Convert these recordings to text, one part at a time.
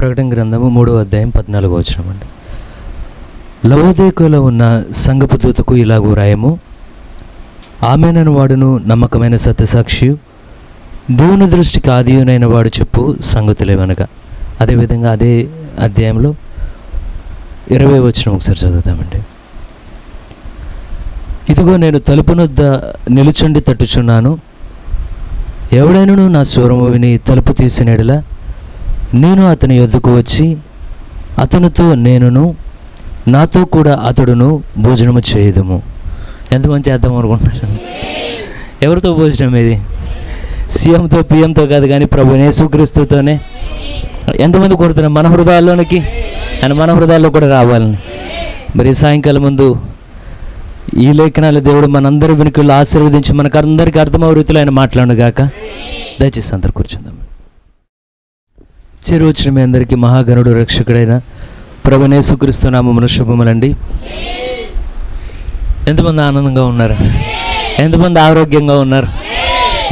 ప్రకటన గ్రంథము 3వ అధ్యాయం 14వ వచనం అండి. లవోదికలో ఉన్న సంఘపు దూతకు ఇలాగూ రాయము, ఆమేనను వాడును నమ్మకమైన సత్యసాక్షి, దేవుని దృష్టికి ఆదియునైన వాడు చెప్పు సంగతులేవనగా. అదేవిధంగా అదే అధ్యాయంలో 20వ వచనం ఒకసారి చదువుతామండి. ఇదిగో నేను తలుపునొద్ద నిలుచుండి తట్టుచున్నాను, ఎవడైనను నా స్వరము విని తలుపు తీసిన యెడల నేను అతని యొద్దకు వచ్చి అతనితో నేనును నాతో కూడా అతడును భోజనము చేయుదుము. ఎంతమంది చేద్దాం అనుకుంటున్నారు? ఎవరితో భోజనం? ఇది సీఎంతో పిఎంతో కాదు, కానీ ప్రభు యేసుక్రీస్తుతోనే. ఎంతమంది కోరుతున్నారు మన హృదయాల్లోనికి? ఆయన మన హృదయాల్లో కూడా రావాలని. మరి సాయంకాలం ముందు ఈ లేఖనాలు దేవుడు మనందరి వెనుకలు ఆశీర్వదించి మనకు అందరికీ అర్థమయ్యే రీతిలో ఆయన మాట్లాడును గాక. దయచేసి అందరు కూర్చుందాం. చేరువచ్చిన మీ అందరికీ మహాగణుడు రక్షకుడైన ప్రభువైన యేసుక్రీస్తు నామమున శుభములండి. ఎంతమంది ఆనందంగా ఉన్నారు? ఎంతమంది ఆరోగ్యంగా ఉన్నారు?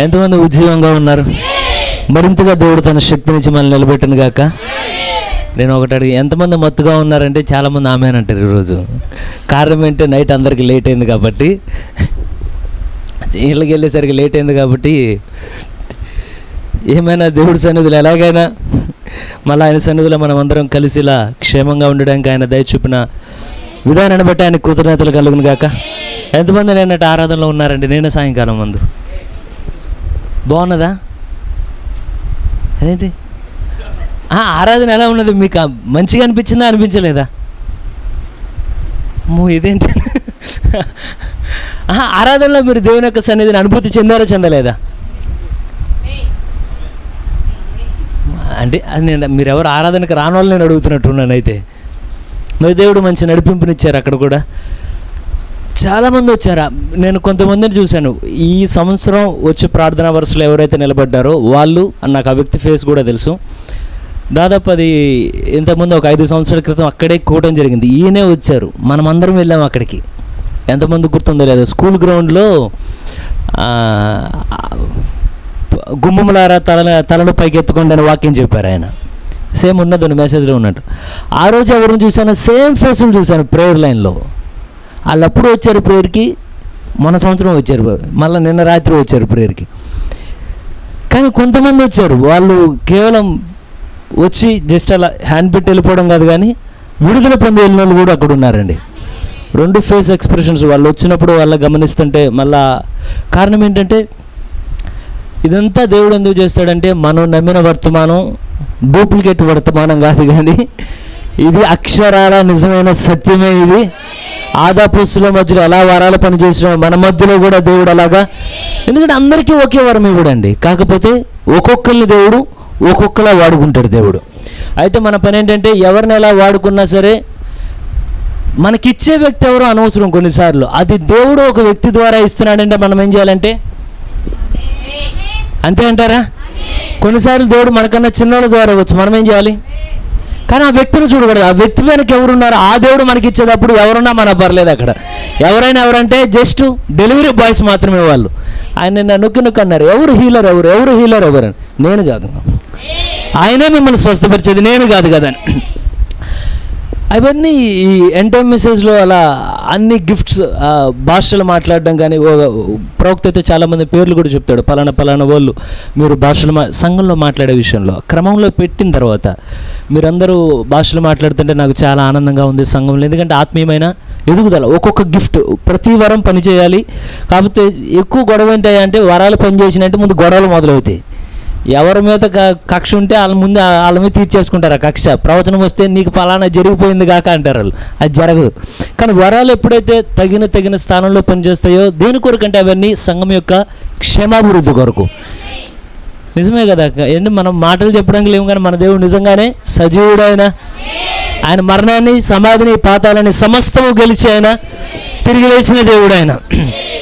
ఎంతమంది ఉజ్జీవంగా ఉన్నారు? మరింతగా దేవుడు తన శక్తి నుంచి మనల్ని నిలబెట్టను గాక. నేను ఒకటి అడిగి, ఎంతమంది మత్తుగా ఉన్నారంటే చాలామంది ఆమెనంటారు ఈరోజు. కారణం ఏంటంటే నైట్ అందరికి లేట్ అయింది కాబట్టి, ఇళ్ళకి వెళ్ళేసరికి లేట్ అయింది కాబట్టి, ఏమైనా దేవుడి సన్నిధిలో ఎలాగైనా మళ్ళీ ఆయన సన్నిధిలో మనం అందరం కలిసి ఇలా క్షేమంగా ఉండడానికి ఆయన దయ చూపిన విధానాన్ని బట్టి ఆయన కృతజ్ఞతలు కలుగును గాక. ఎంతమంది నేనట్టు ఆరాధనలో ఉన్నారండి? నేను సాయంకాలం ముందు బాగున్నదా? అదేంటి ఆరాధన ఎలా ఉన్నది? మీకు మంచిగా అనిపించిందా, అనిపించలేదా? ఇదేంటి ఆరాధనలో మీరు దేవుని యొక్క సన్నిధిని అనుభూతి చెందారా, చెందలేదా? అంటే నేను మీరు ఎవరు ఆరాధనకు రాని వాళ్ళు నేను అడుగుతున్నట్టున్నాను. అయితే మరి దేవుడు మంచి నడిపింపునిచ్చారు. అక్కడ కూడా చాలామంది వచ్చారా? నేను కొంతమందిని చూశాను. ఈ సంవత్సరం వచ్చే ప్రార్థనా వరుసలో ఎవరైతే నిలబడ్డారో వాళ్ళు, నాకు ఆ వ్యక్తి ఫేస్ కూడా తెలుసు. దాదాపు అది ఇంతకుముందు ఒక 5 సంవత్సరాల క్రితం అక్కడే కూటం జరిగింది. ఈయనే వచ్చారు, మనమందరం వెళ్ళాము అక్కడికి. ఎంతమంది గుర్తుందో లేదో, స్కూల్ గ్రౌండ్లో గుమ్మములారా తలను పైకి ఎత్తుకోండి అని వాక్యం చెప్పారు ఆయన. సేమ్ ఉన్నది మెసేజ్లో ఉన్నట్టు. ఆ రోజు ఎవరిని చూశాను? సేమ్ ఫేస్లు చూశాను ప్రేయర్ లైన్లో. వాళ్ళు అప్పుడు వచ్చారు ప్రేయర్కి, మొన్న సంవత్సరం వచ్చారు, మళ్ళీ నిన్న రాత్రి వచ్చారు ప్రేయర్కి. కానీ కొంతమంది వచ్చారు, వాళ్ళు కేవలం వచ్చి జస్ట్ అలా హ్యాండ్ పెట్టి వెళ్ళిపోవడం కాదు, కానీ విడుదల పొంది వెళ్ళిన వాళ్ళు కూడా అక్కడ ఉన్నారండి. 2 ఫేస్ ఎక్స్ప్రెషన్స్ వాళ్ళు వచ్చినప్పుడు వాళ్ళ గమనిస్తుంటే. మళ్ళా కారణం ఏంటంటే, ఇదంతా దేవుడు ఎందుకు చేస్తాడంటే, మనం నమ్మిన వర్తమానం డూప్లికేట్ వర్తమానం కాదు, కానీ ఇది అక్షరాల నిజమైన సత్యమే. ఇది ఆదాపుస్తుల మధ్యలో ఎలా వరాలు పనిచేసిన మన మధ్యలో కూడా దేవుడు అలాగా. ఎందుకంటే అందరికీ ఒకే వరం ఇవ్వడండి, కాకపోతే ఒక్కొక్కరిని దేవుడు ఒక్కొక్కలా వాడుకుంటాడు దేవుడు. అయితే మన పని ఏంటంటే, ఎవరిని ఎలా వాడుకున్నా సరే మనకిచ్చే వ్యక్తి ఎవరో అనవసరం. కొన్నిసార్లు అది దేవుడు ఒక వ్యక్తి ద్వారా ఇస్తున్నాడంటే మనం ఏం చేయాలంటే, అంతే అంటారా? కొన్నిసార్లు దేవుడు మనకన్నా చిన్నోళ్ళ ద్వారా ఇవ్వచ్చు, మనం ఏం చేయాలి? కానీ ఆ వ్యక్తిని చూడకూడదు. ఆ వ్యక్తి వెనక ఎవరున్నారో ఆ దేవుడు మనకి ఇచ్చేటప్పుడు ఎవరున్నా మన పర్లేదు. అక్కడ ఎవరైనా ఎవరంటే జస్ట్ డెలివరీ బాయ్స్ మాత్రమే వాళ్ళు. ఆయన నొక్కి అన్నారు, ఎవరు హీలర్ ఎవరు? నేను కాదు, ఆయనే మిమ్మల్ని స్వస్థపరిచేది, నేను కాదు కదా. అవన్నీ ఈ ఎంటైం మెసేజ్లో అలా అన్ని గిఫ్ట్స్, భాషలు మాట్లాడడం. కానీ ప్రవక్త అయితే చాలామంది పేర్లు కూడా చెప్తాడు, పలానా వాళ్ళు మీరు భాషలు సంఘంలో మాట్లాడే విషయంలో క్రమంలో పెట్టిన తర్వాత మీరందరూ భాషలు మాట్లాడుతుంటే నాకు చాలా ఆనందంగా ఉంది సంఘంలో. ఎందుకంటే ఆత్మీయమైన ఎదుగుదల, ఒక్కొక్క గిఫ్ట్ ప్రతి వరం పనిచేయాలి. కాకపోతే ఎక్కువ గొడవ ఏంటంటే, వరాలు పనిచేసినట్టు ముందు గొడవలు మొదలవుతాయి. ఎవరి మీద కక్ష ఉంటే వాళ్ళ ముందు వాళ్ళ మీద తీర్చేసుకుంటారు ఆ కక్ష. ప్రవచనం వస్తే నీకు పలానా జరిగిపోయింది కాక అంటారు వాళ్ళు, అది జరగదు. కానీ వరాలు ఎప్పుడైతే తగిన స్థానంలో పనిచేస్తాయో, దేని కొరకంటే అవన్నీ సంఘం యొక్క క్షేమాభివృద్ధి కొరకు. నిజమే కదా? ఏంటి మనం మాటలు చెప్పడానికి లేవు, కానీ మన దేవుడు నిజంగానే సజీవుడైన, ఆయన మరణాన్ని, సమాధిని, పాతాలని సమస్తము గెలిచి ఆయన తిరిగి లేచిన దేవుడు ఆయన.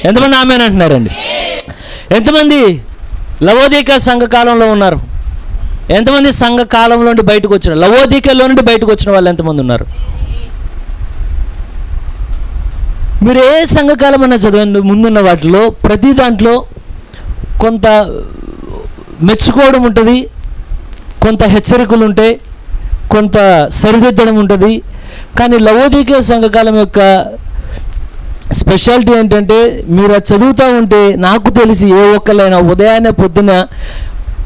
ఎంతమంది ఆమె అంటున్నారండి? ఎంతమంది లవోదిక సంఘకాలంలో ఉన్నారు? ఎంతమంది సంఘ కాలంలో నుండి బయటకు వచ్చిన, లవోదికలో నుండి బయటకు వచ్చిన వాళ్ళు ఎంతమంది ఉన్నారు? మీరు ఏ సంఘకాలం అన్నా చదవండి, ముందున్న వాటిలో ప్రతి దాంట్లో కొంత మెచ్చుకోవడం ఉంటుంది, కొంత హెచ్చరికలు ఉంటాయి, కొంత సరిదిద్దడం ఉంటుంది. కానీ లవోదికీయ సంఘకాలం యొక్క స్పెషాలిటీ ఏంటంటే, మీరు అది చదువుతూ ఉంటే నాకు తెలిసి ఏ ఒక్కరైనా ఉదయాన్నే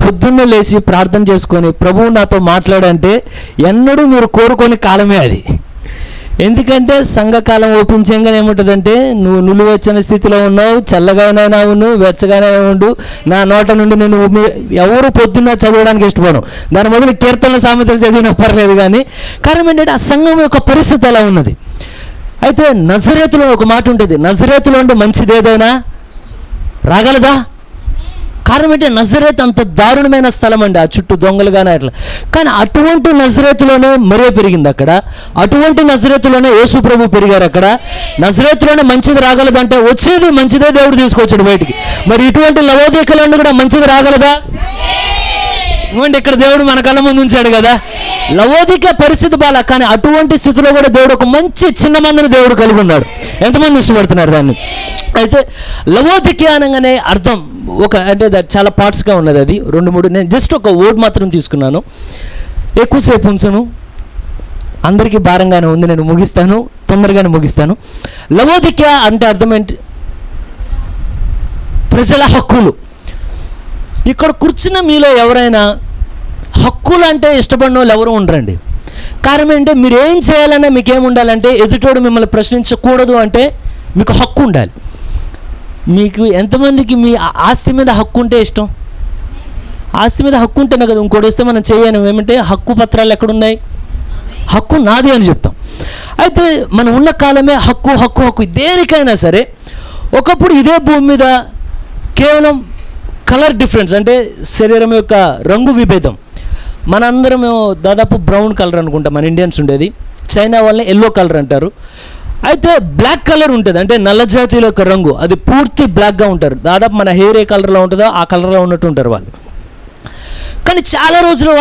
పొద్దున్నే లేచి ప్రార్థన చేసుకొని ప్రభువు నాతో మాట్లాడంటే ఎన్నడూ మీరు కోరుకొని కాలమే అది. ఎందుకంటే సంఘకాలం ఓపెన్ చేయగానే ఏముంటుందంటే, నువ్వు నులివెచ్చని స్థితిలో ఉన్నావు, చల్లగానైనా ఉండు, వెచ్చగానే ఉండు, నా నోట నుండి నేను ఎవరు పొద్దున్న చదవడానికి ఇష్టపడను. దాని మొదలు కీర్తనల సామెతలు చదివినా పర్లేదు. కానీ కారణం ఏంటంటే ఆ సంఘం యొక్క పరిస్థితి అలా ఉన్నది. అయితే నజరేతులో ఒక మాట ఉంటుంది, నజరేతులో ఉండే మంచిది ఏదైనా రాగలదా? కారణం ఏంటంటే నజరేత్ అంత దారుణమైన స్థలం అండి, ఆ చుట్టూ దొంగలు కానీ అట్లా. కానీ అటువంటి నజరేతులోనే మరియ పెరిగింది అక్కడ, అటువంటి నజరేతులోనే యేసు ప్రభు పెరిగారు అక్కడ. నజరేతులోనే మంచిది రాగలదంటే వచ్చేది మంచిదే దేవుడు తీసుకొచ్చాడు బయటికి. మరి ఇటువంటి లవోదికీయులను కూడా మంచిది రాగలదా? ఇవ్వండి, ఇక్కడ దేవుడు మన కళ్ళ ముందు ఉంచాడు కదా. లవోదికీయ పరిస్థితి బాగా, కానీ అటువంటి స్థితిలో కూడా దేవుడు ఒక మంచి చిన్న మందిని దేవుడు కలిగి ఉన్నాడు. ఎంతమంది ఇష్టపడుతున్నారు దాన్ని? అయితే లవోదికీయ అనగానే అర్థం అంటే చాలా పార్ట్స్గా ఉన్నది, అది 2-3. నేను జస్ట్ ఒక వర్డ్ మాత్రం తీసుకున్నాను, ఎక్కువసేపు ఉంచను, అందరికీ భారంగానే ఉంది, నేను ముగిస్తాను, తొందరగానే ముగిస్తాను. లవోదికీయ అంటే అర్థం ఏంటి? ప్రజల హక్కులు. ఇక్కడ కూర్చున్న మీలో ఎవరైనా హక్కులు అంటే ఇష్టపడిన వాళ్ళు ఎవరు ఉండరండి. కారణం ఏంటంటే మీరు ఏం చేయాలన్నా మీకేం ఉండాలంటే, ఎదుటోడు మిమ్మల్ని ప్రశ్నించకూడదు అంటే మీకు హక్కు ఉండాలి. మీకు ఎంతమందికి మీ ఆస్తి మీద హక్కు ఉంటే ఇష్టం? ఆస్తి మీద హక్కు ఉంటేనే కదా ఇంకోటి వస్తే మనం చేయను. ఏమంటే హక్కు పత్రాలు ఎక్కడున్నాయి? హక్కు నాది అని చెప్తాం. అయితే మనం ఉన్న కాలమే హక్కు హక్కు హక్కు దేనికైనా సరే. ఒకప్పుడు ఇదే భూమి మీద కేవలం కలర్ డిఫరెన్స్, అంటే శరీరం యొక్క రంగు విభేదం. మనందరం దాదాపు బ్రౌన్ కలర్ అనుకుంటాం, మన ఇండియన్స్ ఉండేది. చైనా వాళ్ళని ఎల్లో కలర్ అంటారు. అయితే బ్లాక్ కలర్ ఉంటుంది, అంటే నల్ల జాతీయుల యొక్క రంగు, అది పూర్తి బ్లాక్గా ఉంటారు. దాదాపు మన హెయిర్ ఏ కలర్లో ఉంటుందో ఆ కలర్లో ఉన్నట్టు ఉంటారు వాళ్ళు. కానీ చాలా రోజులు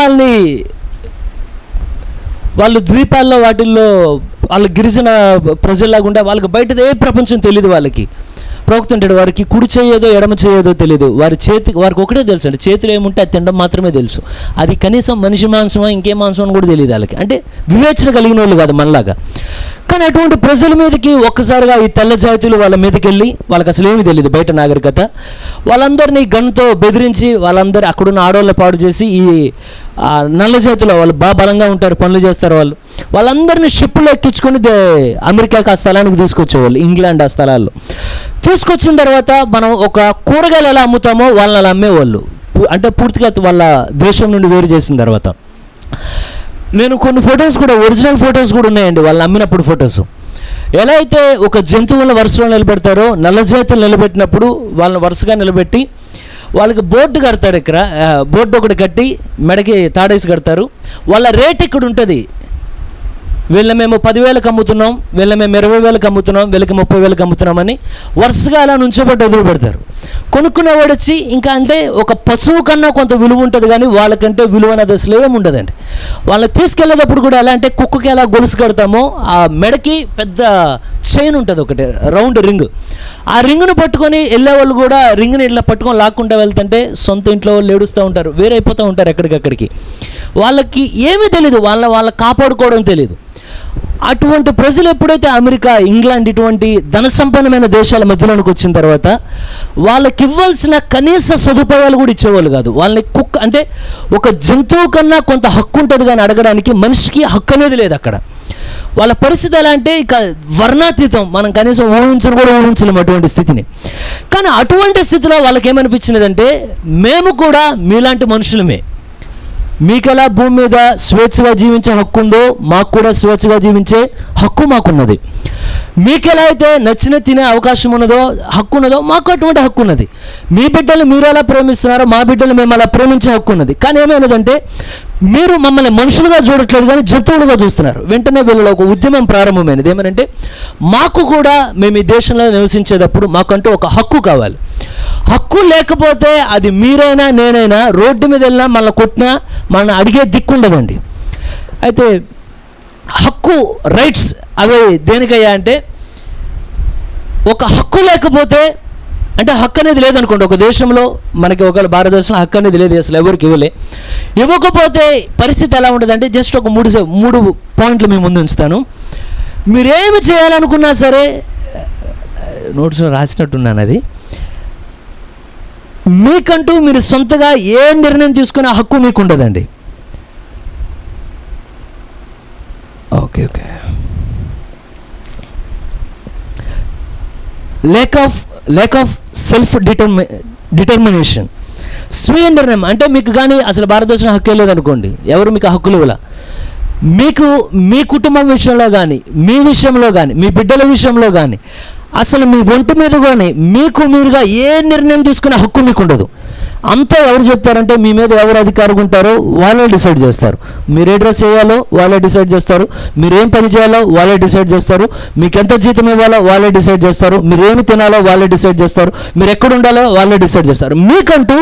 వాళ్ళు ద్వీపాల్లో వాటిల్లో వాళ్ళు గిరిజన ప్రజల్లాగా ఉంటే వాళ్ళకి బయటది ఏ ప్రపంచం తెలియదు. వాళ్ళకి ప్రవక్త ఉంటాడు, వారికి కుడి చేయదో ఎడమ చేయదో తెలియదు. వారికి ఒకటే తెలుసు అంటే చేతులు ఏముంటే అది తినడం మాత్రమే తెలుసు. అది కనీసం మనిషి మాంసమా ఇంకే మాంసం అని కూడా తెలియదు వాళ్ళకి. అంటే వివేచన కలిగిన వాళ్ళు కాదు మనలాగా. కానీ అటువంటి ప్రజల మీదకి ఒక్కసారిగా ఈ తెల్ల జాతులు వాళ్ళ మీదకి వెళ్ళి, వాళ్ళకి అసలు ఏమీ తెలియదు బయట నాగరికత, వాళ్ళందరినీ గన్తో బెదిరించి వాళ్ళందరూ అక్కడున్న ఆడవాళ్ళ పాడు చేసి, ఈ నల్ల జాతులు వాళ్ళు బాగా బలంగా ఉంటారు, పనులు చేస్తారు, వాళ్ళందరినీ షిప్లో ఎక్కించుకొని అమెరికాకి ఆ స్థలానికి తీసుకొచ్చేవాళ్ళు, ఇంగ్లాండ్ ఆ స్థలాల్లో తీసుకొచ్చిన తర్వాత మనం ఒక కూరగాయలు ఎలా అమ్ముతామో వాళ్ళని అలా అమ్మేవాళ్ళు. అంటే పూర్తిగా వాళ్ళ దేశం నుండి వేరు చేసిన తర్వాత. నేను కొన్ని ఫొటోస్ కూడా, ఒరిజినల్ ఫొటోస్ కూడా ఉన్నాయండి వాళ్ళు అమ్మినప్పుడు ఫొటోస్. ఎలా అయితే ఒక జంతువులను వరుసలో నిలబెడతారో, నల్ల జాతులు నిలబెట్టినప్పుడు వాళ్ళని వరుసగా నిలబెట్టి వాళ్ళకి బోర్డు కడతాడు. ఇక్కడ బోర్డు ఒకటి కట్టి మెడకి తాడేసి కడతారు. వాళ్ళ రేట్ ఇక్కడ ఉంటుంది. వీళ్ళ మేము 10,000కి అమ్ముతున్నాం, వీళ్ళ మేము 20,000కి అమ్ముతున్నాం, వీళ్ళకి 30,000కి అమ్ముతున్నామని వరుసగా అలా నుంచోబెట్టి వదిలి పెడతారు. కొనుక్కునేవాడు వచ్చి ఇంకా అంటే ఒక పశువు కన్నా కొంత విలువ ఉంటుంది, కానీ వాళ్ళకంటే విలువ అనేది అసలు ఏముండదండి. వాళ్ళని తీసుకెళ్ళేటప్పుడు కూడా ఎలా అంటే కుక్కకి ఎలా గొలుసు కడతామో ఆ మెడకి పెద్ద చైన్ ఉంటుంది, ఒకటి రౌండ్ రింగ్. ఆ రింగ్ను పట్టుకొని వెళ్ళేవాళ్ళు కూడా రింగ్ని ఇట్లా పట్టుకొని లాక్కుంటూ వెళ్తుంటే సొంత ఇంట్లో వాళ్ళు ఏడుస్తూ ఉంటారు, వేరైపోతూ ఉంటారు ఎక్కడికక్కడికి. వాళ్ళకి ఏమీ తెలీదు, వాళ్ళ కాపాడుకోవడం తెలీదు. అటువంటి ప్రజలు ఎప్పుడైతే అమెరికా, ఇంగ్లాండ్ ఇటువంటి ధన సంపన్నమైన దేశాల మధ్యలోనికి వచ్చిన తర్వాత వాళ్ళకి ఇవ్వాల్సిన కనీస సదుపాయాలు కూడా ఇచ్చేవాళ్ళు కాదు. వాళ్ళని కుక్క అంటే ఒక జంతువు కన్నా కొంత హక్కు ఉంటుంది, కానీ అడగడానికి మనిషికి హక్కు అనేది లేదు అక్కడ. వాళ్ళ పరిస్థితి ఎలా అంటే ఇక వర్ణాతీతం, మనం కనీసం ఊహించలేము అటువంటి స్థితిని. కానీ అటువంటి స్థితిలో వాళ్ళకి ఏమనిపించినదంటే, మేము కూడా మీలాంటి మనుషులమే, మీకెలా భూమి మీద స్వేచ్ఛగా జీవించే హక్కు ఉందో మాకు కూడా స్వేచ్ఛగా జీవించే హక్కు మాకున్నది. మీకెలా అయితే నచ్చిన తినే అవకాశం ఉన్నదో, హక్కు ఉన్నదో, మాకు అటువంటి హక్కు ఉన్నది. మీ బిడ్డలు మీరు ఎలా ప్రేమిస్తున్నారో మా బిడ్డలు మేము అలా ప్రేమించే హక్కు ఉన్నది. కానీ ఏమైనదంటే మీరు మమ్మల్ని మనుషులుగా చూడట్లేదు, కానీ జంతువులుగా చూస్తున్నారు. వెంటనే వీళ్ళలో ఒక ఉద్యమం ప్రారంభమైనది. ఏమనంటే మాకు కూడా మేము ఈ దేశంలో నివసించేటప్పుడు మాకంటూ ఒక హక్కు కావాలి. హక్కు లేకపోతే అది మీరైనా నేనైనా రోడ్డు మీద వెళ్ళినా మనల్ని కొట్టినా మనల్ని అడిగే దిక్కు ఉండదండి. అయితే హక్కు రైట్స్ అవి దేనికయ్యా అంటే, ఒక హక్కు లేకపోతే అంటే హక్కు అనేది లేదనుకోండి, ఒక దేశంలో మనకి ఒకవేళ భారతదేశంలో హక్కు అనేది లేదు, అసలు ఎవరికి ఇవ్వకపోతే పరిస్థితి ఎలా ఉంటుందంటే, జస్ట్ ఒక మూడు పాయింట్లు మీ ముందు ఉంచుతాను. మీరేమి చేయాలనుకున్నా సరే, నోట్స్లో రాసినట్టున్నాను, అది మీకంటూ మీరు సొంతగా ఏ నిర్ణయం తీసుకునే హక్కు మీకు ఉండదండి. Okay. Lake of self determination, స్వీయ నిర్ణయం. అంటే మీకు కానీ అసలు భారతదేశంలో హక్కే లేదనుకోండి, ఎవరు మీకు హక్కులు ఇవ్వాల, మీకు మీ కుటుంబం విషయంలో కానీ, మీ విషయంలో కానీ, మీ బిడ్డల విషయంలో కానీ, అసలు మీ ఒంటి మీద కానీ మీకు మీరుగా ఏ నిర్ణయం తీసుకునే హక్కు మీకు ఉండదు. అంతా ఎవరు చెప్తారంటే, మీ మీద ఎవరు అధికారులు ఉంటారో వాళ్ళే డిసైడ్ చేస్తారు. మీరు ఏ డ్రెస్ వేయాలో వాళ్ళే డిసైడ్ చేస్తారు, మీరు ఏం పని చేయాలో వాళ్ళే డిసైడ్ చేస్తారు, మీకు ఎంత జీతం ఇవ్వాలో వాళ్ళే డిసైడ్ చేస్తారు, మీరు ఏమి తినాలో వాళ్ళే డిసైడ్ చేస్తారు, మీరు ఎక్కడ ఉండాలో వాళ్ళే డిసైడ్ చేస్తారు. మీకంటూ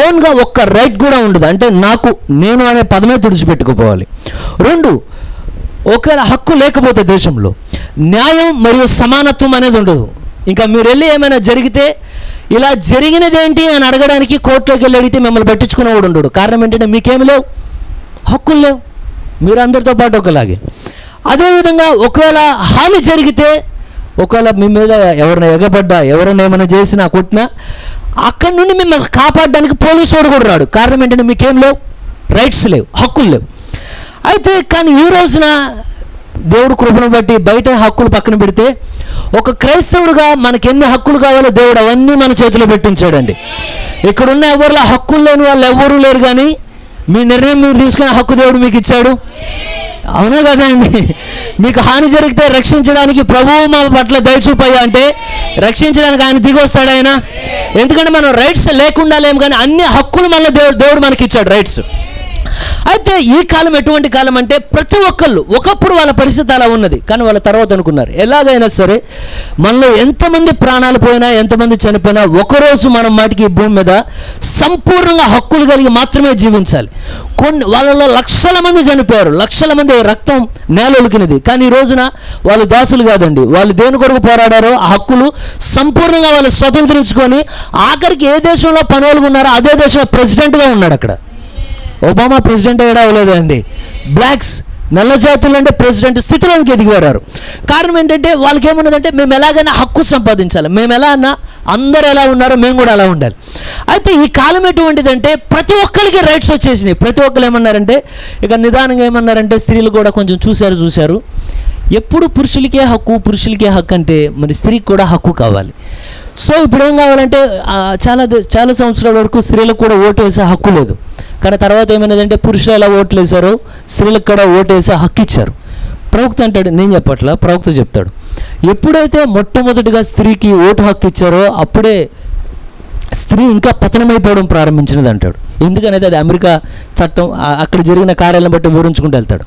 ఓన్గా ఒక్క రైట్ కూడా ఉండదు. అంటే నేను అనే పదమే తుడిచిపెట్టుకుపోవాలి. 2, ఒకవేళ హక్కు లేకపోతే దేశంలో న్యాయం మరియు సమానత్వం అనేది ఉండదు. ఇంకా మీరు వెళ్ళి ఏమైనా జరిగితే, ఇలా జరిగినదేంటి అని అడగడానికి కోర్టులోకి వెళ్ళి అడిగితే మిమ్మల్ని పట్టించుకునేవాడు ఉండడు. కారణం ఏంటంటే మీకేమి లేవు, హక్కులు లేవు, మీరు అందరితో పాటు ఒకలాగే. అదేవిధంగా ఒకవేళ హాని జరిగితే, ఒకవేళ మీ మీద ఎవరైనా ఎగబడ్డా, ఎవరైనా ఏమైనా చేసినా, కొట్టినా, అక్కడి నుండి మిమ్మల్ని కాపాడడానికి పోలీసు వాడు కూడా రాడు. కారణం ఏంటంటే మీకేం లేవు, రైట్స్ లేవు, హక్కులు లేవు. అయితే కానీ ఈ రోజున దేవుడు కృపను బట్టి బయట హక్కులు పక్కన పెడితే, ఒక క్రైస్తవుడుగా మనకి ఎన్ని హక్కులు కావాలో దేవుడు అవన్నీ మన చేతిలో పెట్టించాడండి. ఇక్కడున్న ఎవరిలో హక్కులు లేని వాళ్ళు ఎవరూ లేరు, కానీ మీ నిర్ణయం మీరు తీసుకునే హక్కు దేవుడు మీకు ఇచ్చాడు. అవునా కదా అండి? మీకు హాని జరిగితే రక్షించడానికి ప్రభువు మా పట్ల దయచూపయ్యా అంటే రక్షించడానికి ఆయన దిగి వస్తాడు ఆయన. ఎందుకంటే మనం రైట్స్ లేకుండా లేము, కానీ అన్ని హక్కులు మళ్ళీ దేవుడు మనకి ఇచ్చాడు, రైట్స్. అయితే ఈ కాలం ఎటువంటి కాలం అంటే, ప్రతి ఒక్కళ్ళు ఒకప్పుడు వాళ్ళ పరిస్థితి అలా ఉన్నది, కానీ వాళ్ళ తర్వాత అనుకున్నారు ఎలాగైనా సరే మనలో ఎంతమంది ప్రాణాలు పోయినా, ఎంతమంది చనిపోయినా, ఒకరోజు మనం మాటికి ఈ భూమి మీద సంపూర్ణంగా హక్కులు కలిగి మాత్రమే జీవించాలి. వాళ్ళలో లక్షల మంది చనిపోయారు, లక్షల మంది రక్తం నేలొలికినది, కానీ ఈ రోజున వాళ్ళు దాసులు కాదండి. వాళ్ళు దేని కొరకు పోరాడారో ఆ హక్కులు సంపూర్ణంగా వాళ్ళు స్వతంత్రించుకొని, ఆఖరికి ఏ దేశంలో పనులు ఉన్నారో అదే దేశంలో ప్రెసిడెంట్గా ఉన్నాడు. అక్కడ ఒబామా ప్రెసిడెంట్ అయ్యాడా అవ్వలేదండి. బ్లాక్స్, నల్ల జాతులు అంటే ప్రెసిడెంట్ స్థితిలోకి ఎదిగిపోయారు. కారణం ఏంటంటే వాళ్ళకి ఏమన్నదంటే, మేము ఎలాగైనా హక్కు సంపాదించాలి, మేము ఎలా అన్నా అందరూ ఎలా ఉన్నారో మేము కూడా అలా ఉండాలి. అయితే ఈ కాలం ఎటువంటిదంటే, ప్రతి ఒక్కరికి రైట్స్ వచ్చేసినాయి. ప్రతి ఒక్కరు ఏమన్నారంటే, ఇక నిదానంగా ఏమన్నారంటే, స్త్రీలు కూడా కొంచెం చూశారు, ఎప్పుడు పురుషులకే హక్కు అంటే మరి స్త్రీకి కూడా హక్కు కావాలి. సో ఇప్పుడు ఏం కావాలంటే, చాలా సంవత్సరాల వరకు స్త్రీలకు కూడా ఓటు వేసే హక్కు లేదు, కానీ తర్వాత ఏమైనదంటే పురుషులు ఎలా ఓట్లు వేశారో స్త్రీలకు కూడా ఓటు వేసే హక్కు ఇచ్చారు. ప్రవక్త అంటాడు, నేను చెప్పట్లా, ప్రవక్త చెప్తాడు, ఎప్పుడైతే మొట్టమొదటిగా స్త్రీకి ఓటు హక్కు ఇచ్చారో అప్పుడే స్త్రీ ఇంకా పతనమైపోవడం ప్రారంభించినది అంటాడు. ఎందుకనేది అది అమెరికా చట్టం, అక్కడ జరిగిన కార్యాలను బట్టి వివరించుకుంటూ వెళ్తాడు.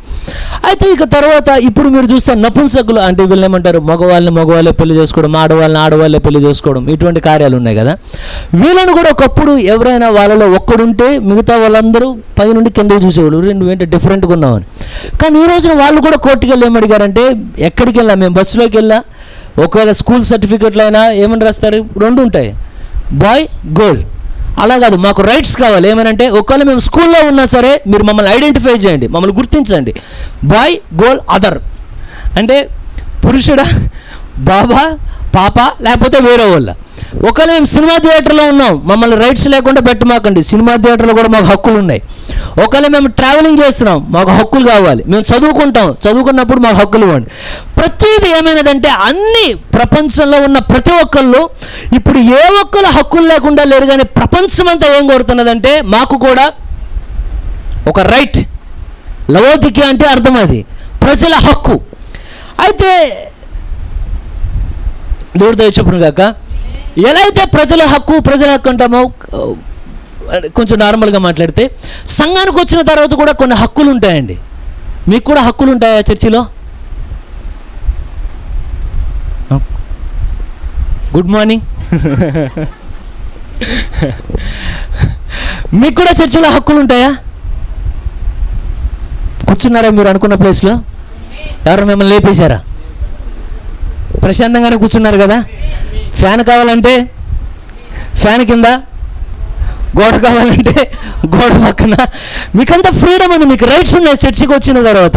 అయితే ఇక తర్వాత ఇప్పుడు మీరు చూస్తే నపుంసకులు అంటే వీళ్ళు ఏమంటారు, మగవాళ్ళే పెళ్లి చేసుకోవడం, ఆడవాళ్ళే పెళ్లి చేసుకోవడం, ఇటువంటి కార్యాలు ఉన్నాయి కదా. వీళ్ళను కూడా ఒకప్పుడు ఎవరైనా వాళ్ళలో ఒక్కడుంటే మిగతా వాళ్ళందరూ పైనుండి కిందకి చూసేవాళ్ళు, నువ్వేంటి డిఫరెంట్గా ఉన్నావని. కానీ ఈ రోజున వాళ్ళు కూడా కోర్టుకి వెళ్ళి ఏమడిగారంటే, ఎక్కడికి వెళ్ళా, మేము బస్సులోకి వెళ్ళా, ఒకవేళ స్కూల్ సర్టిఫికెట్లు అయినా ఏమని రాస్తారు, 2 ఉంటాయి, బాయ్ గర్ల్. అలా కాదు, మాకు రైట్స్ కావాలి. ఏమనంటే, ఒకవేళ మేము స్కూల్లో ఉన్నా సరే మీరు మమ్మల్ని ఐడెంటిఫై చేయండి, మమ్మల్ని గుర్తించండి, బాయ్ గర్ల్ అదర్ అంటే పురుషుడా, బాబా, పాప, లేకపోతే వేరే వాళ్ళ. ఒకవేళ మేము సినిమా థియేటర్లో ఉన్నాం, మమ్మల్ని రైట్స్ లేకుండా పెట్టమాకండి, సినిమా థియేటర్లో కూడా మాకు హక్కులు ఉన్నాయి. ఒకవేళ మేము ట్రావెలింగ్ చేస్తున్నాం, మాకు హక్కులు కావాలి. మేము చదువుకున్నప్పుడు మాకు హక్కులు ఇవ్వండి. ప్రతిదీ ఏమైనదంటే, అన్ని ప్రపంచంలో ఉన్న ప్రతి ఒక్కళ్ళు ఇప్పుడు ఏ ఒక్కరు హక్కులు లేకుండా లేరు, కానీ ప్రపంచం అంతా ఏం కోరుతున్నదంటే మాకు కూడా ఒక రైట్. లవోదికి అంటే అర్థం అది ప్రజల హక్కు. అయితే దేవుడితో చెప్పును కాక, ఎలా అయితే ప్రజల హక్కు అంటామో, కొంచెం నార్మల్గా మాట్లాడితే సంఘానికి వచ్చిన తర్వాత కూడా కొన్ని హక్కులు ఉంటాయండి. మీకు కూడా హక్కులు ఉంటాయా చర్చిలో? Good morning. మీకు కూడా చర్చిలో హక్కులు ఉంటాయా? కూర్చున్నారా మీరు అనుకున్న ప్లేస్లో? ఎవరు మిమ్మల్ని లేపేశారా? ప్రశాంతంగానే కూర్చున్నారు కదా. ఫ్యాన్ కావాలంటే ఫ్యాన్ కింద, గోడ కావాలంటే గోడ పక్కన, మీకంతా ఫ్రీడమ్ ఉంది, మీకు రైట్స్ ఉన్నాయి. చర్చికి వచ్చిన తర్వాత,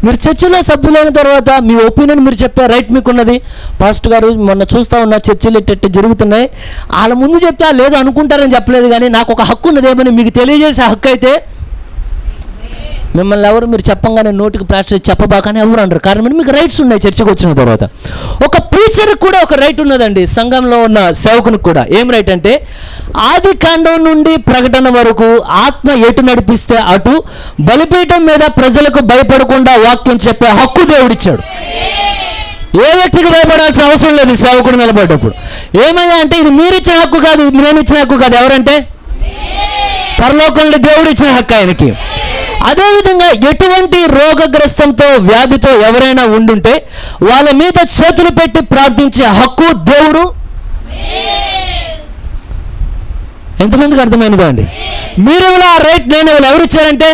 మీరు చర్చిలో సభ్యులైన తర్వాత మీ ఒపీనియన్ మీరు చెప్పే రైట్ మీకున్నది. పాస్టర్ గారు మొన్న చూస్తూ ఉన్న చర్చిలు ఎట్ట జరుగుతున్నాయి, వాళ్ళ ముందు చెప్తే లేదు అనుకుంటారని చెప్పలేదు, కానీ నాకు ఒక హక్కు ఉన్నదేమని మీకు తెలియజేసే హక్కు అయితే మిమ్మల్ని ఎవరు మీరు చెప్పంగానే నోటికి ప్లాస్టర్ చెప్పబాకనే ఎవరు అంటారు. కారణం మీకు రైట్స్ ఉన్నాయి చర్చకు వచ్చిన తర్వాత. ఒక ప్రీచర్కి కూడా ఒక రైట్ ఉన్నదండి, సంఘంలో ఉన్న సేవకునికి కూడా. ఏం రైట్ అంటే, ఆది కాండం నుండి ప్రకటన వరకు ఆత్మ ఎటు నడిపిస్తే అటు బలిపీఠం మీద ప్రజలకు భయపడకుండా వాక్యం చెప్పే హక్కు దేవుడిచ్చాడు. ఏ వ్యక్తికి భయపడాల్సిన అవసరం లేదు సేవకుడు నిలబడేటప్పుడు. ఏమయ్యా అంటే ఇది మీరు ఇచ్చిన హక్కు కాదు, నేను ఇచ్చిన హక్కు కాదు. ఎవరంటే పరలోకంలో దేవుడు ఇచ్చిన హక్కు ఆయనకి. అదేవిధంగా ఎటువంటి రోగగ్రస్తంతో వ్యాధితో ఎవరైనా ఉండుంటే వాళ్ళ మీద చేతులు పెట్టి ప్రార్థించే హక్కు దేవుడు. ఎంతమందికి అర్థమైనదో అండి? మీరు ఆ రైట్ నేను ఎవరు ఇచ్చారంటే,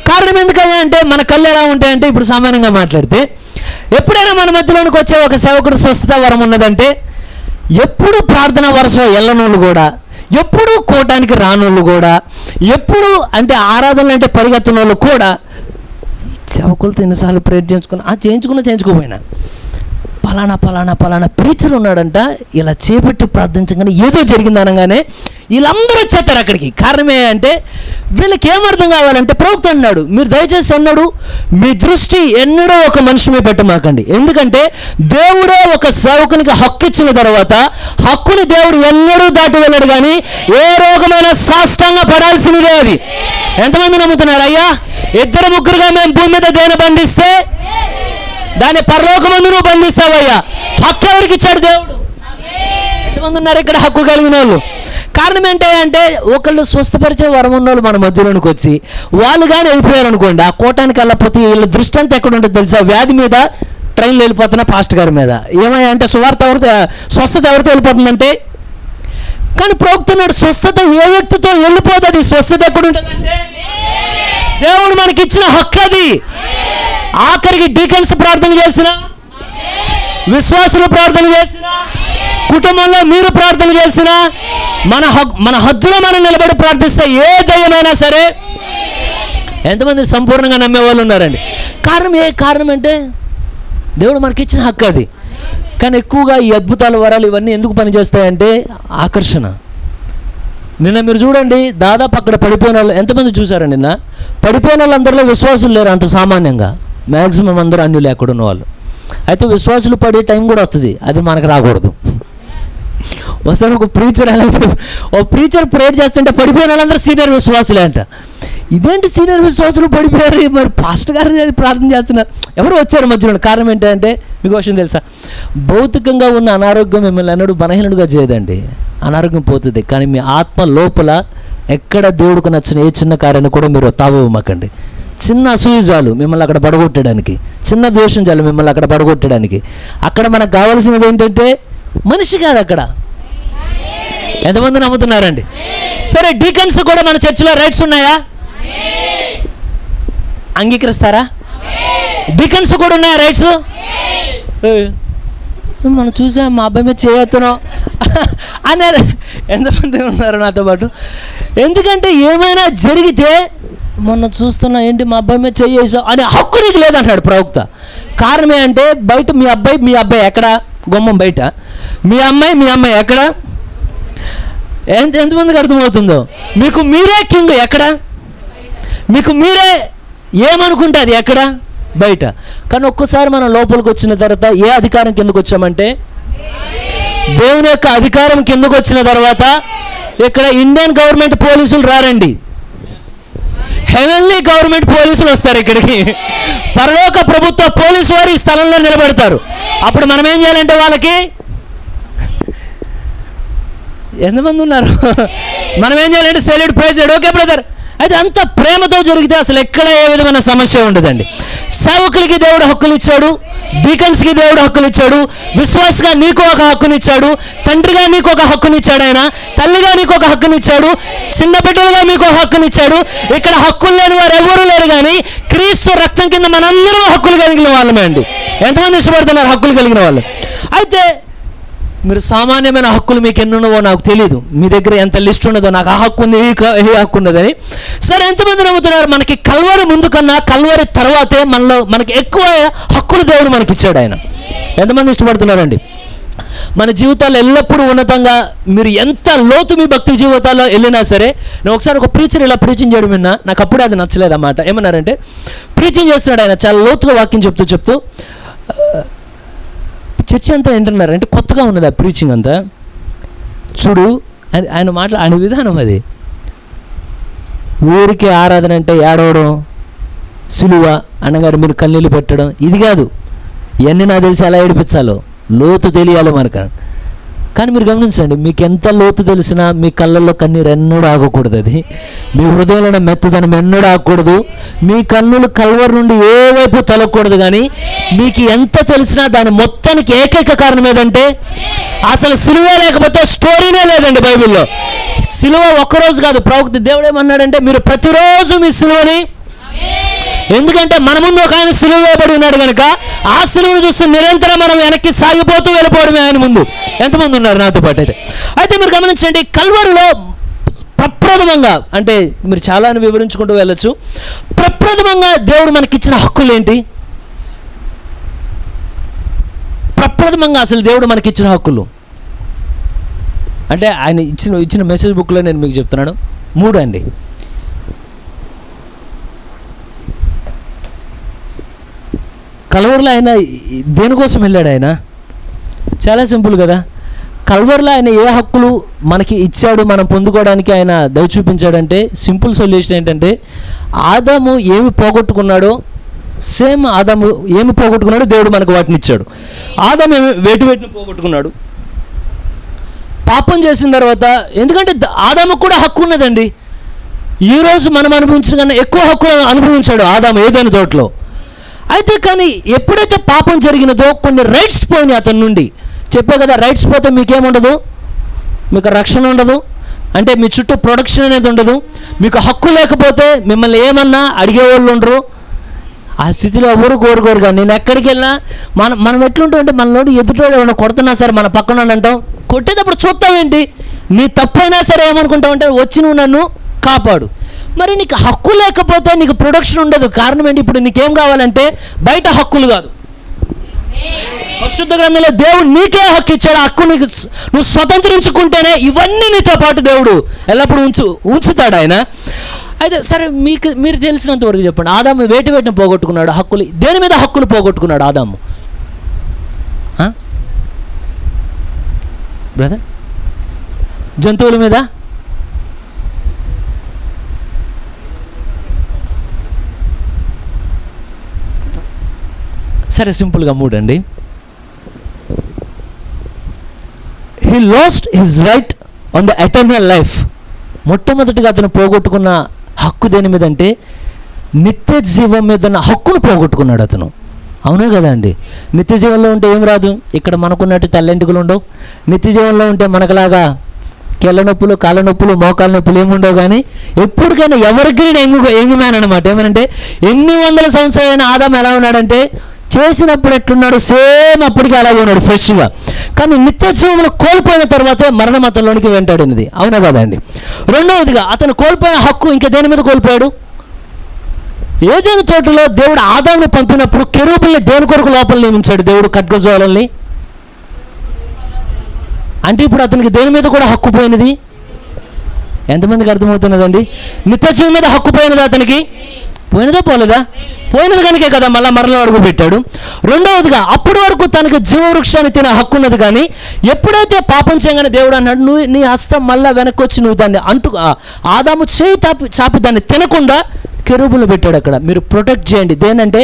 కారణం ఎందుకయ్యా అంటే మన కళ్ళు ఎలా ఉంటాయంటే, ఇప్పుడు సామాన్యంగా మాట్లాడితే ఎప్పుడైనా మన మధ్యలోనికి వచ్చే ఒక సేవకుడు స్వస్థత వరం ఉన్నదంటే, ఎప్పుడు ప్రార్థన వరుసలో వెళ్ళనోళ్ళు కూడా, ఎప్పుడు కోటానికి రానోళ్ళు కూడా, ఎప్పుడు అంటే ఆరాధనలు అంటే పరిగెత్తిన వాళ్ళు కూడా సేవకులతో ఎన్నిసార్లు ప్రేర్ చేయించుకోపోయినా పలానా పలానా పలానా ప్రీచర్ ఉన్నాడంట, ఇలా చేపట్టి ప్రార్థించగానే ఏదో జరిగింది అనగానే వీళ్ళందరూ వచ్చేస్తారు అక్కడికి. కారణమే అంటే వీళ్ళకి ఏమర్థం కావాలంటే, ప్రవక్త అన్నాడు మీరు దయచేసి అన్నాడు మీ దృష్టి ఎన్నడూ ఒక మనిషి మీద పెట్టమాకండి. ఎందుకంటే దేవుడే ఒక సేవకునికి హక్కు ఇచ్చిన తర్వాత హక్కుని దేవుడు ఎన్నడూ దాటి వెళ్ళాడు, కానీ ఏ రోగమైనా సాష్టాంగ పడాల్సినదే అది. ఎంతమంది నమ్ముతున్నారు? అయ్యా 2-3గా మేము భూమి మీద దేని బంధిస్తే దాన్ని పరలోకమందు నువ్వు బంధిస్తావయ్యా. హక్కు ఎవరికి ఇచ్చాడు దేవుడు? ఎంతమంది ఉన్నారు ఇక్కడ హక్కు కలిగిన వాళ్ళు? కారణం ఏంటంటే ఒకళ్ళు స్వస్థపరిచే వరం ఉన్న వాళ్ళు మన మధ్యలోనికి వచ్చి వాళ్ళు కానీ వెళ్ళిపోయారు అనుకోండి, ఆ కోటానికి వెళ్ళకపోతే వీళ్ళ దృష్టి అంతా ఎక్కడ ఉంటుంది తెలుసా? వ్యాధి మీద, ట్రైన్లో వెళ్ళిపోతున్న పాస్టర్ గారి మీద. ఏమయ్యా అంటే స్వస్థత ఎవరితో వెళ్ళిపోతుందంటే, కానీ ప్రవక్తున్నాడు స్వస్థత ఏ వ్యక్తితో వెళ్ళిపోతుంది, స్వస్థత ఎక్కడ ఉంటుందంటే దేవుడు మనకి ఇచ్చిన హక్కు అది. ఆఖరికి డీకన్స్ ప్రార్థన చేసిన, విశ్వాసులు ప్రార్థన చేసిన, కుటుంబంలో మీరు ప్రార్థన చేసిన, మన హద్దులో మనం నిలబడి ప్రార్థిస్తే ఏ దయ్యమైనా సరే. ఎంతమంది సంపూర్ణంగా నమ్మే వాళ్ళు ఉన్నారండి? కారణం అంటే దేవుడు మనకి ఇచ్చిన హక్కు అది. కానీ ఎక్కువగా ఈ అద్భుతాల వరాలు ఇవన్నీ ఎందుకు పనిచేస్తాయంటే ఆకర్షణ. నిన్న మీరు చూడండి, దాదాపు అక్కడ పడిపోయిన వాళ్ళు ఎంతమంది చూసారండి? నిన్న పడిపోయిన వాళ్ళందరిలో విశ్వాసులు లేరు అంత సామాన్యంగా, మ్యాక్సిమం అందరూ అన్యులు ఎక్కడ ఉన్న వాళ్ళు. అయితే విశ్వాసులు పడే టైం కూడా వస్తుంది, అది మనకు రాకూడదు. ఒకసారి ఒక ప్రీచర్ ఎలా ఓ ప్రీచర్ ప్రేయర్ చేస్తుంటే పడిపోయిన వాళ్ళందరూ సీనియర్ విశ్వాసులే అంట. ఇదేంటి సీనియర్ విశ్వాసులు పడిపోయారు, మరి పాస్టర్ గారు ప్రార్థన చేస్తున్నారు, ఎవరు వచ్చారు మధ్యలో? కారణం ఏంటంటే మీకు విషయం తెలుసా? భౌతికంగా ఉన్న అనారోగ్యం మిమ్మల్ని అన్నడు బలహీనుడుగా చేయదండి, అనారోగ్యం పోతుంది. కానీ మీ ఆత్మ లోపల ఎక్కడ దేవుడికి నచ్చిన ఏ చిన్న కార్యాన్ని కూడా మీరు తావమాకండి. చిన్న అసూయ చాలు మిమ్మల్ని అక్కడ పడగొట్టడానికి, చిన్న ద్వేషం చాలు మిమ్మల్ని అక్కడ పడగొట్టడానికి. అక్కడ మనకు కావాల్సినది ఏంటంటే మనిషి కాదు అక్కడ. ఎంతమంది నమ్ముతున్నారండి? సరే, డీకన్స్ కూడా మన చర్చిలో రైట్స్ ఉన్నాయా? అంగీకరిస్తారా? డీకన్స్ కూడా ఉన్నాయా రైట్స్? మనం చూసా మా అబ్బాయి మీద చేయొత్తున్నాం అన్నారు. ఎంతమంది ఉన్నారు నాతో పాటు? ఎందుకంటే ఏమైనా జరిగితే మొన్న చూస్తున్నా ఏంటి మా అబ్బాయి మీద చేసావు అనే హక్కు నీకు లేదంటాడు ప్రవక్త. కారణమే అంటే బయట మీ అబ్బాయి ఎక్కడ? గుమ్మం బయట. మీ అమ్మాయి ఎక్కడ? ఎంతమందికి అర్థమవుతుందో? మీకు మీరే కింగ్ ఎక్కడ? మీకు మీరే ఏమనుకుంటే అది ఎక్కడ? బయట. కానీ ఒక్కసారి మనం లోపలికి వచ్చిన తర్వాత ఏ అధికారం కిందకు వచ్చామంటే దేవుని యొక్క అధికారం కిందకు వచ్చిన తర్వాత ఇక్కడ ఇండియన్ గవర్నమెంట్ పోలీసులు రారండి, హెవెన్లీ గవర్నమెంట్ పోలీసులు వస్తారు ఇక్కడికి. పరలోక ప్రభుత్వ పోలీసు వారు ఈ స్థలంలో నిలబడతారు. అప్పుడు మనం ఏం చేయాలంటే వాళ్ళకి ఎంతమంది ఉన్నారు? మనం ఏం చేయాలంటే సెల్యూట్ ప్రైజ్ చేయడం. ఓకే బ్రదర్, అయితే అంత ప్రేమతో జరిగితే అసలు ఎక్కడ ఏ విధమైన సమస్య ఉండదండి. సేవకులకి దేవుడు హక్కులు ఇచ్చాడు, డీకన్స్కి దేవుడు హక్కులు ఇచ్చాడు, విశ్వాసగా నీకు ఒక హక్కునిచ్చాడు, తండ్రిగా నీకు ఒక హక్కునిచ్చాడు, ఆయన తల్లిగా నీకు ఒక హక్కునిచ్చాడు, చిన్న బిడ్డలుగా మీకు ఒక హక్కునిచ్చాడు. ఇక్కడ హక్కులు లేని వారు ఎవరు లేరు, కానీ క్రీస్తు రక్తం కింద మనందరూ హక్కులు కలిగిన వాళ్ళమే అండి. ఎంతమంది ఇష్టపడుతున్నారు హక్కులు కలిగిన వాళ్ళు? అయితే మీరు సామాన్యమైన హక్కులు మీకు ఎన్ని ఉన్నవో నాకు తెలియదు, మీ దగ్గర ఎంత లిస్ట్ ఉన్నదో, నాకు ఆ హక్కు ఉంది, ఈ హక్కు ఉన్నదని. సరే, ఎంతమంది నమ్ముతున్నారు మనకి కల్వరి ముందు కన్నా కల్వరి తర్వాతే మనకి ఎక్కువ హక్కులు దేవుడు మనకి ఇచ్చాడు ఆయన? ఎంతమంది ఇష్టపడుతున్నారండి? మన జీవితాల్లో ఎల్లప్పుడూ ఉన్నతంగా మీరు ఎంత లోతు మీ భక్తి జీవితాల్లో వెళ్ళినా సరే, నేను ఒకసారి ఒక ప్రీచర్ ఇలా ప్రీచింగ్ చేయడం విన్నా, నాకు అప్పుడే అది నచ్చలేదు అన్నమాట. ఏమన్నారంటే, ప్రీచింగ్ చేస్తున్నాడు ఆయన, చాలా లోతుగా వాక్యం చెప్తూ చర్చ అంతా ఏంటన్నారంటే, కొత్తగా ఉన్నది ఆ ప్రీచింగ్ అంతా. చూడు ఆయన విధానం అది, ఊరికి ఆరాధన అంటే ఏడవడం, సులువ అన్నగారు మీరు కన్నీళ్ళు పెట్టడం, ఇది కాదు. ఇవన్నీ నాకు తెలిసి ఎలా ఏడిపించాలో లోతు తెలియాలి మనకు. కానీ మీరు గమనించండి, మీకు ఎంత లోతు తెలిసినా మీ కళ్ళల్లో కన్నీరు ఎన్నడూ ఆగకూడదు. అది మీ హృదయంలో మెత్తదనం ఎన్నడూ ఆగకూడదు. మీ కన్నులు కల్వరి నుండి ఏ వైపు తొలగకూడదు. కానీ మీకు ఎంత తెలిసినా దాని మొత్తానికి ఏకైక కారణం ఏదంటే, అసలు సిలువే లేకపోతే స్టోరీనే లేదండి బైబిల్లో. సిలువ ఒక్కరోజు కాదు, ప్రవక్త దేవుడు ఏమన్నాడంటే, మీరు ప్రతిరోజు మీ సిలువని, ఎందుకంటే మన ముందు ఒక ఆయన సిలువ వేయబడి ఉన్నాడు కనుక ఆ సిలువను చూస్తూ నిరంతరం మనం వెనక్కి సాగిపోతూ వెళ్ళిపోవడమే ఆయన ముందు. ఎంతమంది ఉన్నారు నాతో పాటు? అయితే మీరు గమనించండి, కల్వరిలో ప్రప్రథమంగా, అంటే మీరు చాలా వివరించుకుంటూ వెళ్ళొచ్చు, ప్రప్రథమంగా దేవుడు మనకిచ్చిన హక్కులు ఏంటి? ప్రప్రథమంగా అసలు దేవుడు మనకిచ్చిన హక్కులు అంటే ఆయన ఇచ్చిన మెసేజ్ బుక్లో నేను మీకు చెప్తున్నాను 3 అండి. కల్వరిలో ఆయన దేనికోసం వెళ్ళాడు? ఆయన చాలా సింపుల్ కదా. కల్వరిలో ఆయన ఏ హక్కులు మనకి ఇచ్చాడు మనం పొందుకోవడానికి ఆయన దయ చూపించాడంటే, సింపుల్ సొల్యూషన్ ఏంటంటే, ఆదాము ఏమి పోగొట్టుకున్నాడో సేమ్ ఆదాము ఏమి పోగొట్టుకున్నాడో దేవుడు మనకు వాటిని ఇచ్చాడు. ఆదాము ఏమి వేటిని పోగొట్టుకున్నాడు పాపం చేసిన తర్వాత. ఎందుకంటే ఆదాముకు కూడా హక్కు ఉన్నదండి. ఈరోజు మనం అనుభవించిన కన్నా ఎక్కువ హక్కు అనుభవించాడు ఆదాము ఏదైనా తోటలో. అయితే కానీ ఎప్పుడైతే పాపం జరిగినదో కొన్ని రైట్స్ పోయినాయి అతని నుండి. చెప్పే కదా, రైట్స్ పోతే మీకేముండదు, మీకు రక్షణ ఉండదు, అంటే మీ చుట్టూ ప్రొడక్షన్ అనేది ఉండదు. మీకు హక్కు లేకపోతే మిమ్మల్ని ఏమన్నా అడిగేవాళ్ళు ఉండరు. ఆ స్థితిలో ఎవరు కోరుకోరుగా. నేను ఎక్కడికి వెళ్ళినా మనం ఎట్లుంటాం అంటే, మనలోని ఎదుటోడు ఏమైనా కొడుతున్నా సరే మన పక్కన అంటాం, కొట్టేటప్పుడు చూస్తావేంటి, నీ తప్పైనా సరే ఏమనుకుంటావు అంటే, వచ్చి నువ్వు నన్ను కాపాడు. మరి నీకు హక్కు లేకపోతే నీకు ప్రొడక్షన్ ఉండదు. కారణం ఏంటి? ఇప్పుడు నీకేం కావాలంటే బయట హక్కులు కాదు, పరిశుద్ధ గ్రంథంలో దేవుడు నీకే హక్కు ఇచ్చాడు. హక్కు నీకు నువ్వు స్వతంత్రించుకుంటేనే ఇవన్నీ నీతో పాటు దేవుడు ఎల్లప్పుడూ ఉంచుతాడు ఆయన. అయితే సరే, మీరు తెలిసినంత వరకు చెప్పండి, ఆదాము వేటిని పోగొట్టుకున్నాడు? హక్కులు దేని మీద హక్కులు పోగొట్టుకున్నాడు ఆదాము? బ్రదర్, జంతువుల మీద? సరే, సింపుల్గా 3 అండి. He lost his right on the eternal life. మొట్టమొదటిగా అతను పోగొట్టుకున్న హక్కు దేని మీద అంటే, నిత్య జీవం మీద ఉన్న హక్కును పోగొట్టుకున్నాడు అతను. అవునా కదా అండి? నిత్య జీవంలో ఉంటే ఏం రాదు, ఇక్కడ మనకున్నట్టు తెల్లంటికలు ఉండవు. నిత్య జీవంలో ఉంటే మనకులాగా కీళ్ళ నొప్పులు, కాళ్ళ నొప్పులు, మోకాళ్ళ నొప్పులు ఏముండవు. కానీ ఎప్పటికైనా ఎవరిగ్రీన్ యంగ్ అనమాట. ఏమనంటే, ఎన్ని వందల సంవత్సరాలైన ఆదాము ఎలా ఉన్నాడంటే, చేసినప్పుడు ఎట్లున్నాడు సేమ్ అప్పటికి అలాగే ఉన్నాడు, ఫ్రెష్గా. కానీ నిత్య జీవంలో కోల్పోయిన తర్వాతే మరణ మతంలోనికి వెంటాడినది. అవునా కదా అండి? రెండవదిగా అతను కోల్పోయిన హక్కు ఇంకా దేని మీద కోల్పోయాడు? ఏదైనా తోటలో దేవుడు ఆదాముని పంపినప్పుడు కెరూబుల్ని దేని కొరకు లోపల నియమించాడు దేవుడు? ఖడ్గజ్వాలల్ని. అంటే ఇప్పుడు అతనికి దేని మీద కూడా హక్కు పోయినది? ఎంతమందికి అర్థమవుతున్నదండి? నిత్య జీవం మీద హక్కు పోయినది అతనికి. పోయినదా పోలేదా? పోయినది కనుకే కదా మరలో అడుగు పెట్టాడు. రెండవదిగా అప్పటి వరకు తనకు జీవవృక్షాన్ని తినే హక్కు ఉన్నది. కానీ ఎప్పుడైతే పాపం చేయగానే దేవుడు అన్నాడు, నువ్వు నీ హస్తం మళ్ళీ వెనక్కి వచ్చి నువ్వు దాన్ని ఆదాము చేయి చాపి దాన్ని తినకుండా కెరూబులు పెట్టాడు అక్కడ. మీరు ప్రొటెక్ట్ చేయండి. దేనంటే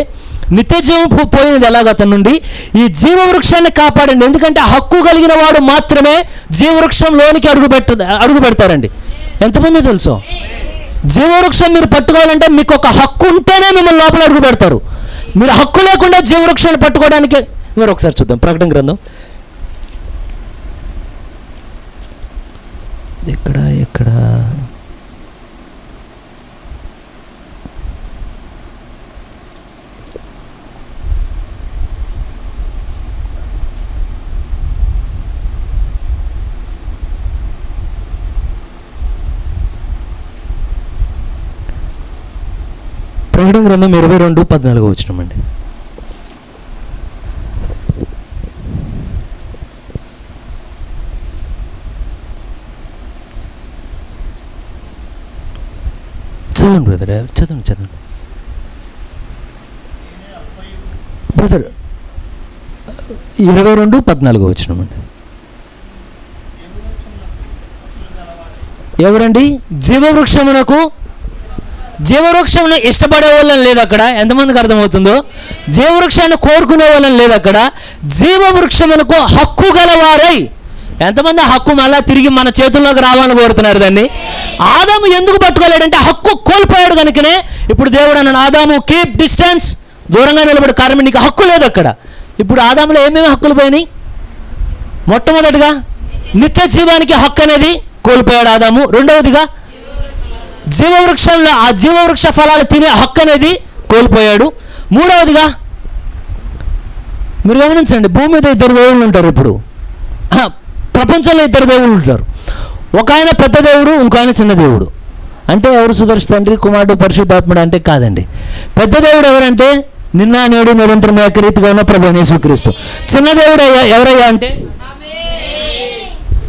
నిత్య జీవం పోయినది ఎలాగ అతని నుండి, ఈ జీవవృక్షాన్ని కాపాడండి. ఎందుకంటే హక్కు కలిగిన వాడు మాత్రమే జీవవృక్షంలోనికి అడుగు పెడతారండి. ఎంతమంది తెలుసు? జీవవృక్షం మీరు పట్టుకోవాలంటే మీకు ఒక హక్కు ఉంటేనే మిమ్మల్ని లోపల అడుగు పెడతారు. మీరు హక్కు లేకుండా జీవవృక్షాన్ని పట్టుకోవడానికి, మీరు ఒకసారి చూద్దాం ప్రకటన గ్రంథం. ఎక్కడ ప్రకటన గ్రంథం 22:14 వచనమండి. చదవండి బ్రదర్, చదవండి బ్రదర్. 22:14 వచనమండి. ఎవరండి? జీవవృక్షమును ఇష్టపడే వాళ్ళని లేదు అక్కడ. ఎంతమందికి అర్థమవుతుందో? జీవవృక్షాన్ని కోరుకునే వాళ్ళని లేదు అక్కడ. జీవవృక్షమునకు హక్కు గలవారై, ఎంతమంది హక్కు మళ్ళా తిరిగి మన చేతుల్లోకి రావాలని కోరుతున్నారు దాన్ని? ఆదాము ఎందుకు పట్టుకోలేడంటే హక్కు కోల్పోయాడు కనుకనే. ఇప్పుడు దేవుడు అన్నాడు, ఆదాము కీప్ డిస్టెన్స్, దూరంగా నిలబడి, కారణం నీకు హక్కు లేదు అక్కడ. ఇప్పుడు ఆదాములో ఏమేమి హక్కులు పోయినాయి? మొట్టమొదటిగా నిత్య జీవానికి హక్కు అనేది కోల్పోయాడు ఆదాము. రెండవదిగా జీవవృక్షంలో ఆ జీవవృక్ష ఫలాలు తినే హక్కు అనేది కోల్పోయాడు. మూడవదిగా మీరు గమనించండి, భూమి మీద 2 దేవుళ్ళు ఉంటారు. ఇప్పుడు ప్రపంచంలో 2 దేవుళ్ళు ఉంటారు. ఒక ఆయన పెద్ద దేవుడు, ఇంకో ఆయన చిన్న దేవుడు. అంటే ఎవరు? సుదర్శ తండ్రి, కుమారుడు, పరిశుద్ధాత్ముడు అంటే కాదండి. పెద్ద దేవుడు ఎవరంటే నిన్న నేడు నిరంతరం ఏకరీతిగా ఉన్న ప్రభువైన యేసుక్రీస్తు. చిన్న దేవుడు ఎవరయ్యా అంటే,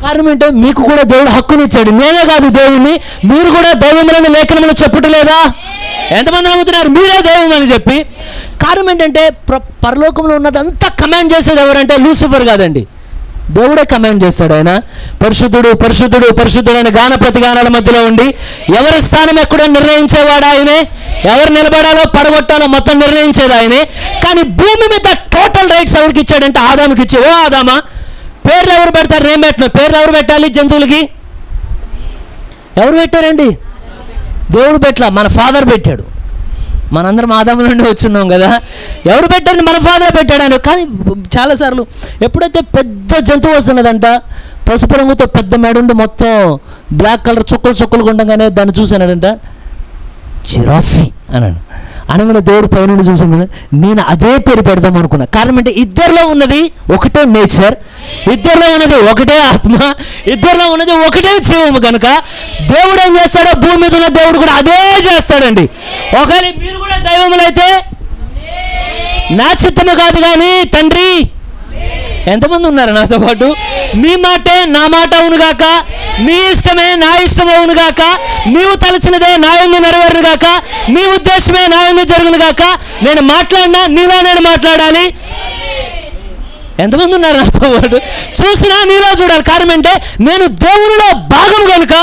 కారణం ఏంటో మీకు కూడా దేవుడు హక్కునిచ్చాడు. నేనే కాదు దేవుణ్ణి, మీరు కూడా దైవములను లేఖనములు చెప్పుటలేదా? ఎంతమంది నమ్ముతున్నారు మీరే దైవం అని చెప్పి? కారణం ఏంటంటే పరలోకంలో ఉన్నదంతా కమాండ్ చేసేది ఎవరంటే లూసిఫర్ కాదండి, దేవుడే కమాండ్ చేస్తాడు. ఆయన పరిశుద్ధుడు పరిశుద్ధుడు పరిశుద్ధుడు అని గాన ప్రతిగానాల మధ్యలో ఉండి ఎవరి స్థానం ఎక్కడో నిర్ణయించేవాడు ఆయనే, ఎవరు నిలబడాలో పడగొట్టాలో మొత్తం నిర్ణయించేది ఆయనే. కానీ భూమి మీద టోటల్ రైట్స్ ఎవరికి ఇచ్చాడంటే ఆదాముకి ఇచ్చే. ఓ ఆదామా, పేర్లు ఎవరు పెడతారు? నేను పెట్టిన పేర్లు ఎవరు పెట్టాలి? జంతువులకి ఎవరు పెట్టారండి? దేవుడు పెట్టలా, మన ఫాదర్ పెట్టాడు. మనందరం ఆదాము నుండి వచ్చున్నాం కదా. ఎవరు పెట్టారని? మన ఫాదర్ పెట్టాడు ఆయన. కానీ చాలాసార్లు ఎప్పుడైతే పెద్ద జంతువు వస్తున్నదంట, పసుపు రంగుతో పెద్ద మెడుండి మొత్తం బ్లాక్ కలర్ చుక్కలు ఉండగానే దాన్ని చూసానంట, జిరాఫీ అన్నాడు. అనగానే దేవుడు పైన చూసాను, నేను అదే పేరు పెడదాం అనుకున్నా. కారణం అంటే ఇద్దరిలో ఉన్నది ఒకటే నేచర్, ఇద్దరిలో ఉన్నది ఒకటే ఆత్మ, ఇద్దరిలో ఉన్నది ఒకటే జీవము. కనుక దేవుడు ఏం చేస్తాడో భూమి మీద ఉన్న దేవుడు కూడా అదే చేస్తాడండి. ఒకవేళ మీరు కూడా దైవములైతే నా చిత్తము కాదు కానీ తండ్రి. ఎంతమంది ఉన్నారు నాతో పాటు? నీ మాటే నా మాట అవునుగాక, నీ ఇష్టమే నా ఇష్టం అవునుగాక, నీవు తలచినదే నా యందు నెరవేరునుగాక, నీ ఉద్దేశమే నా యందు జరుగునుగాక. నేను మాట్లాడినా నీలో నేను మాట్లాడాలి. ఎంతమంది ఉన్నారు నాతో పాటు? చూసినా నీలో చూడాలి. కారణం అంటే నేను దేవునిలో భాగం కనుక.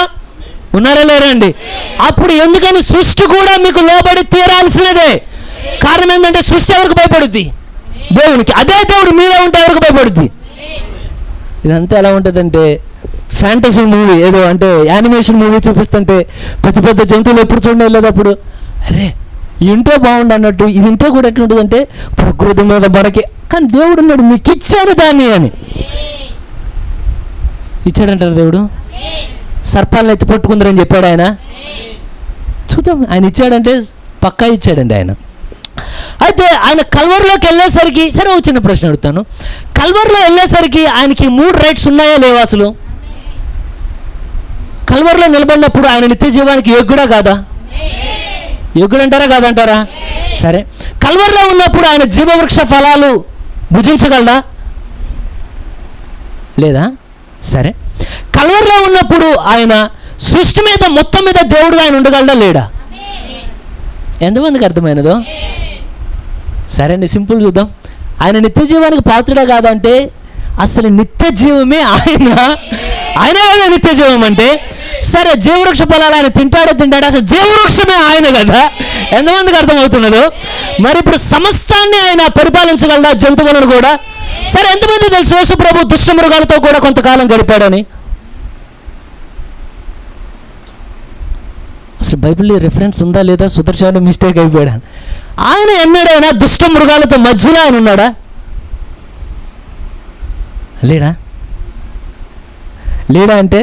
ఉన్నారా లేరండి? అప్పుడు ఎందుకని సృష్టి కూడా మీకు లోబడి తీరాల్సినదే. కారణం ఏంటంటే సృష్టి ఎవరికి భయపడుద్ది? దేవునికి. అదే దేవుడు మీలో ఉంటే ఎవరికి భయపడుద్ది? ఇదంతా ఎలా ఉంటుందంటే ఫ్యాంటసీ మూవీ, ఏదో అంటే యానిమేషన్ మూవీ చూపిస్తుంటే పెద్ద పెద్ద జంతువులు ఎప్పుడు చూడలేదు. అప్పుడు అరే ఇంటే బాగుండు అన్నట్టు ఇది ఇంటే కూడా ఎట్లుంటుందంటే ప్రకృతి మీద మనకి. కానీ దేవుడు ఉన్నాడు, మీకు ఇచ్చాను దాన్ని అని. ఇచ్చాడంటారు దేవుడు. సర్పాలను ఎత్తి పట్టుకుందరని చెప్పాడు ఆయన. చూద్దాం, ఆయన ఇచ్చాడంటే పక్కా ఇచ్చాడండి ఆయన. అయితే ఆయన కల్వరిలోకి వెళ్ళేసరికి, సరే ఒక చిన్న ప్రశ్న అడుగుతాను, కల్వరిలో వెళ్ళేసరికి ఆయనకి 3 రైట్స్ ఉన్నాయా లేవా? అసలు కల్వరిలో నిలబడినప్పుడు ఆయన నిత్య జీవానికి యోగ్యుడా కాదా? యోగ్యుడు అంటారా కాదంటారా? సరే, కల్వరిలో ఉన్నప్పుడు ఆయన జీవవృక్ష ఫలాలు భుజించగలడా లేదా? సరే, కల్వరిలో ఉన్నప్పుడు ఆయన సృష్టి మీద మొత్తం మీద దేవుడు ఆయన ఉండగలడా లేడా? ఎంతమందికి అర్థమైనదో? సరే అండి, సింపుల్ చూద్దాం. ఆయన నిత్య జీవానికి పాత్రుడా కాదంటే అసలు నిత్య జీవమే ఆయన కదా నిత్య జీవం అంటే. సరే, జీవవృక్ష ఫలాలు ఆయన తింటాడా? అసలు జీవవృక్షమే ఆయన కదా. ఎంతమందికి అర్థమవుతున్నదో? మరి ఇప్పుడు సమస్తాన్ని ఆయన పరిపాలించగలడా, జంతువులను కూడా? సరే, ఎంతమంది తెలుసు యేసు ప్రభు దుష్ట మృగాలతో కూడా కొంతకాలం గడిపాడని? అసలు బైబిల్లో రిఫరెన్స్ ఉందా లేదా? సుదర్శనుడు మిస్టేక్ అయిపోయాడు. ఆయన ఎన్నడైనా దుష్ట మృగాలతో మధ్యలో ఆయన ఉన్నాడా? లేడా అంటే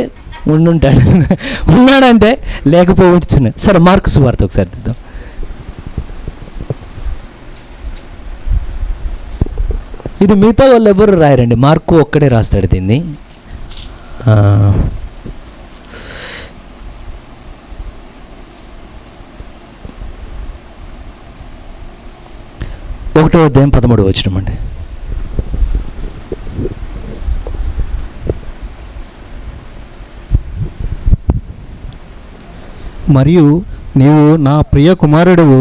ఉండుంటాడు, ఉన్నాడంటే లేకపోవచ్చున్నాడు. సరే, మార్కు సువార్త ఒకసారి చూద్దాం. ఇది మిగతా వాళ్ళు ఎవరు రాయరండి, మార్కు ఒక్కడే రాస్తాడు దీన్ని. 1వ అధ్యాయం 13వ వచనం అండి. మరియు నీవు నా ప్రియ కుమారుడువు,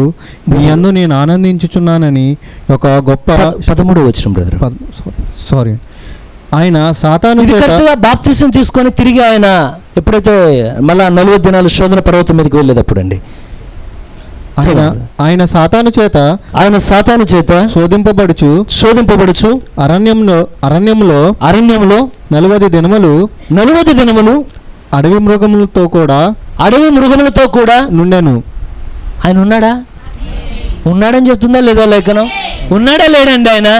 నీ యందు నేను ఆనందించుచున్నానని ఒక గొప్ప 13వ వచనం బ్రదర్. సారీ. ఆయన సాతాను చేత బాప్తిసం తీసుకొని తిరిగి ఆయన ఎప్పుడైతే మళ్ళా 40 దినాలు శోధన పర్వతం మీదకి వెళ్ళేటప్పుడు అండి, ఆయన సాతాను చేత శోధింపబడుచు అరణ్యంలో 40 దినములు అడవి మృగములతో కూడా నుండెను. ఆయన ఉన్నాడని చెప్తుందా లేదా లేఖనం? ఉన్నాడా లేడండి ఆయన?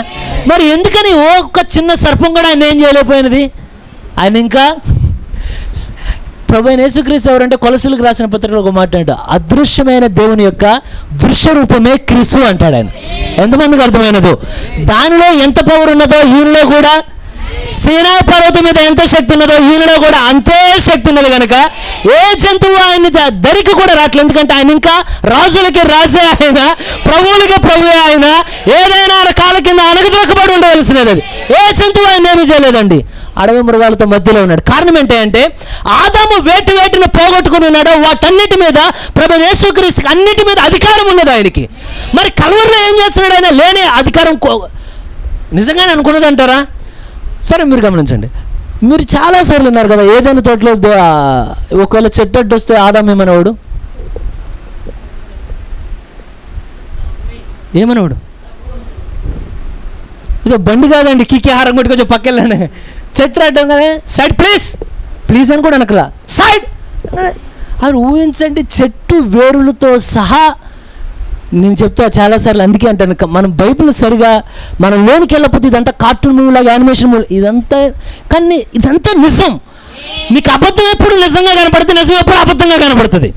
మరి ఎందుకని ఒక్క చిన్న సర్పం కూడా ఆయన ఏం చేయలేకపోయినది? ఆయన ఇంకా ప్రభువైన యేసుక్రీస్తు ఎవరంటే కొలసీలకు రాసిన పత్రికలో ఒక మాట అంట, అదృశ్యమైన దేవుని యొక్క దృశ్య రూపమే క్రీస్తు అంటాడు ఆయన. ఎంతమందికి అర్థమైనదో? దానిలో ఎంత పవర్ ఉన్నదో ఈయనలో కూడా, సీనా పర్వతం మీద ఎంత శక్తి ఉన్నదో ఈయనలో కూడా అంతే శక్తి ఉన్నది కనుక ఏ జంతువు ఆయన దరికి కూడా రావట్లేదు. ఎందుకంటే ఆయన ఇంకా రాజులకి రాజే ఆయన, ప్రభువులకి ప్రభువే ఆయన. ఏదైనా కాల కింద అణగదొక్కబడి ఉండవలసినది. అది ఏ జంతువు ఆయన ఏమీ చేయలేదండి. అడవి మృగాలతో మధ్యలో ఉన్నాడు. కారణం ఏంటంటే ఆదాము వేటిని పోగొట్టుకుని ఉన్నాడో వాటన్నిటి మీద ప్రభువైన యేసుక్రీస్తుకి అన్నిటి మీద అధికారం ఉన్నది ఆయనకి. మరి కల్వరిలో ఏం చేస్తున్నాడు ఆయన? లేని అధికారం నిజంగానే అనుకున్నది అంటారా? సరే మీరు గమనించండి. మీరు చాలాసార్లు ఉన్నారు కదా, ఏదైనా తోటలో ఒకవేళ చెట్టు అడ్డు వస్తే ఆదాము ఏమనేవాడు? ఇదో బండి కాదండి, కిక్కి హారం కొట్టుకొచ్చి పక్కెళ్ళండి, చెట్టు అడ్డం కదా, సైడ్ ప్లీజ్ అని కూడా అనకలా, సైడ్ అది ఊహించండి. చెట్టు వేరులతో సహా నేను చెప్తా చాలాసార్లు, అందుకే అంటాను మనం బైబిల్ సరిగా మనం లోనికి వెళ్ళకపోతే ఇదంతా కార్టూన్ మూవీ లాగా, యానిమేషన్ మూవీ ఇదంతా. కానీ ఇదంతా నిజం. నీకు అబద్ధం ఎప్పుడు నిజంగా కనపడుతుంది, నిజం ఎప్పుడు అబద్ధంగా కనపడుతుంది.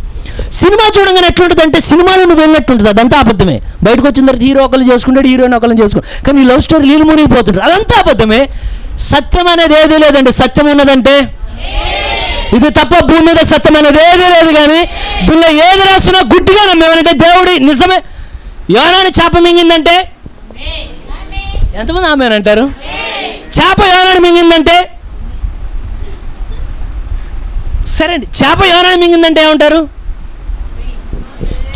సినిమా చూడంగానే ఎట్లుంటుంది అంటే సినిమాలో నువ్వు వెళ్ళినట్టుంటుంది, అదంతా అబద్ధమే. బయటకు వచ్చిన తర్వాత హీరో ఒకళ్ళు చేసుకుంటాడు, హీరోయిన్ ఒకళ్ళని చేసుకుంటాడు, కానీ ఈ లవ్ స్టోరీ నీళ్ళు మునిగిపోతుంటాడు, అదంతా అబద్ధమే. సత్యం అనేది ఏదీ లేదండి. సత్యం ఉన్నదంటే ఇది తప్ప భూమి మీద సత్యం అనేది ఏదీ లేదు. కానీ దీనిలో ఏది రాస్తున్నా గుడ్డిగా నమ్మేమనంటే దేవుడి నిజమే. యోనాని చేప మింగిందంటే ఎంతమంది ఆమెనంటారు? చేప యోనాని మింగిందంటే సరే అండి, చేప యోనాని మింగిందంటే ఏమంటారు?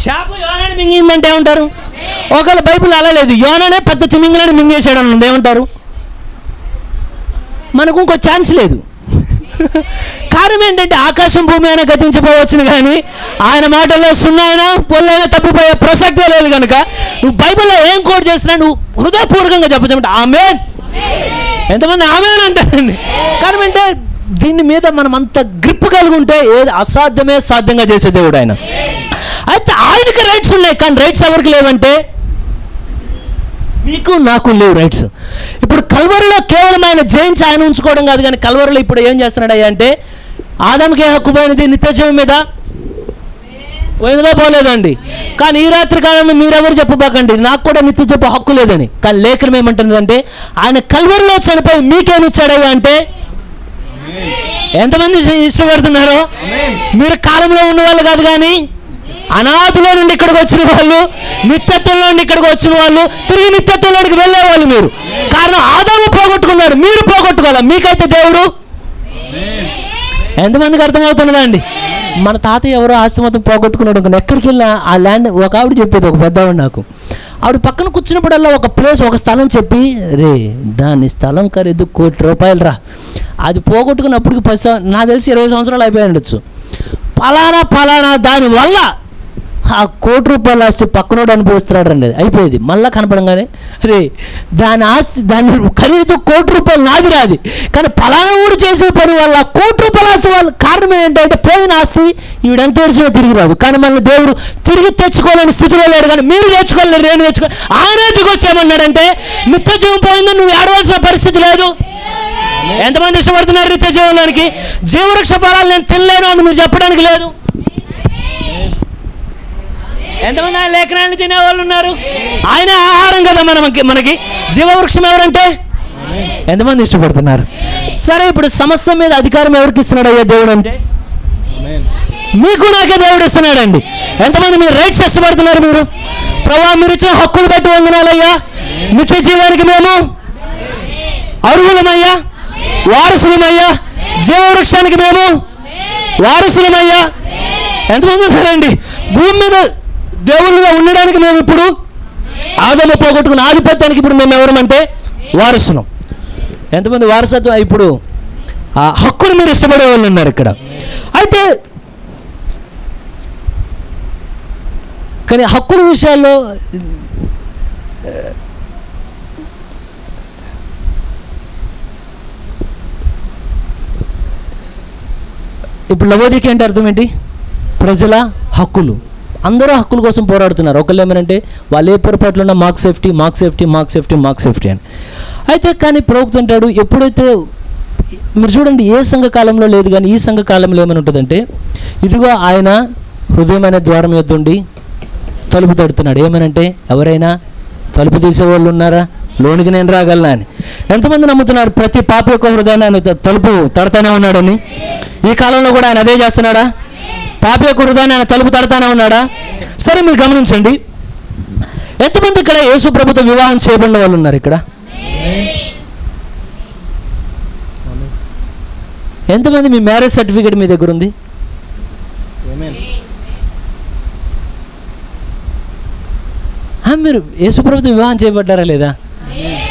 చేప యోనాని మింగిందంటే ఏమంటారు? ఒకవేళ బైబిల్ అలా లేదు, యోనానే పెద్ద తిమింగలని మింగేసాడు అన్నది ఏమంటారు? మనకు ఇంకో ఛాన్స్ లేదు. కారణం ఏంటంటే ఆకాశం భూమి అయినా గతించిపోవచ్చును కానీ ఆయన మాటల్లో సున్నాయినా పొల్లైనా తప్పిపోయే ప్రసక్తే లేదు. కనుక నువ్వు బైబిల్లో ఏం కోట్ చేసినా నువ్వు హృదయపూర్వకంగా చెప్పచ్చమంటే ఆమేన్. ఎంతమంది ఆమేన్ అంటారండి? కారణం అంటే దీని మీద మనం అంత గ్రిప్ కలిగి ఉంటే ఏది అసాధ్యమే సాధ్యంగా చేసే దేవుడు ఆయన. అయితే ఆయనకి రైట్స్ ఉన్నాయి, కానీ రైట్స్ ఎవరికి లేవంటే మీకు నాకు లేవు రైట్స్. ఇప్పుడు కల్వరిలో కేవలం ఆయన జయించి ఆయన ఉంచుకోవడం కాదు, కానీ కల్వరిలో ఇప్పుడు ఏం చేస్తున్నాడయ్యా అంటే ఆదాముకి హక్కు పోయినది నిత్యజీవం మీద పోయిందిగా పోలేదండి. కానీ ఈ రాత్రి కాలంలో మీరెవరు చెప్పబాకండి నాకు కూడా నిత్య చెప్పే హక్కు లేదని. కానీ లేఖనం ఏమంటున్నదంటే ఆయన కల్వరిలో చనిపోయి మీకేమిచ్చాడయ్యా అంటే ఎంతమంది ఇష్టపడుతున్నారో? మీరు కాలంలో ఉన్నవాళ్ళు కాదు, కానీ అనాథలో నుండి ఇక్కడికి వచ్చిన వాళ్ళు, నిత్యత్వంలో నుండి ఇక్కడికి వచ్చిన వాళ్ళు, తిరిగి నిత్యత్వంలోకి వెళ్ళేవాళ్ళు మీరు. కారణం ఆదాము పోగొట్టుకున్నాడు, మీరు పోగొట్టుకోవాలి. మీకైతే దేవుడు ఎంతమందికి అర్థమవుతున్నదా అండి? మన తాతయ్య ఎవరో ఆస్తి మొత్తం పోగొట్టుకున్నాడు అనుకున్నా, ఎక్కడికి వెళ్ళినా ఆ ల్యాండ్ ఒక ఆవిడ చెప్పేది, ఒక పెద్దవాడు నాకు. ఆవిడ పక్కన కూర్చున్నప్పుడల్లా ఒక ప్లేస్, ఒక స్థలం చెప్పి, రే దాని స్థలం ఖరీదు ₹1,00,00,000 రా, అది పోగొట్టుకున్నప్పటికి 10 నాకు తెలిసి 20 సంవత్సరాలు అయిపోయి ఉండొచ్చు. పలానా దానివల్ల ఆ ₹1,00,00,000 ఆస్తి పక్కనోడు అనుభవిస్తున్నాడు అండి. అయిపోయేది మళ్ళీ కనపడంగానే, రే దాని ఆస్తి దాని ఖరీదు ₹1,00,00,000 నాది రాది, కానీ పలానా ఊరు చేసే పని వల్ల ₹1,00,00,000 ఆస్తి వాళ్ళు. కారణం ఏంటంటే పోయిన ఆస్తి ఈవిడెంత ఏడ్చినా తిరిగి రాదు, కానీ మళ్ళీ దేవుడు తిరిగి తెచ్చుకోలేని స్థితిలో లేడు. కానీ మీరు తెచ్చుకోలేరు, నేను తెచ్చుకో. ఆయన ఎందుకు వచ్చేయమన్నాడంటే నిత్య జీవం పోయిందని నువ్వు ఏడవలసిన పరిస్థితి లేదు. ఎంతమంది ఇష్టపడుతున్నారు నిత్య జీవనానికి? జీవవృక్ష ఫలాలు నేను తినలేను అని మీరు చెప్పడానికి లేదు. ఎంతమంది ఆయన లేఖనాన్ని తినేవాళ్ళు ఉన్నారు? ఆయన ఆహారం కదా మనకి జీవవృక్షం ఎవరంటే ఎంతమంది ఇష్టపడుతున్నారు? సరే, ఇప్పుడు సమస్య మీద అధికారం ఎవరికి ఇస్తున్నాడు అయ్యా దేవుడు అంటే? మీకు నాకే దేవుడు ఇస్తున్నాడండి. ఎంతమంది మీరు రైట్స్ ఇష్టపడుతున్నారు? మీరు ప్రభా మీరు ఇచ్చిన హక్కులు బట్టి వందనాలయ్యా, నిత్య జీవానికి మేము అర్హులమయ్యా, వారసులమయ్యా, జీవవృక్షానికి మేము వారసులమయ్యా. ఎంతమంది ఉన్నారండి భూమి మీద దేవుళ్ళుగా ఉండడానికి? మేము ఇప్పుడు ఆదాము పోగొట్టుకున్న ఆధిపత్యానికి ఇప్పుడు మేము ఎవరమంటే వారసులం. ఎంతమంది వారసత్వం ఇప్పుడు ఆ హక్కును మీరు ఇష్టపడే వాళ్ళు ఉన్నారు ఇక్కడ. అయితే కానీ హక్కుల విషయాల్లో ఇప్పుడు లవోదికి అంటే అర్థం ఏంటి? ప్రజల హక్కులు. అందరూ హక్కుల కోసం పోరాడుతున్నారు. ఒకళ్ళు ఏమనంటే వాళ్ళు ఏ పొరపాట్లు ఉన్నా మాకు సేఫ్టీ, మాకు సేఫ్టీ, మాకు సేఫ్టీ, మాకు సేఫ్టీ అని. అయితే కానీ ప్రవక్త అంటాడు, ఎప్పుడైతే మీరు చూడండి ఏ సంఘకాలంలో లేదు కానీ ఈ సంఘకాలంలో ఏమని ఉంటుందంటే, ఇదిగో ఆయన హృదయమైన ద్వారం యొద్దుండి తలుపు తడుతున్నాడు. ఏమనంటే ఎవరైనా తలుపు తీసేవాళ్ళు ఉన్నారా, లోనికి నేను రాగలనా అని. ఎంతమంది నమ్ముతున్నారు ప్రతి పాప యొక్క హృదయాన్ని ఆయన తలుపు తడతానే ఉన్నాడని? ఈ కాలంలో కూడా ఆయన అదే చేస్తున్నాడా? పాప యొక్క హృదయాన్ని ఆయన తలుపు తడతానే ఉన్నాడా? సరే మీరు గమనించండి, ఎంతమంది ఇక్కడ యేసు ప్రభుతో వివాహం చేయబడిన వాళ్ళు ఉన్నారు ఇక్కడ? ఎంతమంది మీ మ్యారేజ్ సర్టిఫికేట్ మీ దగ్గర ఉంది? మీరు యేసు ప్రభుతో వివాహం చేయబడ్డారా లేదా?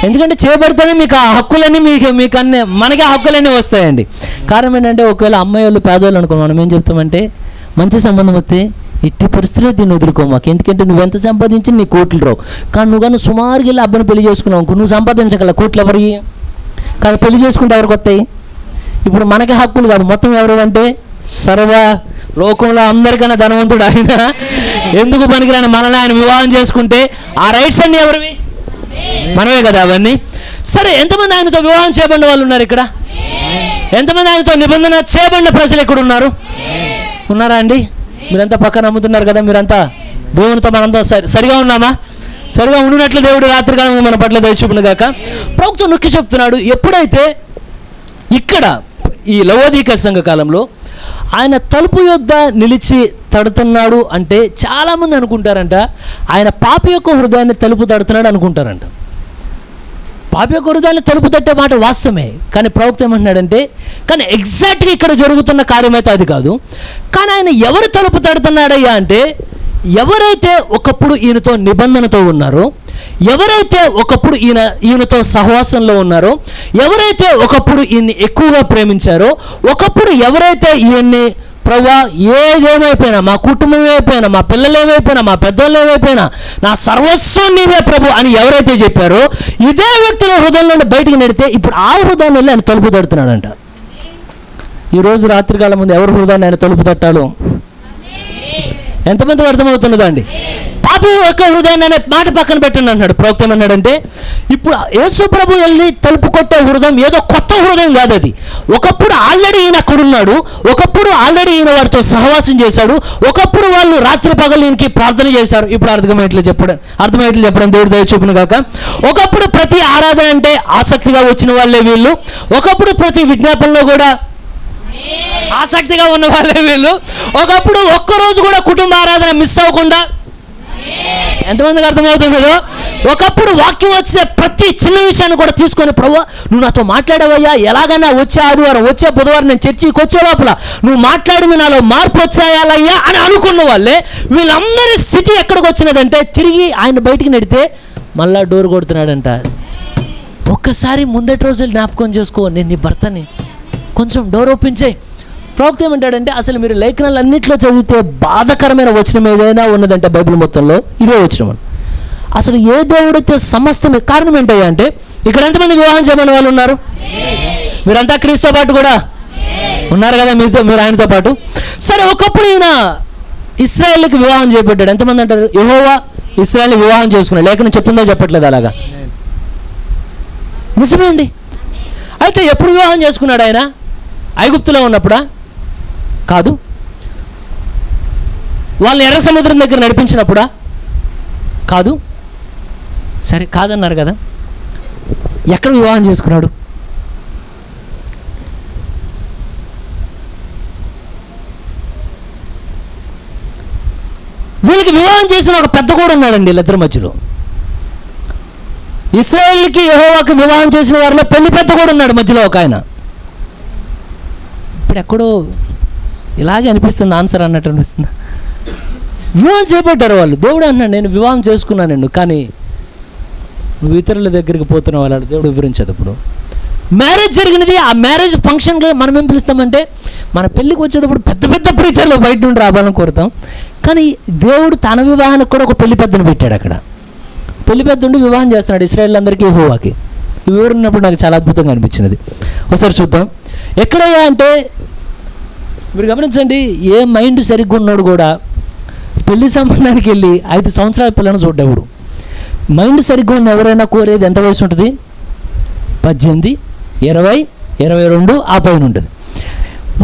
ఎందుకంటే చేయబడితేనే మీకు ఆ హక్కులన్నీ మీకు అన్నీ మనకి ఆ హక్కులన్నీ వస్తాయండి. కారణం ఏంటంటే ఒకవేళ అమ్మాయి వాళ్ళు పేదవాళ్ళు అనుకో, మనం ఏం చెప్తామంటే మంచి సంబంధం వస్తే ఇట్టి పరిస్థితుల్లో దీన్ని వదులుకో మాకు, ఎందుకంటే నువ్వెంత సంపాదించి నీ కోట్లు రావు, కానీ నువ్వు కానీ సుమారుగా వెళ్ళి అబ్బాయిని పెళ్లి చేసుకున్నావు, నువ్వు సంపాదించగల కోట్లు ఎవరికి కాదు, పెళ్లి చేసుకుంటే ఎవరికి వస్తాయి? ఇప్పుడు మనకి హక్కులు కాదు, మొత్తం ఎవరు అంటే సర్వ లోకంలో అందరికన్నా ధనవంతుడు ఆయన, ఎందుకు పనికిరాని మనల్ని ఆయన వివాహం చేసుకుంటే ఆ రైట్స్ అన్నీ ఎవరివి? మనమే కదా అవన్నీ. సరే ఎంతమంది ఆయనతో వివాహం చేయబడిన వాళ్ళు ఉన్నారు ఇక్కడ? ఎంతమంది ఆయనతో నిబంధన చేయబడిన ప్రజలు ఎక్కడ ఉన్నారు? ఉన్నారా అండి? మీరంతా పక్కన నమ్ముతున్నారు కదా, మీరంతా దేవునితో మనంతా సరిగా ఉన్నామా? సరిగా ఉండినట్లు దేవుడు రాత్రికాలం మన పట్ల దయచూపును గాక. ప్రవక్త నొక్కి చెప్తున్నాడు, ఎప్పుడైతే ఇక్కడ ఈ లవోదిక సంఘకాలంలో ఆయన తలుపు యొద్ద నిలిచి తడుతున్నాడు అంటే చాలామంది అనుకుంటారంట ఆయన పాపి యొక్క హృదయాన్ని తలుపు తడుతున్నాడు అనుకుంటారంట. పాపి యొక్క హృదయాన్ని తలుపు తట్టే మాట వాస్తవమే, కానీ ప్రవక్త ఏమంటున్నాడంటే కానీ ఎగ్జాక్ట్గా ఇక్కడ జరుగుతున్న కార్యం అయితే అది కాదు. కానీ ఆయన ఎవరు తలుపు తడుతున్నాడయ్యా అంటే ఎవరైతే ఒకప్పుడు ఈయనతో నిబంధనతో ఉన్నారో, ఎవరైతే ఒకప్పుడు ఈయనతో సహవాసంలో ఉన్నారో, ఎవరైతే ఒకప్పుడు ఈయన్ని ఎక్కువగా ప్రేమించారో, ఒకప్పుడు ఎవరైతే ఈయన్ని ప్రభా ఏదేమైపోయినా, మా కుటుంబం ఏమైపోయినా, మా పిల్లలు ఏమైపోయినా, మా పెద్దోళ్ళు ఏమైపోయినా నా సర్వస్వం నీవే ప్రభు అని ఎవరైతే చెప్పారో, ఇదే వ్యక్తుల హృదయం నుండి బయటికి నెడితే ఇప్పుడు ఆ హృదయాన్ని వెళ్ళి ఆయన తలుపు తడుతున్నాడంట. ఈరోజు రాత్రికాలం ముందు ఎవరి హృదయాన్ని ఆయన తలుపు తట్టాలో ఎంతమందికి అర్థమవుతున్నదా అండి? పాపి యొక్క హృదయాన్ని అనే మాట పక్కన పెట్టండి అన్నాడు. ప్రవక్త ఏమన్నాడంటే ఇప్పుడు యేసు ప్రభు వెళ్ళి తలుపు కొట్టే హృదయం ఏదో కొత్త హృదయం కాదు అది. ఒకప్పుడు ఆల్రెడీ ఈయన అక్కడున్నాడు, ఒకప్పుడు ఆల్రెడీ ఈయన వారితో సహవాసం చేశాడు, ఒకప్పుడు వాళ్ళు రాత్రి పగలు ఈయనకి ప్రార్థన చేశారు. ఇప్పుడు అర్థమయ్యేట్లు చెప్పడం దేవుడు దయ చూపును గాక. ఒకప్పుడు ప్రతి ఆరాధన అంటే ఆసక్తిగా వచ్చిన వాళ్ళే వీళ్ళు, ఒకప్పుడు ప్రతి విజ్ఞాపనలో కూడా ఆసక్తిగా ఉన్న వాళ్ళే వీళ్ళు, ఒకప్పుడు ఒక్కరోజు కూడా కుటుంబ ఆరాధన మిస్ అవ్వకుండా. ఎంతమందికి అర్థమవుతుందో? ఒకప్పుడు వాక్యం వచ్చే ప్రతి చిన్న విషయాన్ని కూడా తీసుకొని ప్రభువా నువ్వు నాతో మాట్లాడవయ్యా, ఎలాగైనా వచ్చే ఆదివారం వచ్చే బుధవారం నేను చర్చికి వచ్చే లోపల నువ్వు మాట్లాడింది నాలో మార్పు వచ్చేయాలయ్యా అని అనుకున్న వాళ్ళే. వీళ్ళందరి స్థితి ఎక్కడికి వచ్చినదంటే తిరిగి ఆయన బయటికి నెడితే మళ్ళా డోర్ కొడుతున్నాడంట. ఒక్కసారి ముందటి రోజులు జ్ఞాపకం చేసుకో, నేను నీ భర్తని, కొంచెం డోర్ ఓపెన్ చేయి. ప్రవక్త ఏమంటాడంటే అసలు మీరు లేఖనాలు అన్నింటిలో చదివితే బాధకరమైన వచనం ఏదైనా ఉన్నదంటే బైబిల్ మొత్తంలో ఇదే వచనం. అసలు ఏ దేవుడైతే సమస్తమే కారణం ఏంటయ్యా అంటే ఇక్కడ ఎంతమంది వివాహం చేయమని వాళ్ళు ఉన్నారు? మీరంతా క్రీస్తుతో పాటు కూడా ఉన్నారు కదా, మీరు ఆయనతో పాటు. సరే ఒకప్పుడు ఈయన ఇశ్రాయేలుకి వివాహం చేయబడ్డాడు. ఎంతమంది అంటారు యెహోవా ఇశ్రాయేలు వివాహం చేసుకున్నాడు? లేఖనం చెప్తుందో చెప్పట్లేదు అలాగా? నిజమే అండి. అయితే ఎప్పుడు వివాహం చేసుకున్నాడు ఆయన? ఐగుప్తులో ఉన్నప్పుడా? కాదు. వాళ్ళని ఎర్ర సముద్రం దగ్గర నడిపించినప్పుడా? కాదు. సరే కాదన్నారు కదా, ఎక్కడ వివాహం చేసుకున్నాడు? వీళ్ళకి వివాహం చేసి చేసిన ఒక పెద్ద కూడా ఉన్నాడండి వీళ్ళిద్దరి మధ్యలో. ఇశ్రాయేలుకి యెహోవాకి వివాహం చేసిన వారిలో పెళ్లి పెద్ద కూడా ఉన్నాడు మధ్యలో ఒక ఆయన. ఇప్పుడు ఎక్కడో ఇలాగే అనిపిస్తుంది, ఆన్సర్ అన్నట్టు అనిపిస్తుంది. వివాహం చేపట్టారు వాళ్ళు. దేవుడు అన్నాడు నేను వివాహం చేసుకున్నాను నిన్ను, కానీ నువ్వు ఇతరుల దగ్గరికి పోతున్న వాళ్ళు దేవుడు వివరించదు. అప్పుడు మ్యారేజ్ జరిగినది. ఆ మ్యారేజ్ ఫంక్షన్లో మనం ఏం పిలుస్తామంటే మన పెళ్ళికి వచ్చేటప్పుడు పెద్ద పెద్ద ప్రీచర్లు బయట నుండి రావాలని కోరుతాం. కానీ దేవుడు తన వివాహానికి కూడా ఒక పెళ్లి పెద్దను పెట్టాడు. అక్కడ పెళ్లి పెద్ద ఉండి వివాహం చేస్తున్నాడు ఇశ్రాయేల్ అందరికీ యెహోవాకి. ఈ వివరణప్పుడు నాకు చాలా అద్భుతంగా అనిపించినది. ఒకసారి చూద్దాం. ఎక్కడయ్యా అంటే మీరు గమనించండి, ఏ మైండ్ సరిగ్గా ఉన్నాడు కూడా పెళ్లి సంబంధానికి వెళ్ళి 5 సంవత్సరాల పిల్లను చూడ్డేవాడు. మైండ్ సరిగ్గా ఉన్న ఎవరైనా కోరేది ఎంత వయసు ఉంటుంది? 18, 20, 22 ఆ పైన ఉంటుంది.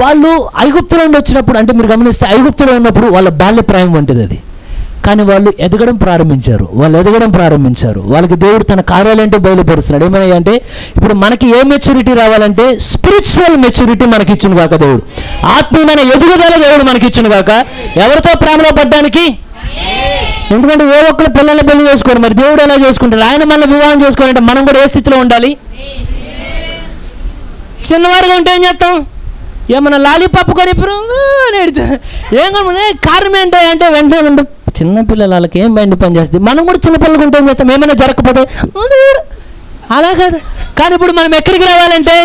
వాళ్ళు ఐగుప్తులో నుండి వచ్చినప్పుడు, అంటే మీరు గమనిస్తే ఐగుప్తులో ఉన్నప్పుడు వాళ్ళ బాల్యప్రాయం వంటిది అది. కానీ వాళ్ళు ఎదగడం ప్రారంభించారు. వాళ్ళకి దేవుడు తన కార్యాలేంటో బయలుపరుస్తున్నాడు. ఏమయ్యా అంటే ఇప్పుడు మనకి ఏ మెచ్యూరిటీ రావాలంటే స్పిరిచువల్ మెచ్యూరిటీ మనకి ఇచ్చును కాక దేవుడు. ఆత్మీయమైన ఎదుగుదల దేవుడు మనకి ఇచ్చును కాక. ఎవరితో ప్రేమలో పడ్డానికి? ఎందుకంటే ఏ ఒక్కరు పిల్లల్ని పెళ్లి చేసుకోరు, మరి దేవుడు ఎలా చేసుకుంటాడు? ఆయన మళ్ళీ వివాహం చేసుకోవాలంటే మనం కూడా ఏ స్థితిలో ఉండాలి? చిన్నవారుగా ఉంటే ఏం చేస్తాం? ఏమన్నా లాలీపాప్ కొని ఏం కొనుక్కునే కారణం ఏంటో అంటే వెంటనే ఉండు. చిన్నపిల్లలు వాళ్ళకి ఏం మైండ్ పని చేస్తుంది. మనం కూడా చిన్నపిల్లలకు ఉంటే ఏం చేస్తాం? ఏమైనా జరగకపోతే అలా కాదు. కానీ ఇప్పుడు మనం ఎక్కడికి రావాలంటే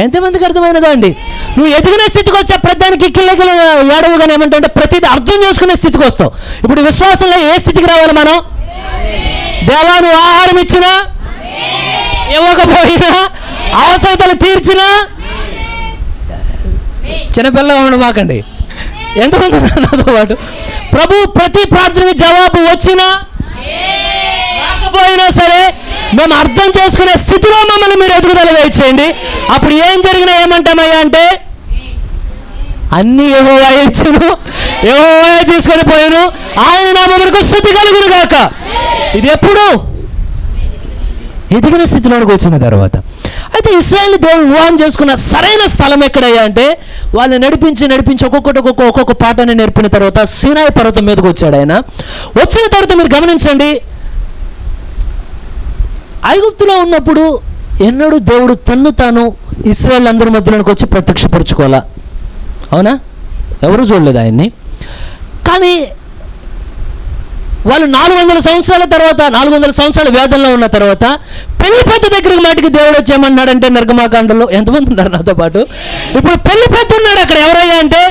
ఎంతమందికి అర్థమైనదో అండి, నువ్వు ఎదిగిన స్థితికి వచ్చే ప్రతిదానికి కిల్లకిల ఏడవగానే ఏమంటే ప్రతిదీ అర్థం చేసుకునే స్థితికి వస్తావు. ఇప్పుడు విశ్వాసంలో ఏ స్థితికి రావాలి మనం? దేవా నువ్వు ఆహారం ఇచ్చినా ఇవ్వకపోయినా అవసరతలు తీర్చినా చిన్నపిల్ల ఉండమాకండి. ఎంతమంది నాతో పాటు ప్రభు ప్రతి ప్రార్థనకి జవాబు వచ్చినా రాకపోయినా సరే మేము అర్థం చేసుకునే స్థితిలో మమ్మల్ని మీరు ఎదుగుదల వేయించేయండి. అప్పుడు ఏం జరిగినా ఏమంటామయ్యా అంటే అన్నీ యెహోవా ఇచ్చును, యెహోవా తీసుకొని పోయాను, ఆయన నామమునకు స్తుతి కలుగును గాక. ఇది ఎప్పుడు? ఎదిగిన స్థితిలోనికి వచ్చిన తర్వాత. అయితే ఇశ్రాయేలు దేవుడు వివాహం చేసుకున్న సరైన స్థలం ఎక్కడయ్యా అంటే వాళ్ళు నడిపించి ఒక్కొక్క పాటని నేర్పిన తర్వాత సీనాయి పర్వతం మీదకి వచ్చాడు. ఆయన వచ్చిన తర్వాత మీరు గమనించండి, ఐగుప్తులో ఉన్నప్పుడు ఎన్నడూ దేవుడు తన్ను తాను ఇశ్రాయేల్ అందరి మధ్యలోకి వచ్చి ప్రత్యక్షపరచుకోవాలా? అవునా? ఎవరు చూడలేదు ఆయన్ని. కానీ వాళ్ళు 400 సంవత్సరాల తర్వాత 400 సంవత్సరాల వేదంలో ఉన్న తర్వాత పెళ్లి పెద్ద దగ్గరికి మాటికి దేవుడు వచ్చేయమన్నాడంటే నిర్గమాకాండంలో ఎంతమంది ఉన్నారు నాతో పాటు? ఇప్పుడు పెళ్లి పెద్ద ఉన్నాడు అక్కడ. ఎవరయ్యా అంటే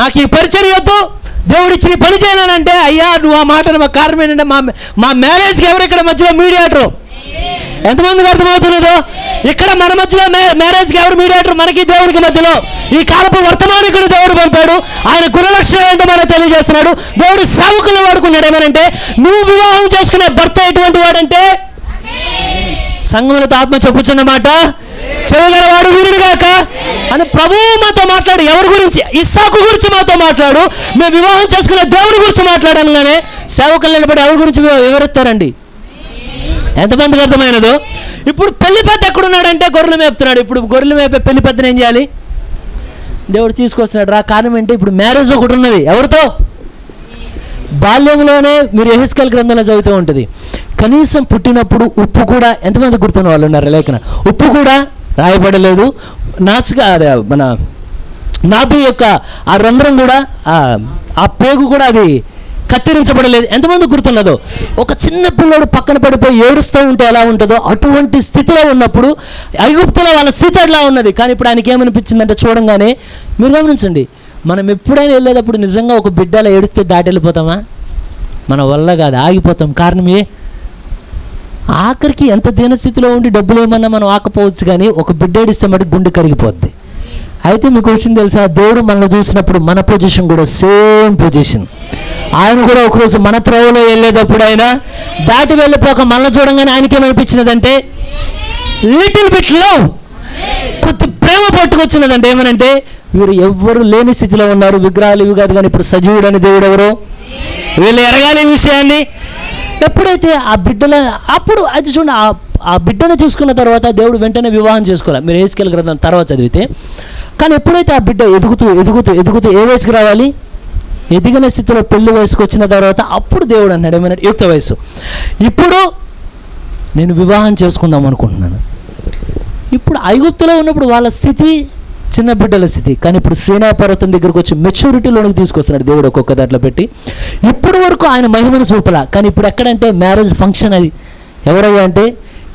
నాకు ఈ పరిచర్య వద్దు, దేవుడు ఇచ్చి పని చేయలేనంటే అయ్యా నువ్వు ఆ మాటను మా కారణం ఏంటంటే మా మ్యారేజ్కి ఎవరు ఇక్కడ మధ్యలో మీడియేటరు? ఎంతమందికి అర్థమవుతున్నదో? ఇక్కడ మన మధ్యలో మ్యారేజ్కి ఎవరు మీడియేటర్? మనకి దేవుడికి మధ్యలో ఈ కాలపు వర్తమానికుడు దేవుడు పంపాడు. ఆయన గుణలక్షణం ఏంటో మనకు తెలియజేస్తున్నాడు. దేవుడు సేవకులను వాడుకున్నాడు. ఏమనంటే నువ్వు వివాహం చేసుకునే భర్త ఎటువంటి వాడంటే సంఘములతో ఆత్మ చెప్పుచున్నమాట చేయగలవాడు వీరుడు గాక అని ప్రభువు మాతో మాట్లాడు. ఎవరి గురించి? ఇస్సాకు గురించి మాతో మాట్లాడు. మేము వివాహం చేసుకునే దేవుడి గురించి మాట్లాడనగానే సేవకులు నిలబడి ఎవరి గురించి వివరిస్తారండి? ఎంతమందికి అర్థమైనదో? ఇప్పుడు పెళ్లి పెద్ద ఎక్కడున్నాడంటే గొర్రెలు మేపుతున్నాడు. ఇప్పుడు గొర్రెలు మేపే పెళ్లి పెద్దను ఏం చేయాలి? దేవుడు తీసుకొస్తున్నాడు. రా కారణం ఏంటి? ఇప్పుడు మ్యారేజ్ ఒకటి ఉన్నది. ఎవరితో? బాల్యంలోనే మీరు యెహెజ్కేలు గ్రంథంలో చదువుతూ ఉంటుంది, కనీసం పుట్టినప్పుడు ఉప్పు కూడా, ఎంతమంది గుర్తున్న వాళ్ళు ఉన్నారు లేఖన? ఉప్పు కూడా రాయబడలేదు. మన నాభి యొక్క ఆ రంధ్రం కూడా ఆ పేగు కూడా అది కత్తిరించబడలేదు. ఎంతమంది గుర్తున్నదో? ఒక చిన్న పిల్లోడు పక్కన పడిపోయి ఏడుస్తూ ఉంటే ఎలా ఉంటుందో అటువంటి స్థితిలో ఉన్నప్పుడు ఐగుప్తులో వాళ్ళ స్థితి అట్లా ఉన్నది. కానీ ఇప్పుడు ఆయనకి ఏమనిపించిందంటే చూడంగానే మీరు గమనించండి, మనం ఎప్పుడైనా వెళ్ళేటప్పుడు నిజంగా ఒక బిడ్డ అలా ఏడిస్తే దాటి వెళ్ళిపోతామా? మన వల్ల కాదు, ఆగిపోతాం. కారణం ఆఖరికి ఎంత దీనస్థితిలో ఉండి డబ్బులు ఏమన్నా మనం ఆకపోవచ్చు, కానీ ఒక బిడ్డ ఏడిస్తే మటుకు గుండె కరిగిపోద్ది. అయితే మీకు వచ్చింది తెలుసా? దేవుడు మనల్ని చూసినప్పుడు మన పొజిషన్ కూడా సేమ్ పొజిషన్. ఆయన కూడా ఒకరోజు మన త్రోవలో వెళ్ళేటప్పుడు ఆయన దాటి వెళ్ళిపోక మనల్ని చూడంగానే ఆయనకి ఏమనిపించినదంటే లిటిల్ బిట్ లవ్, కొద్ది ప్రేమ పట్టుకొచ్చినదంటే ఏమనంటే వీరు ఎవ్వరు లేని స్థితిలో ఉన్నారు, విగ్రహాలు ఇవి కాదు, కానీ ఇప్పుడు సజీవుడు అని దేవుడు ఎవరు? వీళ్ళు ఎరగాలి ఈ విషయాన్ని. ఎప్పుడైతే ఆ బిడ్డల అప్పుడు అయితే చూడండి, ఆ బిడ్డను తీసుకున్న తర్వాత దేవుడు వెంటనే వివాహం చేసుకోవాలి. మీరు యెహెజ్కేలు గ్రంథం తర్వాత చదివితే. కానీ ఎప్పుడైతే ఆ బిడ్డ ఎదుగుతూ ఏ వయసుకి రావాలి? ఎదిగిన స్థితిలో పెళ్లి వయసుకు వచ్చిన తర్వాత అప్పుడు దేవుడు అన్నాడు ఏమన్నా, యుక్త వయసు, ఇప్పుడు నేను వివాహం చేసుకుందాం అనుకుంటున్నాను. ఇప్పుడు ఐగుప్తులో ఉన్నప్పుడు వాళ్ళ స్థితి చిన్న బిడ్డల స్థితి, కానీ ఇప్పుడు సీనా పర్వతం దగ్గరకు వచ్చి మెచ్యూరిటీలోనికి తీసుకొస్తున్నాడు దేవుడు ఒక్కొక్క దాంట్లో పెట్టి. ఇప్పుడు వరకు ఆయన మహిమను చూపలా, కానీ ఇప్పుడు ఎక్కడంటే మ్యారేజ్ ఫంక్షన్ అది. ఎవరయ్యా అంటే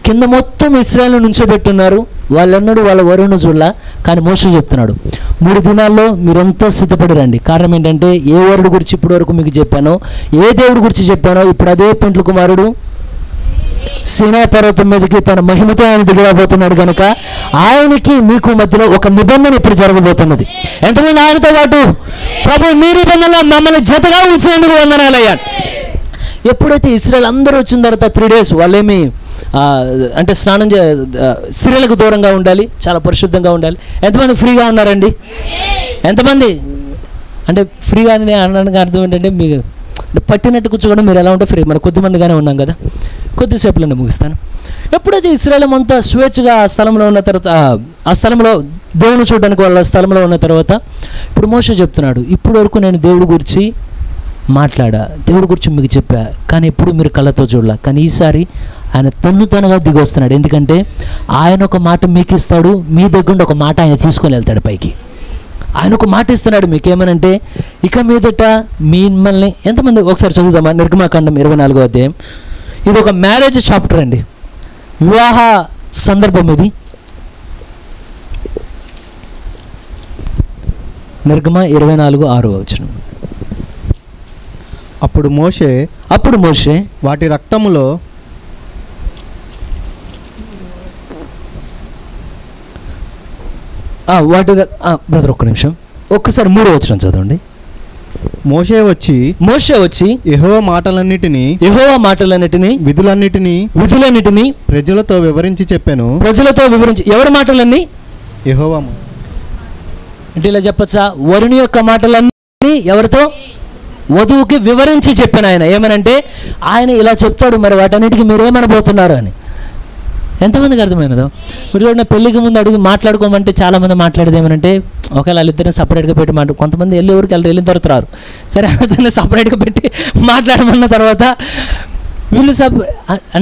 కింద మొత్తం ఇశ్రాయేలును నుంచోబెట్టున్నారు, వాళ్ళన్నడు వాళ్ళ వరుణ్ణి చూడలా. కానీ మోషే చెప్తున్నాడు 3 దినాల్లో మీరంతా సిద్ధపడి రండి. కారణం ఏంటంటే ఏ వరుడు గురించి ఇప్పటి వరకు మీకు చెప్పానో, ఏ దేవుడి గురించి చెప్పానో, ఇప్పుడు అదే పెండ్లి కుమారుడు సీనా పర్వతం మీదకి తన మహిమతో ఆయన దిగబోతున్నాడు కనుక ఆయనకి మీకు మధ్యలో ఒక నిబంధన ఇప్పుడు జరగబోతున్నది. ఎంతమంది ఆయనతో పాటు ప్రభు మీ నిబంధనలో మమ్మల్ని జతగా ఉంచినందుకు వందనాలయ్యా. ఎప్పుడైతే ఇశ్రాయేల్ అందరూ వచ్చిన తర్వాత 3 days వాళ్ళేమి అంటే స్నానం స్త్రీలకు దూరంగా ఉండాలి, చాలా పరిశుద్ధంగా ఉండాలి. ఎంతమంది ఫ్రీగా ఉన్నారండి? ఎంతమంది అంటే ఫ్రీగా అనడానికి అర్థం ఏంటంటే మీకు పట్టినట్టు కూర్చోకుండా మీరు ఎలా ఉంటే ఫ్రీ, మనం కొద్దిమందిగానే ఉన్నాం కదా, కొద్దిసేపులోనే ముగిస్తాను. ఎప్పుడైతే ఇశ్రాయేల్ అంతా స్వేచ్ఛగా ఆ స్థలంలో ఉన్న తర్వాత, ఆ స్థలంలో దేవుని చూడడానికి వాళ్ళ స్థలంలో ఉన్న తర్వాత ఇప్పుడు మోషే చెప్తున్నాడు, ఇప్పుడు వరకు నేను దేవుడి గురించి మాట్లాడా, దేవుడి గురించి మీకు చెప్పా, కానీ ఎప్పుడు మీరు కళ్ళతో చూడాల. కానీ ఈసారి ఆయన తనుగా దిగి వస్తున్నాడు. ఎందుకంటే ఆయన ఒక మాట మీకు ఇస్తాడు, మీ దగ్గర ఒక మాట ఆయన తీసుకొని వెళ్తాడు పైకి. ఆయన ఒక మాట ఇస్తున్నాడు మీకేమనంటే, ఇక మీదట మిమ్మల్ని ఎంతమంది ఒకసారి చదువుదామా నిర్గమాకాండం 24వ అధ్యాయం. ఇది ఒక మ్యారేజ్ చాప్టర్ అండి, వివాహ సందర్భం ఇది. నిర్గమ 24:6 వచనం. అప్పుడు మోషే వాటి రక్తములో బ్రదర్ ఒక్క నిమిషం, ఒక్కసారి 3వ వచనం చదవండి. మోషే వచ్చి యెహోవా మాటలన్నిటినీ విధులన్నిటినీ ప్రజలతో వివరించి చెప్పాను. ఎవరి మాటలన్నీ? యెహోవా. అంటే ఇలా చెప్పచ్చా, వరుని యొక్క మాటలన్నీ ఎవరితో? వధువుకి వివరించి చెప్పాను. ఆయన ఏమనంటే ఆయన ఇలా చెప్తాడు, మరి వాటన్నిటికీ మీరేమనబోతున్నారు అని. ఎంతమందికి అర్థమైనదో? మీరు చూడండి, పెళ్ళికి ముందు అడుగు మాట్లాడుకోమంటే చాలామంది మాట్లాడేది ఏమనంటే, ఒకవేళ వాళ్ళిద్దరిని సపరేట్గా పెట్టి కొంతమంది ఊరికి వెళ్ళిన తర్వాత రారు. సరే, అతన్ని సపరేట్గా పెట్టి మాట్లాడమన్న తర్వాత వీళ్ళు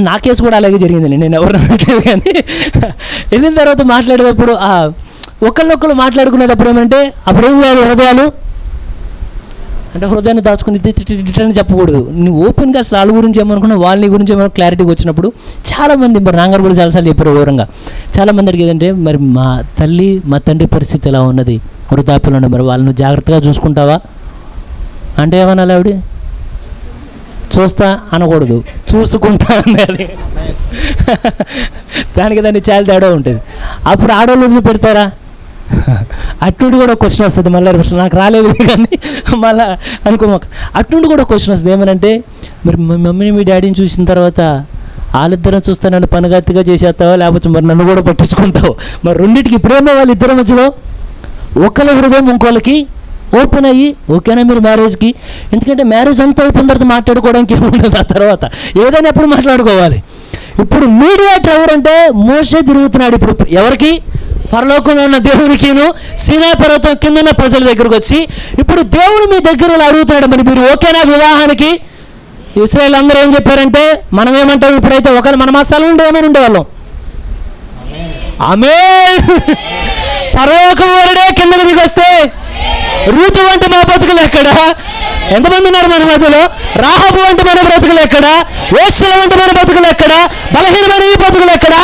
నా కేసు కూడా అలాగే జరిగిందండి, నేను ఎవరు అనట్లేదు. కానీ వెళ్ళిన తర్వాత మాట్లాడేటప్పుడు ఒకళ్ళొక్కరు మాట్లాడుకునేటప్పుడు ఏమంటే అప్పుడు ఏం చేయాలి? హృదయాలు అంటే హృదయాన్ని దాచుకుని అని చెప్పకూడదు. నువ్వు ఓపెన్గా అసలు వాళ్ళ గురించి ఏమనుకున్నా, వాళ్ళని గురించి ఏమన్నా క్లారిటీగా వచ్చినప్పుడు చాలామంది, మరి నాంగారు కూడా చాలాసార్లు చెప్పారు వివరంగా. చాలామంది అడిగేదంటే, మరి మా తల్లి మా తండ్రి పరిస్థితి ఎలా ఉన్నది, వృద్ధాప్యంలో ఉన్నది, మరి వాళ్ళను జాగ్రత్తగా చూసుకుంటావా అంటే ఏమనాలి? ఆవిడ చూస్తా అనకూడదు, చూసుకుంటా అనాలి. దానికి చాలా తేడా ఉంటుంది. అప్పుడు ఆడవాళ్ళు వదిలి పెడతారా? అట్నుండి కూడా క్వశ్చన్ వస్తుంది. మళ్ళీ నాకు రాలేదు కానీ మళ్ళీ అనుకోమాక అట్నుండి కూడా క్వశ్చన్ వస్తుంది. ఏమనంటే, మరి మీ మమ్మీని మీ డాడీని చూసిన తర్వాత వాళ్ళిద్దరం చూస్తా నన్ను పనుగత్తిగా చేసేస్తావా, లేకపోతే మరి నన్ను కూడా పట్టించుకుంటావు? మరి రెండింటికి ఇప్పుడేమో వాళ్ళిద్దరి మధ్యలో ఒకళ్ళ హృదయం ఇంకోళ్ళకి ఓపెన్ అయ్యి ఓకేనా మీరు మ్యారేజ్కి? ఎందుకంటే మ్యారేజ్ అంతా అయిపోయిన తర్వాత మాట్లాడుకోవడానికి ఏముండదు. ఆ తర్వాత ఏదైనా ఎప్పుడు మాట్లాడుకోవాలి. ఇప్పుడు మీడియేటర్ ఎవరంటే మోషే తిరుగుతున్నాడు. ఇప్పుడు ఎవరికి? పరలోకంలో ఉన్న దేవునికిను సీనాయి పర్వతం కింద ఉన్న ప్రజల దగ్గరకు వచ్చి ఇప్పుడు దేవుడు మీ దగ్గర అడుగుతున్నాడు, మరి మీరు ఓకేనా వివాహానికి? ఇశ్రాయేల్ అందరూ ఏం చెప్పారంటే, మనం ఏమంటాం ఇప్పుడైతే ఒకరు మన మసాలా ఉండే ఏమైనా ఉండేవాళ్ళం. ఆమేన్. పరలోకం వరడే కిందకి దిగి వస్తే రూతు వంటి మా బతుకులు ఎక్కడ? ఎంతమంది ఉన్నారు మన మధ్యలో? రాహబు వంటి మన బ్రతుకులు ఎక్కడ? వేశ్యల వంటి మన బతుకులు ఎక్కడ? బలహీనమైన ఈ బతుకులు ఎక్కడ?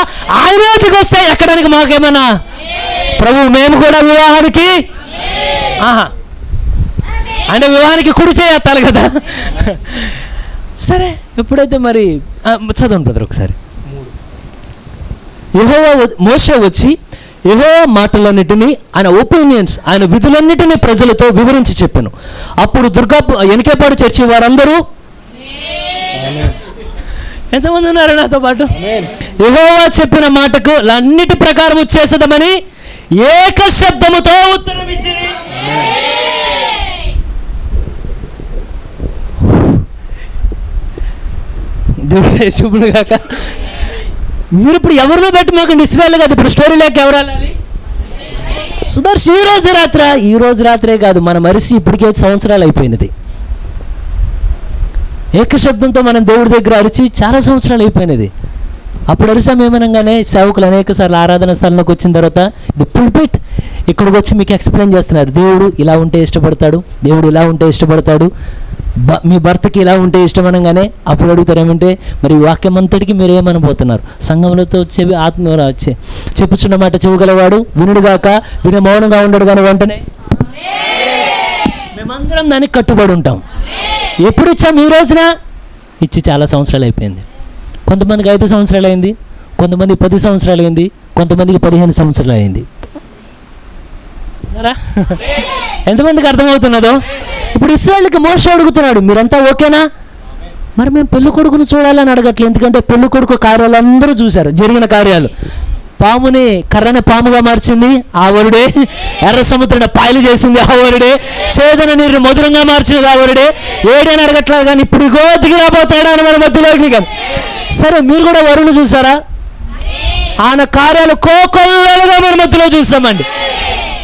ఆయన దిగి వస్తే ఎక్కడానికి మాకేమన్నా? ప్రభు మేము కూడా వివాహానికి అంటే వివాహానికి కుడి చేయత్తాలి కదా. సరే, ఎప్పుడైతే మరి చదవండి బ్రదర్ ఒకసారి. మోషే వచ్చి యెహోవా మాటలన్నిటినీ, ఆయన ఒపీనియన్స్, ఆయన విధులన్నిటినీ ప్రజలతో వివరించి చెప్పాను. అప్పుడు ఎనికేపాడు చర్చి వారందరూ ఎంతమంది ఉన్నారు నాతో పాటు? యెహోవా చెప్పిన మాటకు అన్నిటి ప్రకారం చేసేదమని ఏక శబ్దముతో ఉత్తరం ఇచ్చింది. దేవుడే చూపుడు కాక. మీరు ఇప్పుడు ఎవరినో బట్టి మాకు ఇశ్రాయేల్ కాదు, ఇప్పుడు స్టోరీ లేక ఎవరు వెళ్ళాలి? సుదర్శ్ ఈ రోజు రాత్రే కాదు, మన మరిసి ఇప్పటికే సంవత్సరాలు అయిపోయినది. ఏకశబ్దంతో మనం దేవుడి దగ్గర అరిచి చాలా సంవత్సరాలు అయిపోయినది. అప్పుడు అరిసాం ఏమనగానే సేవకులు అనేక సార్లు ఆరాధన స్థలంలోకి వచ్చిన తర్వాత ఇది పుల్పిట్ ఇక్కడికి వచ్చి మీకు ఎక్స్ప్లెయిన్ చేస్తున్నారు. దేవుడు ఇలా ఉంటే ఇష్టపడతాడు, దేవుడు ఇలా ఉంటే ఇష్టపడతాడు, మీ భర్తకి ఇలా ఉంటే ఇష్టమనగానే అప్పుడు అడుగుతారు ఏమంటే మరి వాక్యం అంతటికి మీరు ఏమనబోతున్నారు? సంఘములతో చెప్పుచున్న మాట చెవుగలవాడు వినుడుగాక, వినే మౌనంగా ఉండడు కానీ వెంటనే మేమందరం దానికి కట్టుబడి ఉంటాం. ఎప్పుడు ఇచ్చాం? ఈ రోజున ఇచ్చి చాలా సంవత్సరాలు అయిపోయింది. కొంతమందికి 5 సంవత్సరాలు అయింది, కొంతమందికి 10 సంవత్సరాలు అయింది, కొంతమందికి 15 సంవత్సరాలు అయింది. ఎంతమందికి అర్థమవుతున్నదో? ఇప్పుడు ఇశ్రాయేలుకి మోషే అడుగుతున్నాడు, మీరంతా ఓకేనా? మరి మేము పెళ్లి కొడుకును చూడాలని అడగట్లేదు, ఎందుకంటే పెళ్లి కొడుకు కార్యాలు అందరూ చూశారు, జరిగిన కార్యాలు. పాముని కర్రని పాముగా మార్చింది ఆ వరుడే, ఎర్ర సముద్రాన్ని పాయలు చేసింది ఆ వరుడే, చేదన నీరుని మధురంగా మార్చినది ఆ వరుడే. ఏడని అడగట్లేదు కానీ ఇప్పుడు దిగి రాబోతాడా అని మన మధ్యలోకి. కానీ సరే, మీరు కూడా వరుణ్ చూసారా? ఆయన కార్యాలు కోకొల్లలుగా మన మధ్యలో చూసామండి.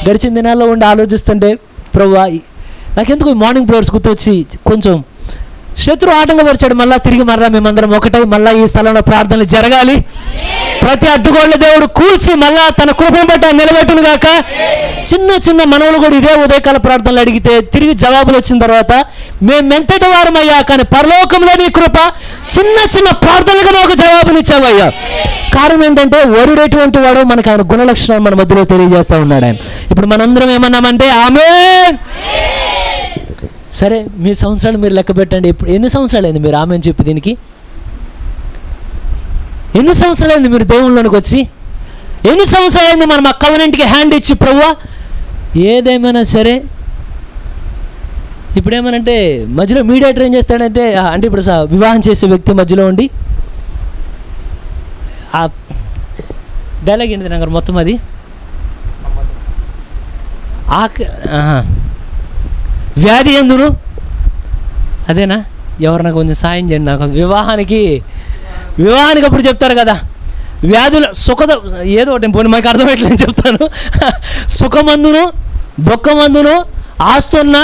గడిచిన దినాల్లో ఉండి ఆలోచిస్తుంటే ప్రభువా నాకెందుకు మార్నింగ్ ప్రేయర్స్ గుర్తొచ్చి కొంచెం శత్రు ఆటంకపరిచాడు. మళ్ళీ తిరిగి మేమందరం ఒకటై మళ్ళీ ఈ స్థలంలో ప్రార్థనలు జరగాలి. ప్రతి అడ్డుగోళ్ళ దేవుడు కూల్చి మళ్ళా తన కృపను బట్టి నిలబెట్టును గాక. చిన్న చిన్న మనవులు కూడా ఇదే ఉదయకాల ప్రార్థనలు అడిగితే తిరిగి జవాబులు వచ్చిన తర్వాత మేమెంతటి వారమయ్యా, కానీ పరలోకంలో నీ కృప చిన్న చిన్న ప్రార్థనలకు మాకు జవాబునిచ్చావయ్యా. కారణం ఏంటంటే వరుడు ఎటువంటి వాడో మనకు ఆయన గుణలక్షణాలు మన మధ్యలో తెలియజేస్తూ ఉన్నాడు ఆయన. ఇప్పుడు మనందరం ఏమన్నామంటే ఆమేన్. సరే, మీ సంవత్సరాలు మీరు లెక్క పెట్టండి. ఇప్పుడు ఎన్ని సంవత్సరాలు అయింది మీరు ఆమెన్ చెప్పి? దీనికి ఎన్ని సంవత్సరాలు అయింది మీరు దేవుళ్ళలోనికి వచ్చి? ఎన్ని సంవత్సరాలు అయింది మనం ఆ కవెనెంట్కి హ్యాండ్ ఇచ్చి ప్రభువా? ఏదేమైనా సరే ఇప్పుడు ఏమనంటే మధ్యలో మీడియేటర్ ఏం చేస్తాడంటే, అంటే ఇప్పుడు వివాహం చేసే వ్యక్తి మధ్యలో ఉండి ఆ డైలాగ్ ఏంటి నాకు మొత్తం అది వ్యాధి ఎందును అదేనా? ఎవరన్నా కొంచెం సాయం చేయండి నాకు. వివాహానికి అప్పుడు చెప్తారు కదా, వ్యాధుల సుఖద ఏదో ఒకటి పోనీ మాకు అర్థమయ్యట్లేదు చెప్తాను. సుఖమందును దుఃఖమందును ఆస్తున్నా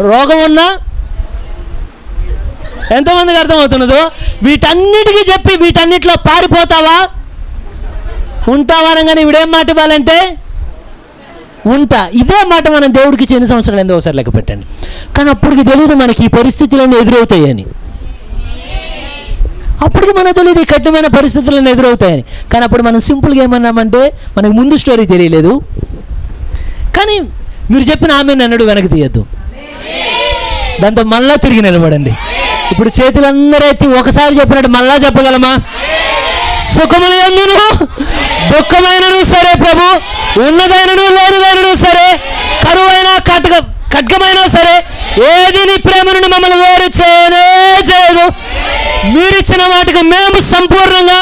రోగం ఉన్నా ఎంతమందికి అర్థమవుతున్నదో? వీటన్నిటికీ చెప్పి వీటన్నిటిలో పారిపోతావా ఉంటావా అనగానే ఇవిడేం మాట ఇవ్వాలంటే ఉంటా. ఇదే మాట మనం దేవుడికి ఎన్ని సంవత్సరాలు ఎంతో ఒకసారి లెక్క పెట్టండి. కానీ అప్పటికి తెలియదు మనకి ఈ పరిస్థితులన్నీ ఎదురవుతాయని. అప్పటికి మనకు తెలియదు ఈ కఠినమైన పరిస్థితులన్నీ ఎదురవుతాయని. కానీ అప్పుడు మనం సింపుల్గా ఏమన్నామంటే మనకు ముందు స్టోరీ తెలియలేదు. కానీ మీరు చెప్పిన ఆమెను అన్నాడు వెనక్కి తీయద్దు, దాంతో మళ్ళా తిరిగి నిలబడండి. ఇప్పుడు చేతులందరూ ఎత్తి ఒకసారి చెప్పినట్టు మళ్ళా చెప్పగలమా? సుఖములు ఎందును దుఃఖమైనను సరే ప్రభు, ఉన్నదైనను లేనిదైనను సరే, కరువైనా ఖడ్గమైనా సరే, ఏది నీ ప్రేమ నుండి మమ్మల్ని వేరు చేయనే చేయదు. మీరిచ్చిన వాటికి మేము సంపూర్ణంగా.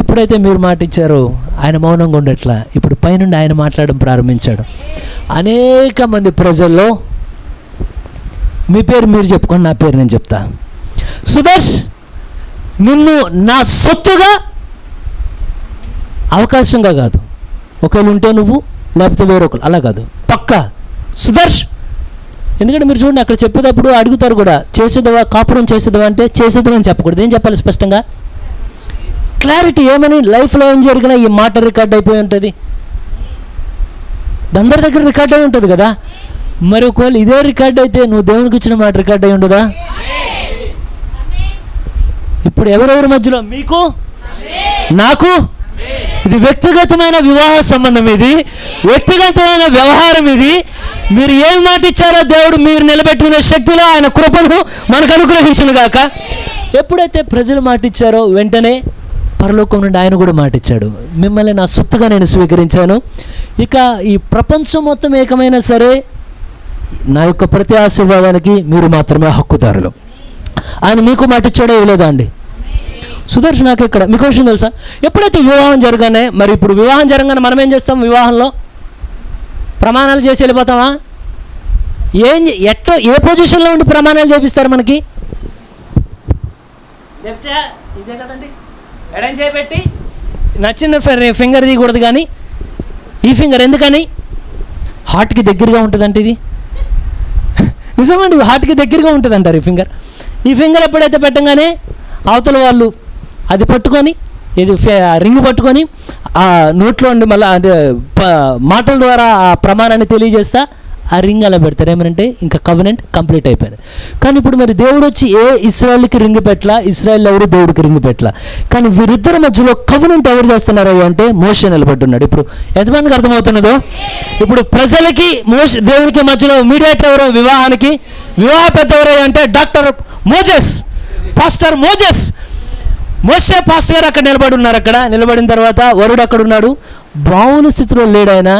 ఎప్పుడైతే మీరు మాట ఇచ్చారో ఆయన మౌనంగా ఉండట్లా, ఇప్పుడు పైనుండి ఆయన మాట్లాడడం ప్రారంభించాడు. అనేక మంది ప్రజల్లో మీ పేరు మీరు చెప్పుకోండి, నా పేరు నేను చెప్తా. సుదర్శ్, నిన్ను నా సొత్తుగా అవకాశంగా కాదు, ఒకవేళ ఉంటే నువ్వు లేకపోతే వేరొకరు, అలా కాదు, పక్కా సుదర్శ్. ఎందుకంటే మీరు చూడండి అక్కడ చెప్పేటప్పుడు అడుగుతారు కూడా, చేసేదవా కాపురం చేసేదవా అంటే చేసేదవా అని చెప్పకూడదు. ఏం చెప్పాలి స్పష్టంగా? క్లారిటీ. ఏమని లైఫ్లో ఏం జరిగినా ఈ మాట రికార్డ్ అయిపోయి ఉంటుంది, అందరి దగ్గర రికార్డ్ అయి ఉంటుంది కదా. మరి ఒకవేళ ఇదే రికార్డ్ అయితే నువ్వు దేవునికి ఇచ్చిన మాట రికార్డ్ అయి ఉండదా? ఇప్పుడు ఎవరెవరి మధ్యలో? మీకు నాకు. ఇది వ్యక్తిగతమైన వివాహ సంబంధం, ఇది వ్యక్తిగతమైన వ్యవహారం. ఇది మీరు ఏం మాట ఇచ్చారో దేవుడు మీరు నిలబెట్టుకునే శక్తిలో ఆయన కృపను మనకు అనుగ్రహించును గాక. ఎప్పుడైతే ప్రజలు మాట ఇచ్చారో వెంటనే పరలోకం నుండి ఆయన కూడా మాట ఇచ్చాడు, మిమ్మల్ని నా సొత్తుగా నేను స్వీకరించాను. ఇక ఈ ప్రపంచం మొత్తం ఏకమైనా సరే నా యొక్క ప్రతి ఆశీర్వాదానికి మీరు మాత్రమే హక్కుదారులు. ఆయన మీకు మాట ఇచ్చాడో ఇవ్వలేదా అండి? సుదర్శన్, నాకు ఇక్కడ మీకు విషయం తెలుసా? ఎప్పుడైతే వివాహం జరగానే, మరి ఇప్పుడు వివాహం జరగానే మనం ఏం చేస్తాం? వివాహంలో ప్రమాణాలు చేసి వెళ్ళిపోతామా? ఏ పొజిషన్లో ఉండి ప్రమాణాలు చేపిస్తారు మనకి? ఇదే కదండి, ఎడం చేపెట్టి నచ్చిన ఫింగర్ తీయకూడదు, కానీ ఈ ఫింగర్ ఎందుకని? హార్ట్కి దగ్గరగా ఉంటుందంట ఇది. నిజమండి, హార్ట్కి దగ్గరగా ఉంటుంది అంటారు ఈ ఫింగర్. ఈ ఫింగర్ ఎప్పుడైతే పెట్టగానే అవతల వాళ్ళు అది పట్టుకొని, ఇది రింగ్ పట్టుకొని ఆ నోట్లో ఉండి మళ్ళీ అంటే మాటల ద్వారా ఆ ప్రమాణాన్ని తెలియజేస్తా ఆ రింగ్ అలా పెడతారు. ఏమంటే ఇంకా కవెనెంట్ కంప్లీట్ అయిపోయింది. కానీ ఇప్పుడు మరి దేవుడు వచ్చి ఇస్రాయల్కి రింగ్ పెట్టలా, ఇస్రాయల్ ఎవరు దేవుడికి రింగ్ పెట్టలా. కానీ వీరిద్దరి మధ్యలో కవెనెంట్ ఎవరు చేస్తున్నారు అంటే మోషే నిలబడున్నాడు. ఇప్పుడు ఎంతమందికి అర్థమవుతున్నదో? ఇప్పుడు ప్రజలకి దేవునికి మధ్యలో మీడియేటర్ ఎవరు? వివాహానికి వివాహ పెద్ద ఎవరు అంటే డాక్టర్ మోజెస్, పాస్టర్ మోజెస్. మోషే పాస్టర్ గారు అక్కడ నిలబడి ఉన్నారు. అక్కడ నిలబడిన తర్వాత వరుడు అక్కడ ఉన్నాడు, బావుల స్థితిలో లేడు ఆయన.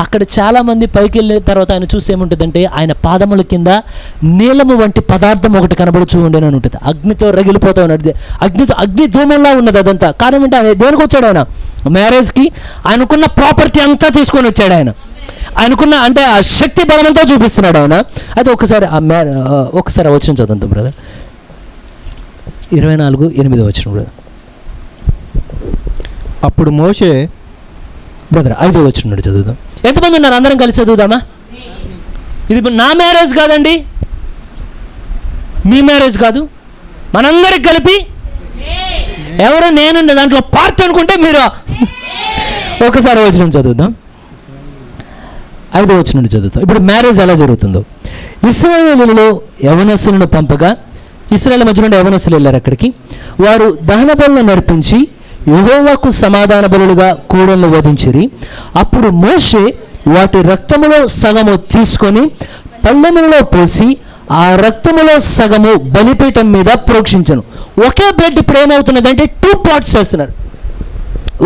అక్కడ చాలామంది పైకి వెళ్ళిన తర్వాత ఆయన చూసి ఏముంటుందంటే ఆయన పాదముల కింద నీలము వంటి పదార్థం ఒకటి కనబడుచూ ఉండేనని ఉంటుంది. అగ్నితో రగిలిపోతూ ఉన్నది, అగ్ని ధూమంలా ఉన్నది అదంతా. కారణం ఏంటి? ఆయన దేనికి వచ్చాడు? ఆయన మ్యారేజ్కి ఆయనకున్న ప్రాపర్టీ అంతా తీసుకొని వచ్చాడు. ఆయనకున్న అంటే ఆ శక్తి బలమంతా చూపిస్తున్నాడు ఆయన. అయితే ఒకసారి వచ్చిన చదువుతాం బ్రదర్, 24:8 వచ్చిన బ్రదర్. అప్పుడు మోషే బ్రదర్ 5 వచ్చినాడు, చదువుదాం. ఎంతమంది ఉన్నారు? అందరం కలిసి చదువుదామా? ఇది నా మ్యారేజ్ కాదండి, మీ మ్యారేజ్ కాదు, మనందరికి కలిపి. ఎవరో నేను దాంట్లో పార్ట్ అనుకుంటే మీరు ఒకసారి వచ్చిన చదువుదాం. 5 వచ్చిన చదువుతాం. ఇప్పుడు మ్యారేజ్ ఎలా జరుగుతుందో, ఇశ్రాయేలులో యవనస్తులను పంపగా ఇశ్రాయేలు మధ్య నుండి యవనస్తులు వెళ్ళారు అక్కడికి. వారు దహన బలులను నడిపించి యెహోవాకు సమాధాన బలులుగా కోడెలను వధించిరి. అప్పుడు మోషే వాటి రక్తములో సగము తీసుకొని పళ్ళెములో పోసి ఆ రక్తములో సగము బలిపీఠం మీద ప్రోక్షించను. ఒకే బ్లడ్ ఇప్పుడు ఏమవుతున్నదంటే 2 పార్ట్స్ చేస్తున్నారు.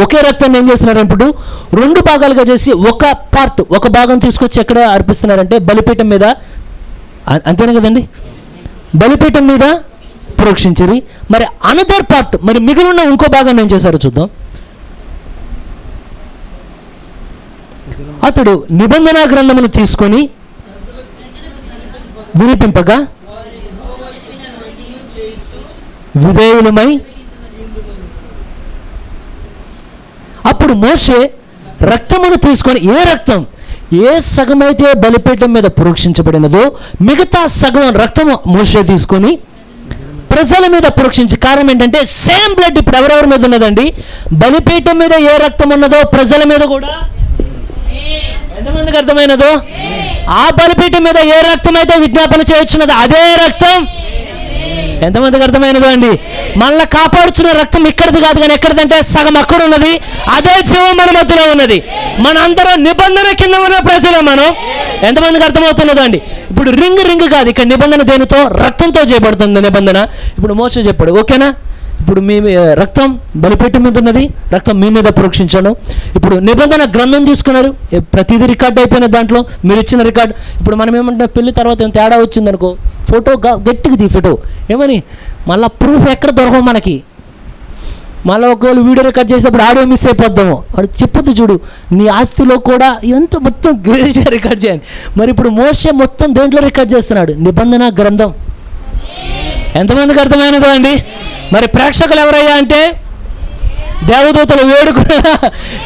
ఒకే రక్తం ఏం చేస్తున్నారు? ఇప్పుడు 2 భాగాలుగా చేసి ఒక భాగం తీసుకొచ్చి ఎక్కడ అర్పిస్తున్నారంటే బలిపీఠం మీద. అంతేనే కదండి, బలిపీఠం మీద ప్రోక్షించరి. మరి అనదర్ పార్ట్, మరి మిగిలిన ఇంకో భాగం ఏం చేశారో చూద్దాం. అతడు నిబంధన గ్రంథమును తీసుకొని వినిపింపగా విధేయులమై, అప్పుడు మోషే రక్తమును తీసుకొని, ఏ రక్తం? ఏ సగమైతే బలిపీఠం మీద ప్రోక్షించబడినదో మిగతా సగం రక్తము మోషే తీసుకొని ప్రజల మీద ప్రోక్షించి. కారణం ఏంటంటే సేమ్ బ్లడ్ ఇప్పుడు ఎవరెవరి మీద ఉన్నదండి? బలిపీఠం మీద ఏ రక్తం ఉన్నదో ప్రజల మీద కూడా. ఎంతమందికి అర్థమైనదో? ఆ బలిపీఠం మీద ఏ రక్తం అయితే విజ్ఞాపన చేయొచ్చున్నదో అదే రక్తం. ఎంతమందికి అర్థమైనదో అండి? మళ్ళీ కాపాడుచున్న రక్తం ఇక్కడిది కాదు, కానీ ఎక్కడిదంటే సగం అక్కడ ఉన్నది. అదే జీవం మన మధ్యలో ఉన్నది. మనందరం నిబంధన కింద ఉన్న ప్రజలు మనం. ఎంతమందికి అర్థమవుతున్నదో అండి? ఇప్పుడు రింగ్ కాదు, ఇక్కడ నిబంధన దేనితో? రక్తంతో చేయబడుతుంది నిబంధన. ఇప్పుడు మోషే చెప్పాడు, ఓకేనా? ఇప్పుడు మీ రక్తం బలిపీఠం మీద ఉన్నది, రక్తం మీ మీద ప్రోక్షించాను. ఇప్పుడు నిబంధన గ్రంథం తీసుకున్నారు, ప్రతిదీ రికార్డ్ అయిపోయిన దాంట్లో మీరు ఇచ్చిన రికార్డ్. ఇప్పుడు మనం ఏమంటే పెళ్లి తర్వాత ఏం తేడా వచ్చిందనుకో, ఫోటో గట్టిగా తీ ఫోటో ఏమని, మళ్ళీ ప్రూఫ్ ఎక్కడ దొరకవు మనకి. మళ్ళీ ఒకవేళ వీడియో రికార్డ్ చేసేటప్పుడు ఆడియో మిస్ అయిపోద్దాము. వాడు చెప్పొద్దు, చూడు నీ ఆస్తిలో కూడా ఎంత మొత్తం గ్రేట్గా రికార్డ్ చేయాలి. మరి ఇప్పుడు మోషే మొత్తం దేంట్లో రికార్డ్ చేస్తున్నాడు? నిబంధన గ్రంథం. ఎంతమందికి అర్థమైనదో అండి? మరి ప్రేక్షకులు ఎవరయ్యా అంటే దేవదూతలు వేడుకున్న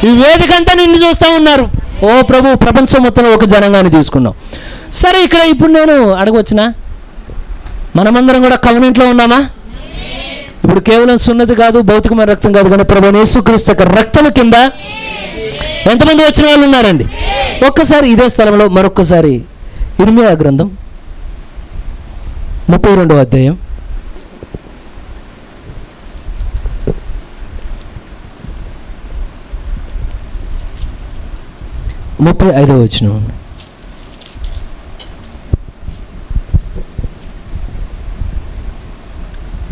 ఈ వేదికంతా నిన్ను చూస్తూ ఉన్నారు. ఓ ప్రభు, ప్రపంచం మొత్తంలో ఒక జనంగాన్ని తీసుకున్నాం. సరే, ఇక్కడ ఇప్పుడు నేను అడగవచ్చునా, మనమందరం కూడా కవెనెంట్లో ఉన్నామా? ఇప్పుడు కేవలం సున్నతి కాదు, భౌతికమైన రక్తం కాదు, కానీ ప్రభువైన యేసుక్రీస్తు యొక్క రక్తం కింద ఎంతమంది వచ్చిన వాళ్ళు ఉన్నారండి? ఒక్కసారి ఇదే స్థలంలో మరొక్కసారి ఇర్మియా గ్రంథం 32వ అధ్యాయం 35వ వచనం.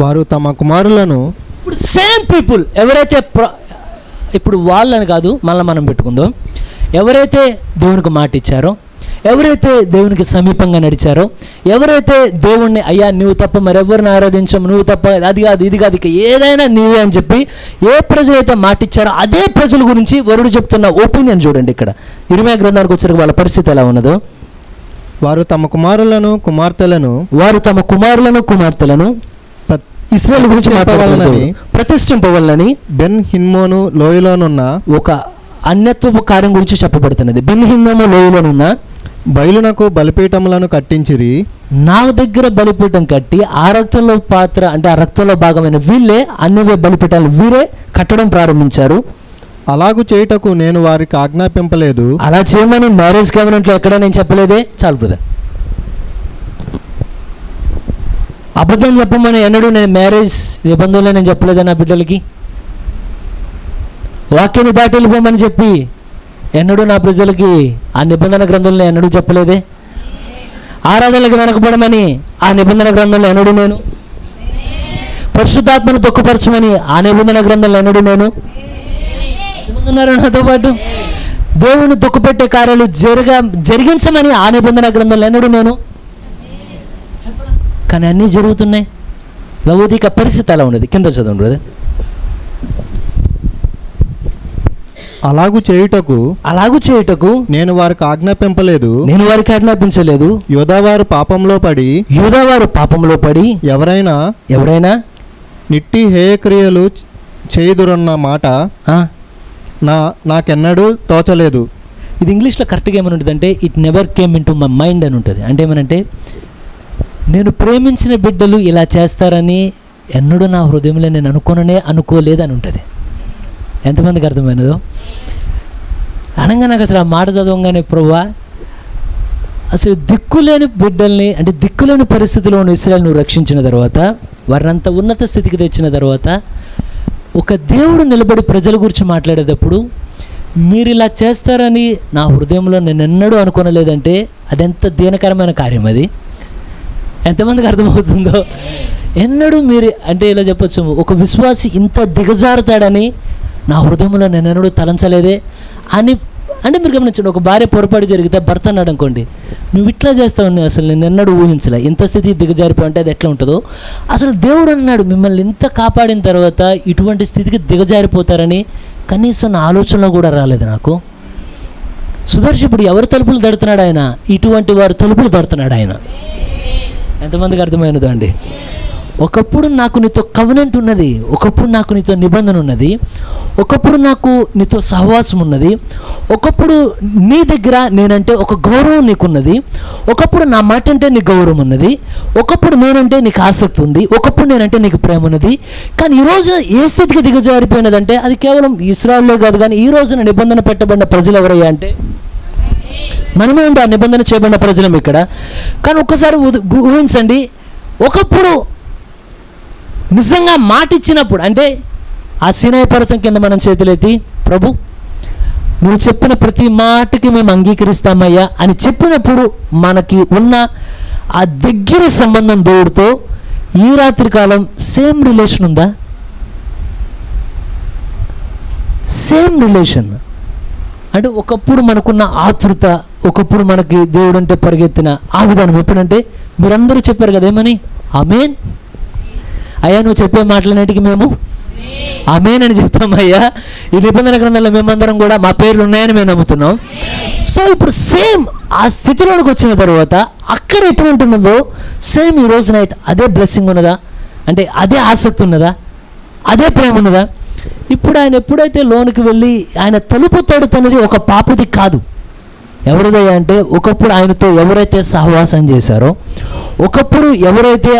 వారు తమ కుమారులను, ఇప్పుడు సేమ్ పీపుల్ ఎవరైతే ఇప్పుడు వాళ్ళని కాదు, మళ్ళీ మనం పెట్టుకుందాం, ఎవరైతే దేవునికి మాట ఇచ్చారో, ఎవరైతే దేవునికి సమీపంగా నడిచారో, ఎవరైతే దేవుణ్ణి అయ్యా నువ్వు తప్ప మరెవరిని ఆరాధించము, నువ్వు తప్ప అది కాదు ఇది కాదు ఇక ఏదైనా నీవే అని చెప్పి ఏ ప్రజలైతే మాట ఇచ్చారో అదే ప్రజల గురించి వరుడు చెప్తున్న ఒపీనియన్ చూడండి. ఇక్కడ ఇర్మియా గ్రంథానికి వచ్చరికి వాళ్ళ పరిస్థితి ఎలా ఉన్నదో. వారు తమ కుమారులను కుమార్తెలను ఇశ్రాయేలు గురించి మాట్లాడాలని ప్రతిష్ఠింపవలనని బెన్ హిన్నోము లోయలోనున్న ఒక అన్యత్వపు కార్యం గురించి చెప్పబడుతున్నది. Ben Hinnom లోయలోనున్న బయలునకు బలిపీఠములను కట్టించిరి. నా దగ్గర బలిపీఠం కట్టి ఆ రక్తంలో పాత్ర అంటే ఆ రక్తంలో భాగమైన వీళ్ళే అన్ని బలిపీఠాలు వీరే కట్టడం ప్రారంభించారు. అలాగు చేయుటకు నేను వారికి ఆజ్ఞాపింపలేదు. అలా చేయమని మ్యారేజ్ కవెనెంట్లో ఎక్కడ నేను చెప్పలేదే. చాలు బ్రదర్, అబద్ధం చెప్పమని ఎన్నడూ నేను మ్యారేజ్ నిబంధనలో నేను చెప్పలేదా నా బిడ్డలకి? వాక్యాన్ని దాటి వెళ్ళిపోమని చెప్పి ఎన్నడూ నా ప్రజలకి ఆ నిబంధన గ్రంథంలో ఎన్నడూ చెప్పలేదే. ఆరాధనలకు వెనకపడమని ఆ నిబంధన గ్రంథంలో ఎన్నడూ నేను, పరిశుద్ధాత్మను దుఃఖపరచమని ఆ నిబంధన గ్రంథంలో ఎన్నడూ నేను, ఉన్నారు నాతో పాటు దేవుని దుఃఖపెట్టే కార్యాలు జరిగించమని ఆ నిబంధన గ్రంథంలో ఎన్నడూ నేను. కానీ అన్నీ జరుగుతున్నాయి. లౌకిక పరిస్థితి అలా ఉన్నది. కింద చదవండి బ్రదర్. అలాగు చేయుటకు నేను వారికి ఆజ్ఞాపించలేదు. యూదావారు పాపంలో పడి ఎవరైనా నిట్టి హేయక్రియలు చేయుదురన్న మాట నాకెన్నడూ తోచలేదు. ఇది ఇంగ్లీష్లో కరెక్ట్గా ఏమని ఉంటుంది అంటే it never came in to my mind అని ఉంటుంది. అంటే ఏమనంటే నేను ప్రేమించిన బిడ్డలు ఇలా చేస్తారని ఎన్నడూ నా హృదయంలో నేను అనుకోలేదని ఉంటుంది. ఎంతమందికి అర్థమైనదో అనగా నాకు అసలు ఆ మాట చదవగానే ప్రభువా, అసలు దిక్కులేని బిడ్డల్ని అంటే దిక్కులేని పరిస్థితిలో ఉన్న ఇశ్రాయేలు నువ్వు రక్షించిన తర్వాత, వారినంత ఉన్నత స్థితికి తెచ్చిన తర్వాత, ఒక దేవుడు నిలబడి ప్రజల గురించి మాట్లాడేటప్పుడు మీరు ఇలా చేస్తారని నా హృదయంలో నేను ఎన్నడూ అనుకోనలేదంటే అదెంత దీనకరమైన కార్యం. అది ఎంతమందికి అర్థమవుతుందో. ఎన్నడూ మీరు అంటే ఇలా చెప్పొచ్చు, ఒక విశ్వాసి ఇంత దిగజారుతాడని నా హృదయంలో నేను ఎన్నడూ తలంచలేదే అని. అంటే మీరు గమనించండి, ఒక భార్య పొరపాటు జరిగితే భర్త అన్నాడు అనుకోండి, నువ్వు ఇట్లా చేస్తావు అసలు నేను ఎన్నడూ ఊహించలే, ఇంత స్థితి దిగజారిపోయి అంటే అది ఎట్లా ఉంటుందో. అసలు దేవుడు అన్నాడు మిమ్మల్ని ఇంత కాపాడిన తర్వాత ఇటువంటి స్థితికి దిగజారిపోతారని కనీసం నా ఆలోచనలో కూడా రాలేదు నాకు. సుదర్శిపుడు ఎవరి తలుపులు తడుతున్నాడు ఆయన? ఇటువంటి వారి తలుపులు తడుతున్నాడు ఆయన. ఎంతమందికి అర్థమైనదో అండి. ఒకప్పుడు నాకు నీతో కవెనెంట్ ఉన్నది, ఒకప్పుడు నాకు నీతో నిబంధన ఉన్నది, ఒకప్పుడు నాకు నీతో సహవాసం ఉన్నది, ఒకప్పుడు నీ దగ్గర నేనంటే ఒక గౌరవం నీకున్నది, ఒకప్పుడు నా మాట అంటే నీకు గౌరవం ఉన్నది, ఒకప్పుడు నేనంటే నీకు ఆసక్తి ఉంది, ఒకప్పుడు నేనంటే నీకు ప్రేమ ఉన్నది. కానీ ఈ రోజున ఏ స్థితికి దిగజారిపోయినదంటే అది కేవలం ఇశ్రాయేల్లో కాదు, కానీ ఈ రోజున నిబంధన పెట్టబడిన ప్రజలు ఎవరయ్యా అంటే మనమే ఉండే ఆ నిబంధన చేయబడిన ప్రజలం ఇక్కడ. కానీ ఒక్కసారి ఊహించండి, ఒకప్పుడు నిజంగా మాట ఇచ్చినప్పుడు అంటే ఆ సీనాయి పర్వతం కింద మనం చేతులెత్తి ప్రభు నువ్వు చెప్పిన ప్రతి మాటకి మేము అంగీకరిస్తామయ్యా అని చెప్పినప్పుడు మనకి ఉన్న ఆ దగ్గర సంబంధం దేవుడితో ఈ రాత్రి కాలం సేమ్ రిలేషన్ ఉందా? Same relation. అంటే ఒకప్పుడు మనకున్న ఆతృత, ఒకప్పుడు మనకి దేవుడు అంటే పరిగెత్తిన ఆ విధానం ఎప్పుడంటే మీరందరూ చెప్పారు కదా ఏమని, ఆమేన్ అయ్యా నువ్వు చెప్పే మాటలన్నిటికీ మేము ఆమేన్ అని చెప్తామయ్యా. ఈ నిబంధన గ్రంథంలో మేమందరం కూడా మా పేర్లు ఉన్నాయని మేము నమ్ముతున్నాం. సో ఇప్పుడు సేమ్ ఆ స్థితిలోకి వచ్చిన తర్వాత అక్కడ ఎటువంటి ఉన్నదో సేమ్ ఈ రోజు నైట్ అదే బ్లెస్సింగ్ ఉన్నదా? అంటే అదే ఆసక్తి ఉన్నదా? అదే ప్రేమ ఉన్నదా? ఇప్పుడు ఆయన ఎప్పుడైతే లోనికి వెళ్ళి ఆయన తలుపు తడుతున్నది ఒక పాపది కాదు, ఎవరిదయ్యా అంటే ఒకప్పుడు ఆయనతో ఎవరైతే సహవాసం చేశారో, ఒకప్పుడు ఎవరైతే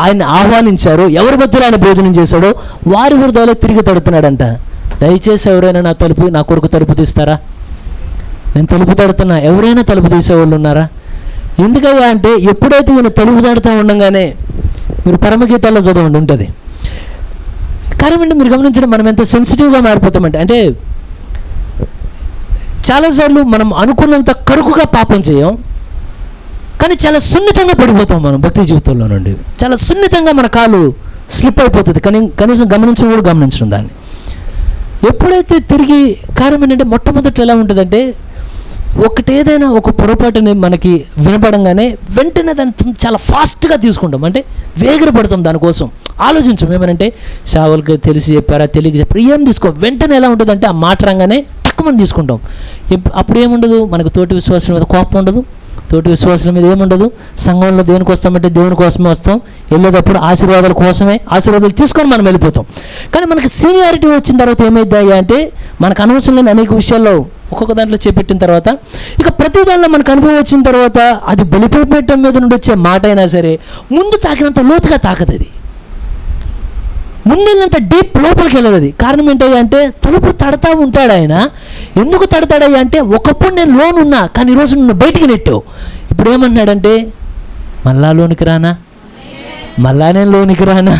ఆయన ఆహ్వానించారో, ఎవరి మధ్యలో ఆయన భోజనం చేశాడో వారి హృదయాలు తిరిగి తడుతున్నాడంట. దయచేసి ఎవరైనా నా కొరకు తలుపు తీస్తారా? నేను తలుపు తడుతున్నా, ఎవరైనా తలుపు తీసేవాళ్ళు ఉన్నారా? ఎందుకయ్యా అంటే ఎప్పుడైతే ఈయన తలుపు తడుతూ ఉండగానే మీరు పరమగీతాల్లో చదవండి ఉంటుంది. కారణం అంటే మీరు గమనించండి, మనం ఎంత సెన్సిటివ్గా మారిపోతామంటే అంటే చాలాసార్లు మనం అనుకున్నంత కరుకుగా పాపం చేయం, కానీ చాలా సున్నితంగా పడిపోతాం మనం భక్తి జీవితంలో నుండి. చాలా సున్నితంగా మన కాలు స్లిప్ అయిపోతుంది, కనీసం గమనించడం కూడా గమనించడం దాన్ని. ఎప్పుడైతే తిరిగి కారణం ఏంటంటే మొట్టమొదటి ఎలా ఉంటుందంటే ఏదైనా ఒక పొరపాటుని మనకి వినపడంగానే వెంటనే దాన్ని చాలా ఫాస్ట్గా తీసుకుంటాం, అంటే వేగిరపడతాం దానికోసం, ఆలోచించాం. ఏమనంటే సావులకి తెలిసి చెప్పారా తెలియక చెప్పారా ఏం తీసుకో, వెంటనే ఎలా ఉంటుందంటే ఆ మాట రంగానే టక్కుమని తీసుకుంటాం. అప్పుడు ఏముండదు, మనకు తోటి విశ్వాసం మీద కోపం ఉండదు, తోటి విశ్వాసుల మీద ఏముండదు. సంఘంలో దేనికి వస్తామంటే దేవుని కోసమే వస్తాం, వెళ్ళేటప్పుడు ఆశీర్వాదాల కోసమే, ఆశీర్వాదాలు తీసుకొని మనం వెళ్ళిపోతాం. కానీ మనకి సీనియారిటీ వచ్చిన తర్వాత ఏమైందయ్యా అంటే మనకు అనవసరం లేని అనేక విషయాల్లో ఒక్కొక్క దాంట్లో చేపెట్టిన తర్వాత ఇక ప్రతి దాంట్లో మనకు అనుభవం వచ్చిన తర్వాత అది బలిపీఠం మీద నుండి వచ్చే మాట అయినా సరే ముందు తాకినంత లోతుగా తాకదు, అది ముందెళ్ళినంత డీప్ లోపలికి వెళ్ళదు. అది కారణం ఏంటయ్యా అంటే తలుపు తడతా ఉంటాడు ఆయన. ఎందుకు తడతాడయ్యా అంటే ఒకప్పుడు నేను లోన్ ఉన్నా కానీ ఈరోజు నిన్ను బయటికి నెట్టావు. ఇప్పుడు ఏమన్నాడంటే మళ్ళా లోనికి రానా, మళ్ళా నేను లోనికి రానా,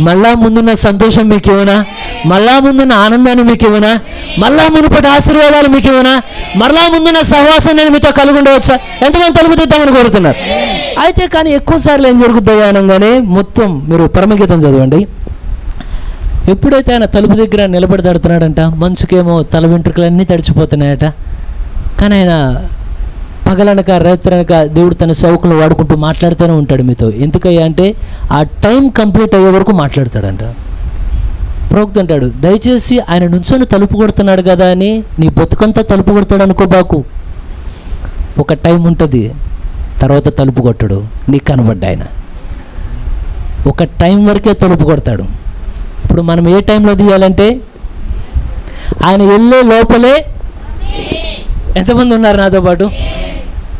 మళ్ళా ముందున్న సంతోషం మీకు ఇవ్వనా, మళ్ళా ముందున్న ఆనందాన్ని మీకు ఇవ్వనా, మళ్ళా మునుపటి ఆశీర్వాదాలు మీకు ఇవ్వనా, మళ్ళా ముందున్న సహవాసం నేను మీతో కలిగి ఉండవచ్చా? ఎంతమంది తలుపు తీద్దామని కోరుతున్నారు? అయితే కానీ ఎక్కువ సార్లు ఏం జరుగుతుంది అనగానే మొత్తం మీరు పరమగీతం చదవండి. ఎప్పుడైతే ఆయన తలుపు దగ్గర నిలబడి తడుతున్నాడంట, మంచుకేమో తల వెంట్రుకలన్నీ తడిచిపోతున్నాయట. కానీ ఆయన పగలనక రైతులనక దేవుడు తన సౌకులు వాడుకుంటూ మాట్లాడుతూనే ఉంటాడు మీతో. ఎందుకయ్యా అంటే ఆ టైం కంప్లీట్ అయ్యే వరకు మాట్లాడతాడంట. ప్రవక్త అంటాడు, దయచేసి ఆయన నుంచొని తలుపు కొడుతున్నాడు కదా అని నీ బతుకంతా తలుపు కొడతాడు అనుకోబాకు. ఒక టైం ఉంటుంది, తర్వాత తలుపు కొట్టడు. నీకు కనబడ్డా ఆయన ఒక టైం వరకే తలుపు కొడతాడు. ఇప్పుడు మనం ఏ టైంలో తీయాలంటే ఆయన వెళ్ళే లోపలే. ఎంతమంది ఉన్నారు నాతో పాటు?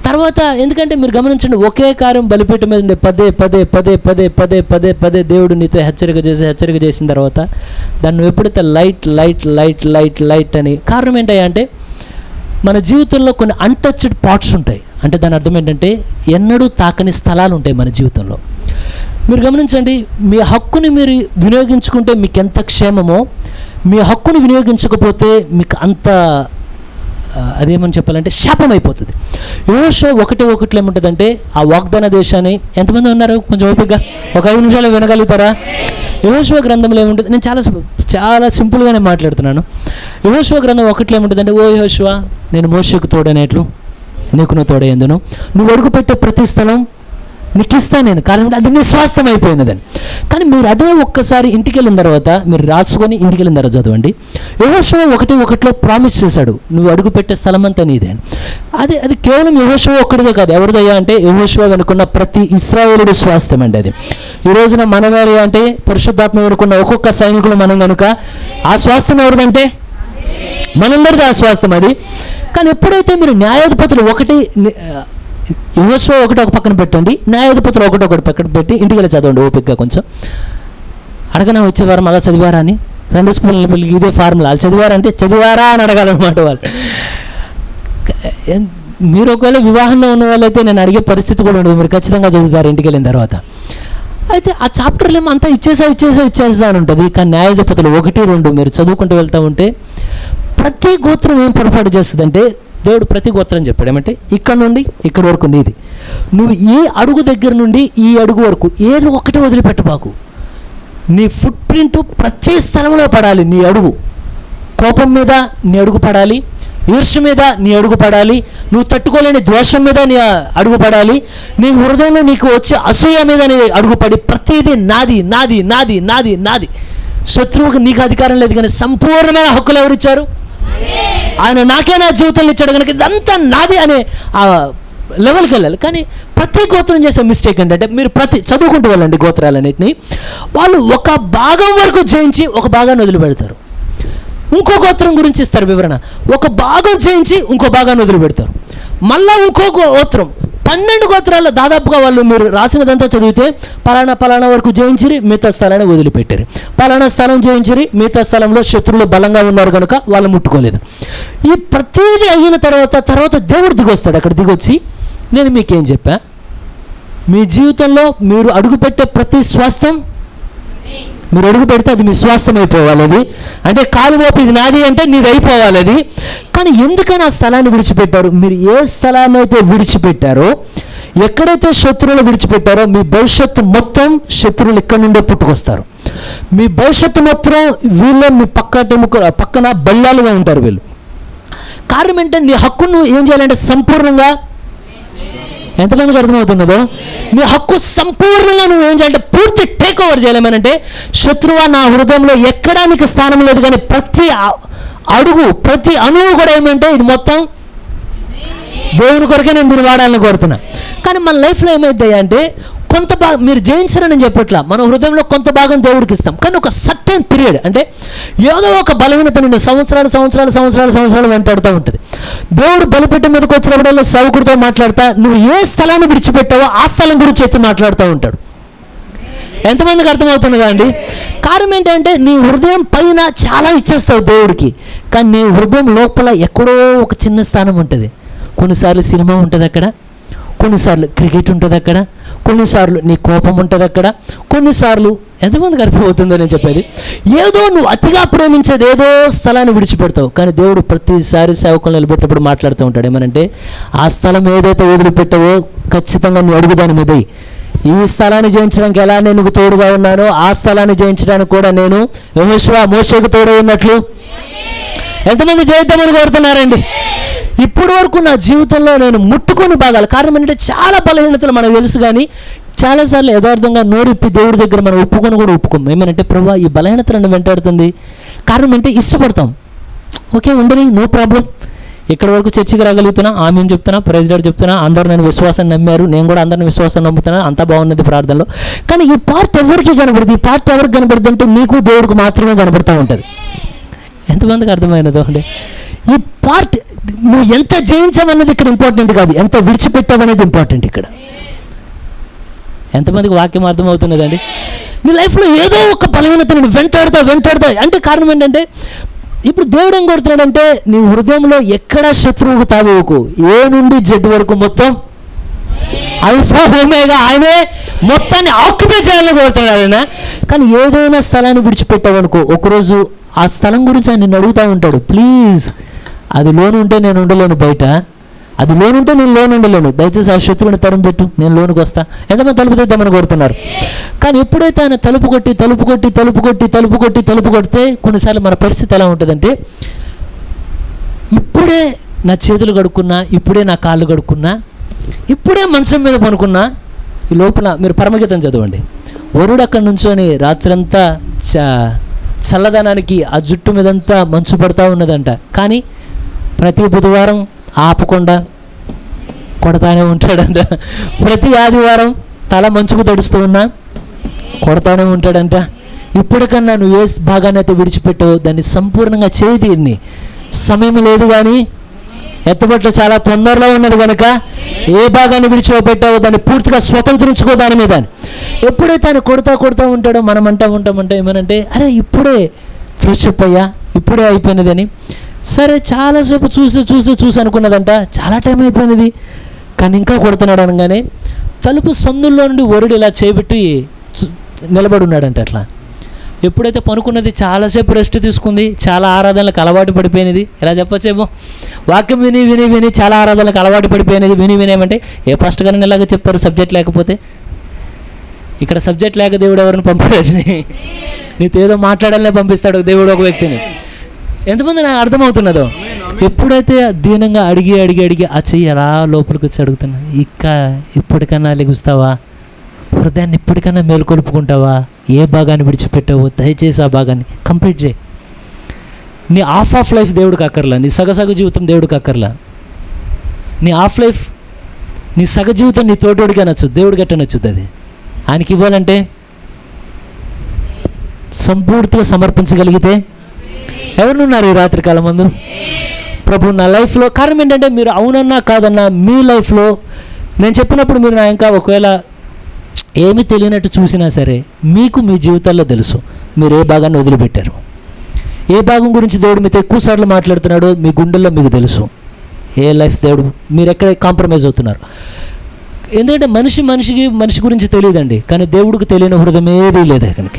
తర్వాత ఎందుకంటే మీరు గమనించండి, ఒకే కార్యం బలిపీఠం మీద ఉండే పదే పదే పదే పదే పదే పదే పదే దేవుడు నీతో హెచ్చరిక చేసిన తర్వాత దాన్ని ఎప్పుడైతే light light light light light అని. కారణం ఏంటంటే అంటే మన జీవితంలో కొన్ని అన్టచ్డ్ పార్ట్స్ ఉంటాయి. అంటే దాని అర్థం ఏంటంటే ఎన్నడూ తాకని స్థలాలు ఉంటాయి మన జీవితంలో. మీరు గమనించండి, మీ హక్కుని మీరు వినియోగించుకుంటే మీకు ఎంత క్షేమమో, మీ హక్కుని వినియోగించకపోతే మీకు అంత అదేమని చెప్పాలంటే శాపం అయిపోతుంది. యెహోషువ 1:1 ఏముంటుందంటే ఆ వాగ్దాన దేశాన్ని, ఎంతమంది ఉన్నారు కొంచెం ఓపికగా ఒక 5 నిమిషాలు వినగలుగుతారా? యెహోషువ గ్రంథంలో ఏముంటుంది, నేను చాలా సింపుల్గానే మాట్లాడుతున్నాను. యెహోషువ గ్రంథం 1 ఏముంటుందంటే, ఓ యెహోషువ నేను మోషేకు తోడనేట్లు నీకు నువ్వు తోడయ్యేందును, నువ్వు అడుగుపెట్టే ప్రతి స్థలం నీకు ఇస్తా నేను, కారణం అది నీ స్వాస్థ్యం అయిపోయినదని. కానీ మీరు అదే ఒక్కసారి ఇంటికి వెళ్ళిన తర్వాత మీరు రాసుకొని ఇంటికి వెళ్ళిన తర్వాత చదవండి. యెహోషువ 1:1 ప్రామిస్ చేశాడు, నువ్వు అడుగు పెట్టే స్థలం అంతా నీదే. అది కేవలం యెహోషువ ఒక్కడిదే కాదు, ఎవరిదయ్యా అంటే యెహోషువ వెనుకున్న ప్రతి ఇశ్రాయేలుడి స్వాస్థ్యం అండి అది. ఈ రోజున మనవారి అంటే పరిశుద్ధాత్మ వెనుకున్న ఒక్కొక్క సైనికులు మనం కనుక ఆ స్వాస్థ్యం ఎవరిదంటే మనందరిది ఆ స్వాస్థ్యం అది. కానీ ఎప్పుడైతే మీరు న్యాయాధిపతులు యెహోషువ 1 ఒక పక్కన పెట్టండి, న్యాయాధిపతులు 1 పక్కన పెట్టి ఇంటికి వెళ్ళి చదవండి ఓపికగా. కొంచెం అడగనా వచ్చేవారు మళ్ళీ చదివారా అని, సండే స్కూల్ పిల్లలకి ఇదే ఫార్ములా, వాళ్ళు చదివారంటే చదివారా అని అడగాలన్నమాట వాళ్ళు. మీరు ఒకవేళ వివాహంలో ఉన్న వాళ్ళైతే నేను అడిగే పరిస్థితి కూడా ఉండదు, మీరు ఖచ్చితంగా చదువుతారు ఇంటికి వెళ్ళిన తర్వాత. అయితే ఆ చాప్టర్లు ఏమో అంతా ఇచ్చేసా అని ఉంటుంది. కానీ న్యాయాధిపతులు 1-2 మీరు చదువుకుంటూ వెళ్తూ ఉంటే ప్రతి గోత్రం ఏం పొరపాటు చేస్తుందంటే, దేవుడు ప్రతి గోత్రం చెప్పాడు ఏమంటే ఇక్కడ నుండి ఇక్కడ వరకు నీది, నువ్వు ఈ అడుగు దగ్గర నుండి ఈ అడుగు వరకు ఏదో ఒకటి వదిలిపెట్టబాకు, నీ ఫుట్ ప్రింట్ ప్రతి స్థలంలో పడాలి. నీ అడుగు కోపం మీద నీ అడుగు పడాలి, ఈర్ష్య మీద నీ అడుగు పడాలి, నువ్వు తట్టుకోలేని ద్వేషం మీద నీ అడుగు పడాలి, నీ హృదయంలో నీకు వచ్చే అసూయ మీద నీ అడుగు పడి ప్రతిదీ నాది నాది నాది నాది నాది. శత్రువుకి నీకు అధికారం లేదు, కానీ సంపూర్ణమైన హక్కులు ఎవరిచ్చారు? ఆయన నాకే నా జీవితంలో ఇచ్చాడు కనుక ఇదంతా నాది అనే ఆ లెవెల్కి వెళ్ళాలి. కానీ ప్రతి గోత్రం చేసే మిస్టేక్ ఏంటంటే, మీరు చదువుకుంటూ వెళ్ళండి గోత్రాలన్నింటినీ, వాళ్ళు ఒక భాగం వరకు జయించి ఒక భాగాన్ని వదిలిపెడతారు. ఇంకో గోత్రం గురించి ఇస్తారు వివరణ, ఒక భాగం జయించి ఇంకో భాగాన్ని వదిలిపెడతారు. మళ్ళీ ఇంకో గోత్రం 12 గోత్రాల్లో దాదాపుగా వాళ్ళు మీరు రాసినదంతా చదివితే పలానా వరకు జయించిరి, మిగతా స్థలాన్ని వదిలిపెట్టారు. పలానా స్థలం జయించిరి, మిగతా స్థలంలో శత్రువులు బలంగా ఉన్నారు కనుక వాళ్ళు ముట్టుకోలేదు. ఈ ప్రతిదీ అయిన తర్వాత దేవుడు దిగొస్తాడు. అక్కడ దిగొచ్చి నేను మీకేం చెప్పా, మీ జీవితంలో మీరు అడుగుపెట్టే ప్రతి స్వాస్థ్యం మీరు అడుగు పెడితే అది మీ స్వాస్థ్యం అయిపోవాలి. అది అంటే కాలు మోపు ఇది నాది అంటే నీది అయిపోవాలి అది. కానీ ఎందుకని ఆ స్థలాన్ని విడిచిపెట్టారు? మీరు ఏ స్థలాన్ని అయితే విడిచిపెట్టారో, ఎక్కడైతే శత్రువులు విడిచిపెట్టారో మీ భవిష్యత్తు మొత్తం శత్రువులు ఇక్కడ నుండే పుట్టుకొస్తారు. మీ భవిష్యత్తు మొత్తం వీళ్ళు మీ పక్కన బల్లాలుగా ఉంటారు వీళ్ళు. కారణం ఏంటంటే నీ హక్కును ఏం చేయాలంటే సంపూర్ణంగా, ఎంతమందికి అర్థమవుతున్నదో, నీ హక్కు సంపూర్ణంగా నువ్వు ఏం చేయాలంటే పూర్తి టేక్ ఓవర్ చేయలేమనంటే, శత్రువా నా హృదయంలో ఎక్కడా నీకు స్థానం లేదు, కానీ ప్రతి అడుగు ప్రతి అణువు కూడా ఏమంటే ఇది మొత్తం దేవుని కొరకే నేను దీన్ని వాడాలని కోరుతున్నా. కానీ మన లైఫ్లో ఏమైంది అంటే కొంత భాగం మీరు జయించరని నేను చెప్పట్లా, మన హృదయంలో కొంత భాగం దేవుడికి ఇస్తాం. కానీ ఒక సర్టెన్ పీరియడ్ అంటే ఏదో ఒక బలహీనత నుండి సంవత్సరాలు వెంటాడుతూ ఉంటుంది. దేవుడు బలిపెట్టే మీదకి వచ్చినప్పుడల్లా సేవకుడితో మాట్లాడతా నువ్వు ఏ స్థలాన్ని విడిచిపెట్టావో ఆ స్థలం గురించి ఎత్తి మాట్లాడుతూ ఉంటాడు. ఎంతమందికి అర్థమవుతుంది కదండి? కారణం ఏంటంటే నీ హృదయం పైన చాలా ఇచ్చేస్తావు దేవుడికి, కానీ నీ హృదయం లోపల ఎక్కడో ఒక చిన్న స్థానం ఉంటుంది. కొన్నిసార్లు సినిమా ఉంటుంది అక్కడ, కొన్నిసార్లు క్రికెట్ ఉంటుంది అక్కడ, కొన్నిసార్లు నీ కోపం ఉంటుంది అక్కడ, కొన్నిసార్లు ఎంతమందికి అర్థమవుతుందో నేను చెప్పేది, ఏదో నువ్వు అతిగా ప్రేమించేది ఏదో స్థలాన్ని విడిచిపెడతావు. కానీ దేవుడు ప్రతిసారి సేవకులు నిలబెట్టేప్పుడు మాట్లాడుతూ ఉంటాడు ఏమనంటే ఆ స్థలం ఏదైతే వదిలిపెట్టావో ఖచ్చితంగా నీ అడుగు దాని మీద ఈ స్థలాన్ని జయించడానికి ఎలా నేను నీకు తోడుగా ఉన్నానో ఆ స్థలాన్ని జయించడానికి కూడా నేను యెహోషువ మోషేకు తోడై ఉన్నట్లు ఎంతమంది జయిద్దామని కోరుతున్నారండి? ఇప్పటి వరకు నా జీవితంలో నేను ముట్టుకొని భాగాలు. కారణం ఏంటంటే చాలా బలహీనతలు మనకు తెలుసు, కానీ చాలాసార్లు యథార్థంగా నోరిప్పి దేవుడి దగ్గర మనం ఒప్పుకొని కూడా ఒప్పుకోం. ఏమనంటే ప్రభువా ఈ బలహీనత నన్ను వెంటాడుతుంది. కారణం ఏంటి? ఇష్టపడతాం. ఓకే ఉండని, నో ప్రాబ్లం. ఇక్కడ వరకు చర్చికి రాగలుగుతున్నా, ఆమెను చెప్తున్నా, ప్రెసిడెంట్ చెప్తున్నా, అందరూ నేను విశ్వాసాన్ని నమ్మారు, నేను కూడా అందరిని విశ్వాసాన్ని నమ్ముతున్నా, అంతా బాగున్నది ప్రార్థనలో. కానీ ఈ పార్ట్ ఎవరికి కనబడుతుంది? ఈ పార్ట్ ఎవరికి కనబడుతుంది అంటే నీకు దేవుడికి మాత్రమే కనబడుతూ ఉంటుంది. ఎంతమందికి అర్థమైనదో అండి? ఈ పార్ట్ నువ్వు ఎంత జయించావన్నది ఇక్కడ ఇంపార్టెంట్ కాదు, ఎంత విడిచిపెట్టావనేది ఇంపార్టెంట్ ఇక్కడ. ఎంతమందికి వాక్యం అర్థమవుతున్నదండి? నీ లైఫ్లో ఏదో ఒక బలహీనత నేను వెంటాడుతా అంటే కారణం ఏంటంటే ఇప్పుడు దేవుడు ఏం కోరుతున్నాడంటే నీ హృదయంలో ఎక్కడ శత్రువుకు తావేవుకు, ఏ నుండి జెడ్ వరకు మొత్తం అల్ఫా ఓమేగా ఆయనే మొత్తాన్ని ఆక్యుపై చేయాలని కోరుతున్నాడు ఆయన. కానీ ఏదైనా స్థలాన్ని విడిచిపెట్టావు అనుకో, ఒకరోజు ఆ స్థలం గురించి ఆయన నిన్ను అడుగుతూ ఉంటాడు, ప్లీజ్ అది లోను ఉంటే నేను ఉండలేను, బయట అది లోను ఉంటే నేను లోను ఉండలేను, దయచేసి ఆ శత్రువుని తరం పెట్టు, నేను లోనుకి వస్తా. ఎంతమంది తలుపు తెద్దామని కోరుతున్నారు? కానీ ఎప్పుడైతే ఆయన తలుపు కొడితే కొన్నిసార్లు మన పరిస్థితి ఎలా ఉంటుందంటే ఇప్పుడే నా చేతులు కడుక్కున్నా, ఇప్పుడే నా కాళ్ళు కడుక్కున్నా, ఇప్పుడే మంచం మీద పనుకున్నా, ఈ లోపల మీరు పరమగీతం చదవండి. వరుడు అక్కడ నుంచొని రాత్రంతా చల్లదనానికి ఆ జుట్టు మీదంతా మంచు పడతా ఉన్నదంట. కానీ ప్రతి బుధవారం ఆపకుండా కొడతానే ఉంటాడంట. ప్రతి ఆదివారం తల మంచుకు తడుస్తూ ఉన్నా కొడతానే ఉంటాడంట. ఇప్పటికన్నా నువ్వు ఏ భాగాన్ని అయితే విడిచిపెట్టావు దాన్ని సంపూర్ణంగా చేయి తీరిని. సమయం లేదు కానీ ఎత్తుబట్ల చాలా తొందరలో ఉన్నది కనుక ఏ భాగాన్ని విడిచిపెట్టావో దాన్ని పూర్తిగా స్వతంత్రించుకో దాని మీద. ఎప్పుడైతే ఆయన కొడతా ఉంటాడో మనం ఉంటామంటే ఏమనంటే అరే ఇప్పుడే ఫ్రెష్ అప్ అయ్యా, ఇప్పుడే అయిపోయినదని. సరే చాలాసేపు చూసి అనుకున్నదంట, చాలా టైం అయిపోయినది, కానీ ఇంకా కొడుతున్నాడు అనగానే తలుపు సందుల్లో నుండి వరుడు ఇలా చేపెట్టి నిలబడి ఉన్నాడంట. అట్లా ఎప్పుడైతే పనుకున్నది చాలాసేపు రెస్ట్ తీసుకుంది, చాలా ఆరాధనలకు అలవాటు పడిపోయినది. ఇలా చెప్పొచ్చేమో, వాక్యం విని చాలా ఆరాధనలకు అలవాటు పడిపోయినది. వినేమంటే ఏ ఫస్ట్ కానీ ఇలాగ చెప్తారు సబ్జెక్ట్ లేకపోతే. ఇక్కడ సబ్జెక్ట్ లేక దేవుడు ఎవరిని పంపాడు? నీతో ఏదో మాట్లాడాలనే పంపిస్తాడు దేవుడు ఒక వ్యక్తిని. ఎంతమంది నాకు అర్థమవుతున్నదో? ఎప్పుడైతే దీనంగా అడిగి ఆ చెయ్యి అలా లోపలికి వచ్చి అడుగుతున్నా, ఇప్పటికన్నా లెగుస్తావా, హృదయాన్ని ఇప్పటికన్నా మేలుకొలుపుకుంటావా, ఏ భాగాన్ని విడిచిపెట్టావో దయచేసి ఆ భాగాన్ని కంప్లీట్ చేయి. నీ ఆఫ్ లైఫ్ దేవుడికి అక్కర్లా, నీ సగ జీవితం దేవుడికి అక్కర్లా. నీ ఆఫ్ లైఫ్, నీ సగ జీవితం నీ తోటోడిగా నచ్చుద్ది, దేవుడికి ఎట్ట నచ్చుద్ది? అది ఆయనకి ఇవ్వాలంటే సంపూర్తిగా సమర్పించగలిగితే. ఎవరున్నారు ఈ రాత్రి కాలం ముందు? ప్రభు నా లైఫ్లో, కారణం ఏంటంటే మీరు అవునన్నా కాదన్నా మీ లైఫ్లో నేను చెప్పినప్పుడు మీరు నా ఇంకా ఒకవేళ ఏమీ తెలియనట్టు చూసినా సరే మీకు మీ జీవితాల్లో తెలుసు మీరు ఏ భాగాన్ని వదిలిపెట్టారు, ఏ భాగం గురించి దేవుడు మీతో ఎక్కువసార్లు మాట్లాడుతున్నాడో మీ గుండెల్లో మీకు తెలుసు. ఏ లైఫ్ దేవుడు మీరు ఎక్కడ కాంప్రమైజ్ అవుతున్నారు. ఎందుకంటే మనిషి గురించి తెలియదండి, కానీ దేవుడికి తెలియని హృదయం ఏదీ లేదు కనుక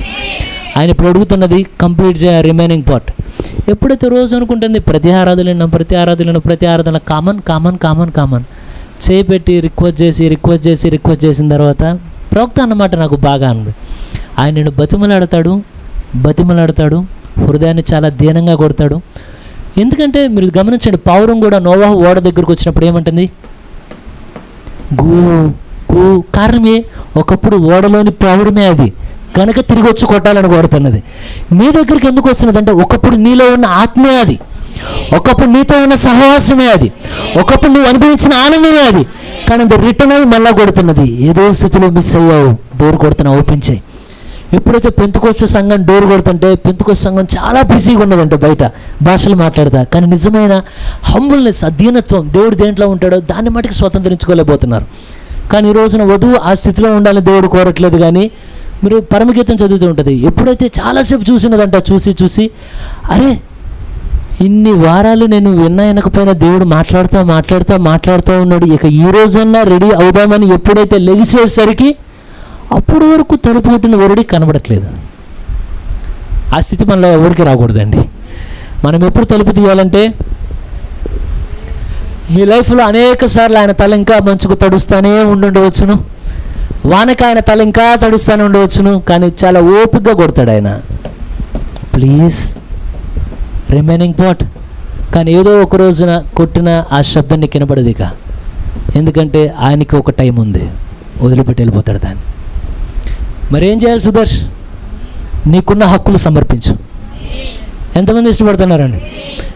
ఆయన ఇప్పుడు అడుగుతున్నది కంప్లీట్ చేయ రిమైనింగ్ పార్ట్. ఎప్పుడైతే రోజు అనుకుంటుంది ప్రతి ఆరాధన కామన్ చేపెట్టి రిక్వెస్ట్ చేసిన తర్వాత ప్రవక్త అన్నమాట నాకు బాగా అనిపి ఆయన నేను బతిమలాడతాడు, హృదయాన్ని చాలా దీనంగా కొడతాడు. ఎందుకంటే మీరు గమనించండి, పావురం కూడా నోవాహు ఓడ దగ్గరకు వచ్చినప్పుడు ఏమంటుంది? గూ కారణమే ఒకప్పుడు ఓడలోని పావురమే అది కనుక తిరిగి వచ్చి కొట్టాలని కోరుతున్నది. నీ దగ్గరికి ఎందుకు వస్తున్నదంటే ఒకప్పుడు నీలో ఉన్న ఆత్మే అది. ఒకప్పుడు నీతో ఉన్న సహవాసమే అది, ఒకప్పుడు నువ్వు అనుభవించిన ఆనందమే అది. కానీ అది రిటర్న్ అయ్యి మళ్ళా కొడుతున్నది. ఏదో స్థితిలో మిస్ అయ్యావు, డోర్ కొడుతున్నా, ఓపెన్ చేయి. ఎప్పుడైతే పెంతెకోస్తు సంఘం డోర్ కొడుతుంటే, పెంతెకోస్తు సంఘం చాలా బిజీగా ఉన్నదంటే బయట భాషలు మాట్లాడతా. కానీ నిజమైన హంబుల్నెస్, అధీనత్వం, దేవుడు దేంట్లో ఉంటాడో దాన్ని మటుకు స్వతంత్రించుకోలేకపోతున్నారు. కానీ ఈ రోజున వధువు ఆ స్థితిలో ఉండాలని దేవుడు కోరట్లేదు. కానీ మీరు పరమగీతం చదువుతూ ఉంటుంది, ఎప్పుడైతే చాలాసేపు చూసినదంట, చూసి అరే ఇన్ని వారాలు నేను విన్నా వెనకపోయినా దేవుడు మాట్లాడుతూ ఉన్నాడు, ఇక ఈ రోజన్నా రెడీ అవుదామని ఎప్పుడైతే లెగిసేసరికి అప్పుడు వరకు తలుపు కొట్టిన వరుడి కనబడట్లేదు. ఆ స్థితి మనలో ఎవరికి రాకూడదండి. మనం ఎప్పుడు తలుపు తీయాలంటే, మీ లైఫ్లో అనేక సార్లు ఆయన తల ఇంకా మంచుకు తడుస్తూనే ఉండవచ్చును, వానకి ఆయన తల ఇంకా తడుస్తూనే ఉండవచ్చును, కానీ చాలా ఓపికగా కొడతాడు ఆయన. Please remaining pot. కానీ ఏదో ఒక రోజున కొట్టిన ఆ శబ్దం నీకు వినపడదు ఇక. ఎందుకంటే ఆయనకి ఒక టైం ఉంది, వదిలిపెట్టి వెళ్ళిపోతాడు దాన్ని. మరి ఏం చేయాలి సుదర్శ్? నీకున్న హక్కులు సమర్పించు. ఎంతమంది ఇష్టపడుతున్నారండి?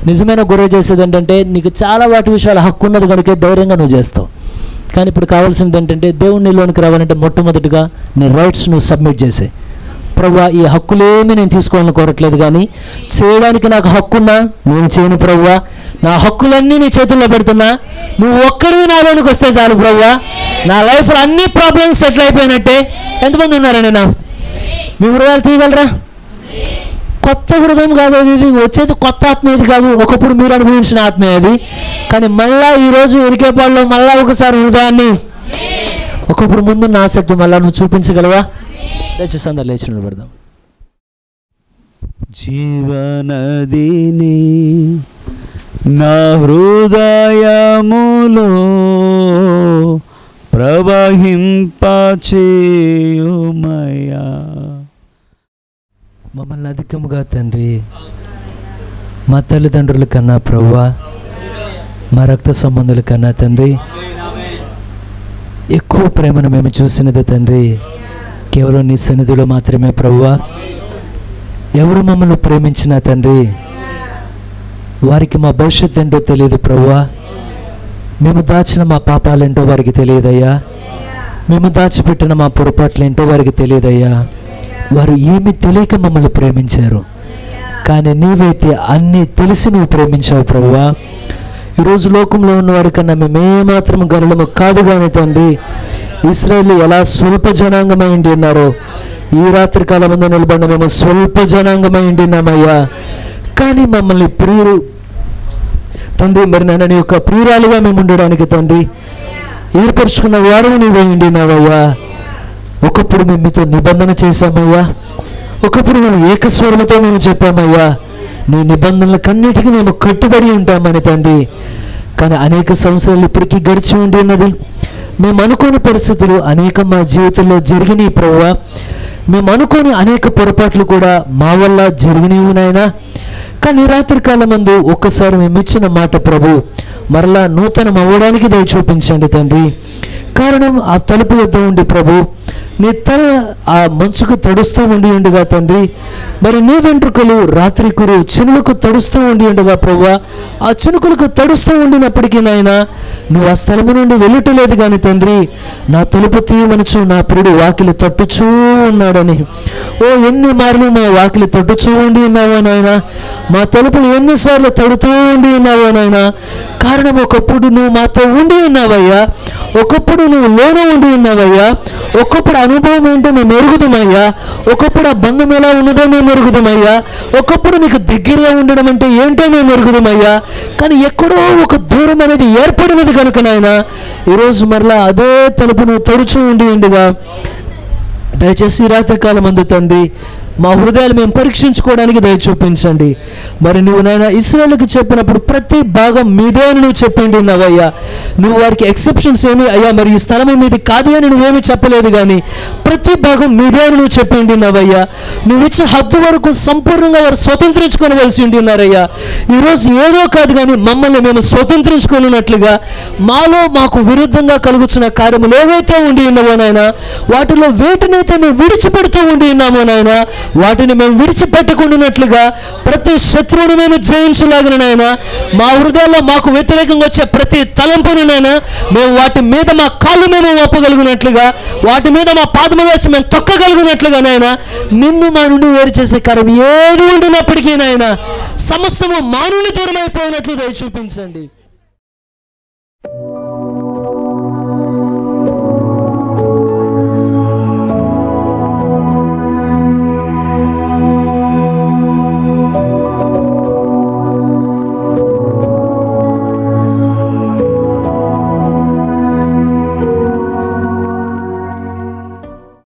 నిజమైన గొర్రె చేసేది ఏంటంటే, నీకు చాలా వాటి విషయాల హక్కు ఉన్నది కనుక ధైర్యంగా నువ్వు చేస్తావు. కానీ ఇప్పుడు కావాల్సింది ఏంటంటే, దేవుడి నీలోనికి రావాలంటే మొట్టమొదటిగా నీ రైట్స్ నువ్వు సబ్మిట్ చేసే. ప్రభువా, ఈ హక్కులేమీ నేను తీసుకోవాలని కోరట్లేదు, కానీ చేయడానికి నాకు హక్కున్నా నేను చేయను ప్రభువా. నా హక్కులన్నీ నీ చేతుల్లో పెడుతున్నా, నువ్వు ఒక్కడివి నాలోనికి వస్తే చాలు ప్రభువా. నా లైఫ్లో అన్ని ప్రాబ్లమ్స్ సెటిల్ అయిపోయినట్టే. ఎంతమంది ఉన్నారండి మీ హృదయాలు తీయగలరా? కొత్త హృదయం కాదు ఇది, వచ్చేది కొత్త ఆత్మ ఇది కాదు, ఒకప్పుడు మీరు అనుభవించిన ఆత్మ అది. కానీ మళ్ళా ఈరోజు ఇరికేపాడులో మళ్ళా ఒకసారి హృదయాన్ని, ఒకప్పుడు ముందున్న ఆసక్తి మళ్ళా నువ్వు చూపించగలవా? దయచేసి అందరు లేచి నిలబడదాం. జీవనదిని నా హృదయములో ప్రవహింపచేయుమయ్యా. మమ్మల్ని అధికముగా తండ్రి, మా తల్లిదండ్రుల కన్నా ప్రభువా, మా రక్త సంబంధుల కన్నా తండ్రి ఎక్కువ ప్రేమను మేము చూసినది తండ్రి కేవలం నీ సన్నిధిలో మాత్రమే ప్రభువా. ఎవరు మమ్మల్ని ప్రేమించినా తండ్రి, వారికి మా భవిష్యత్తు ఏంటో తెలియదు ప్రభువా. మేము దాచిన మా పాపాలేంటో వారికి తెలియదయ్యా, మేము దాచిపెట్టిన మా పొరపాట్లేంటో వారికి తెలియదయ్యా. వారు ఏమి తెలియక మమ్మల్ని ప్రేమించారు, కానీ నీవైతే అన్నీ తెలిసి నువ్వు ప్రేమించావు ప్రభువా. ఈరోజు లోకంలో ఉన్న వారికన్నా మేమేమాత్రం గనులము కాదు కానీ తండ్రి, ఇశ్రాయేలు ఎలా స్వల్ప జనాంగమై ఉండి ఉన్నారో, ఈ రాత్రి కాలం ముందు నిలబడిన మేము స్వల్ప జనాంగమై ఉండి ఉన్నామయ్యా. కానీ మమ్మల్ని ప్రియులు తండ్రి, మరి నన్ను నీ యొక్క ప్రియురాలుగా మేము ఉండడానికి తండ్రి ఏర్పరచుకున్న వారు నీవే ఉండి ఉన్నావయ్యా. ఒకప్పుడు మేము మీతో నిబంధన చేశామయ్యా, ఒకప్పుడు మేము ఏకస్వరముతో మేము చెప్పామయ్యా, నీ నిబంధనలకన్నిటికీ మేము కట్టుబడి ఉంటామని తండ్రి. కానీ అనేక సంవత్సరాలు ఇప్పటికీ గడిచి ఉండి ఉన్నది. మేము అనుకోని పరిస్థితులు అనేక మా జీవితంలో జరిగినాయి ప్రభువా. మేము అనుకోని అనేక పొరపాట్లు కూడా మా వల్ల జరిగినవి నాయనా. కానీ రాత్రి కాలం మందు ఒక్కసారి మేము ఇచ్చిన మాట ప్రభు మరలా నూతనం అవ్వడానికి దయ చూపించండి తండ్రి. కారణం ఆ తలుపు వద్ద ఉండి ప్రభు నీ తల ఆ మంచుకు తడుస్తూ ఉండి ఉండగా తండ్రి, మరి నీ వెంట్రుకలు రాత్రి కురు చినులకు తడుస్తూ ఉండి ఉండగా ప్రభువా, ఆ చినుకులకు తడుస్తూ ఉండినప్పటికీ నాయన నువ్వు ఆ స్థలము నుండి వెళ్ళటలేదు కానీ తండ్రి, నా తలుపు తీయమనుచు నా ప్రియుడు వాకిలి తట్టుచూ ఉన్నాడని. ఓ ఎన్ని మార్లు మా వాకిలి తట్టుచూ ఉండి ఉన్నావో నాయన, మా తలుపులు ఎన్నిసార్లు తడుతూ ఉండి ఉన్నావో నాయన. కారణం ఒకప్పుడు నువ్వు మాతో ఉండి ఉన్నావయ్యా, ఒకప్పుడు నువ్వు లోన ఉండి ఉన్నావయ్యా, ఒకప్పుడు అనుభవం ఏంటో మేము ఎరుగుదామయ్యా, ఒకప్పుడు ఆ బంధం ఎలా ఉన్నదో మేము ఎరుగుదామయ్యా, ఒకప్పుడు నీకు దగ్గరగా ఉండడం అంటే ఏంటో మేము ఎరుగుదామయ్యా. కానీ ఎక్కడో ఒక దూరం అనేది ఏర్పడినది కనుక నాయన ఈరోజు మరలా అదే తలుపు నువ్వు తడుచూ ఉండి ఉండగా దయచేసి రాత్రి కాలం అందు తండ్రి మా హృదయాలు మేము పరీక్షించుకోవడానికి దయ చూపించండి. మరి నువ్వు నాయన ఇశ్రాయేలుకి చెప్పినప్పుడు ప్రతి భాగం మీదే అని నువ్వు చెప్పిండి ఉన్నావయ్యా. నువ్వు వారికి ఎక్సెప్షన్స్ ఏమి అయ్యా మరి ఈ స్థలము మీది కాదు అని నువ్వేమి చెప్పలేదు, కానీ ప్రతి భాగం మీదే అని నువ్వు చెప్పిండి ఉన్నావయ్యా. నువ్వు ఇచ్చిన హద్దు వరకు సంపూర్ణంగా వారు స్వతంత్రించుకోవలసి ఉండి ఉన్నారయ్యా. ఈరోజు ఏదో కాదు కానీ మమ్మల్ని మేము స్వతంత్రించుకున్నట్లుగా మాలో మాకు విరుద్ధంగా కలుగుతున్న కార్యములు ఏవైతే ఉండి ఉన్నావో నాయన, వాటిలో వేటినైతే మేము విడిచిపెడుతూ ఉండి ఉన్నామో నాయన, వాటిని మేము విడిచిపెట్టకుండానట్లుగా ప్రతి శత్రువును మేము జయించలాగిన నాయన మా హృదయాల్లో మాకు వ్యతిరేకంగా వచ్చే ప్రతి తలంపును నాయన మేము వాటి మీద మా కాళ్ళు మేము ఒప్పగలిగినట్లుగా వాటి మీద మా పాదము వేసి మేము తొక్కగలిగినట్లుగా నాయన నిన్ను మా నుండి వేరు చేసే కార్యం ఏది ఉండినప్పటికీ నాయన సమస్తము మా నుండి దూరం అయిపోయినట్లు దయ చూపించండి.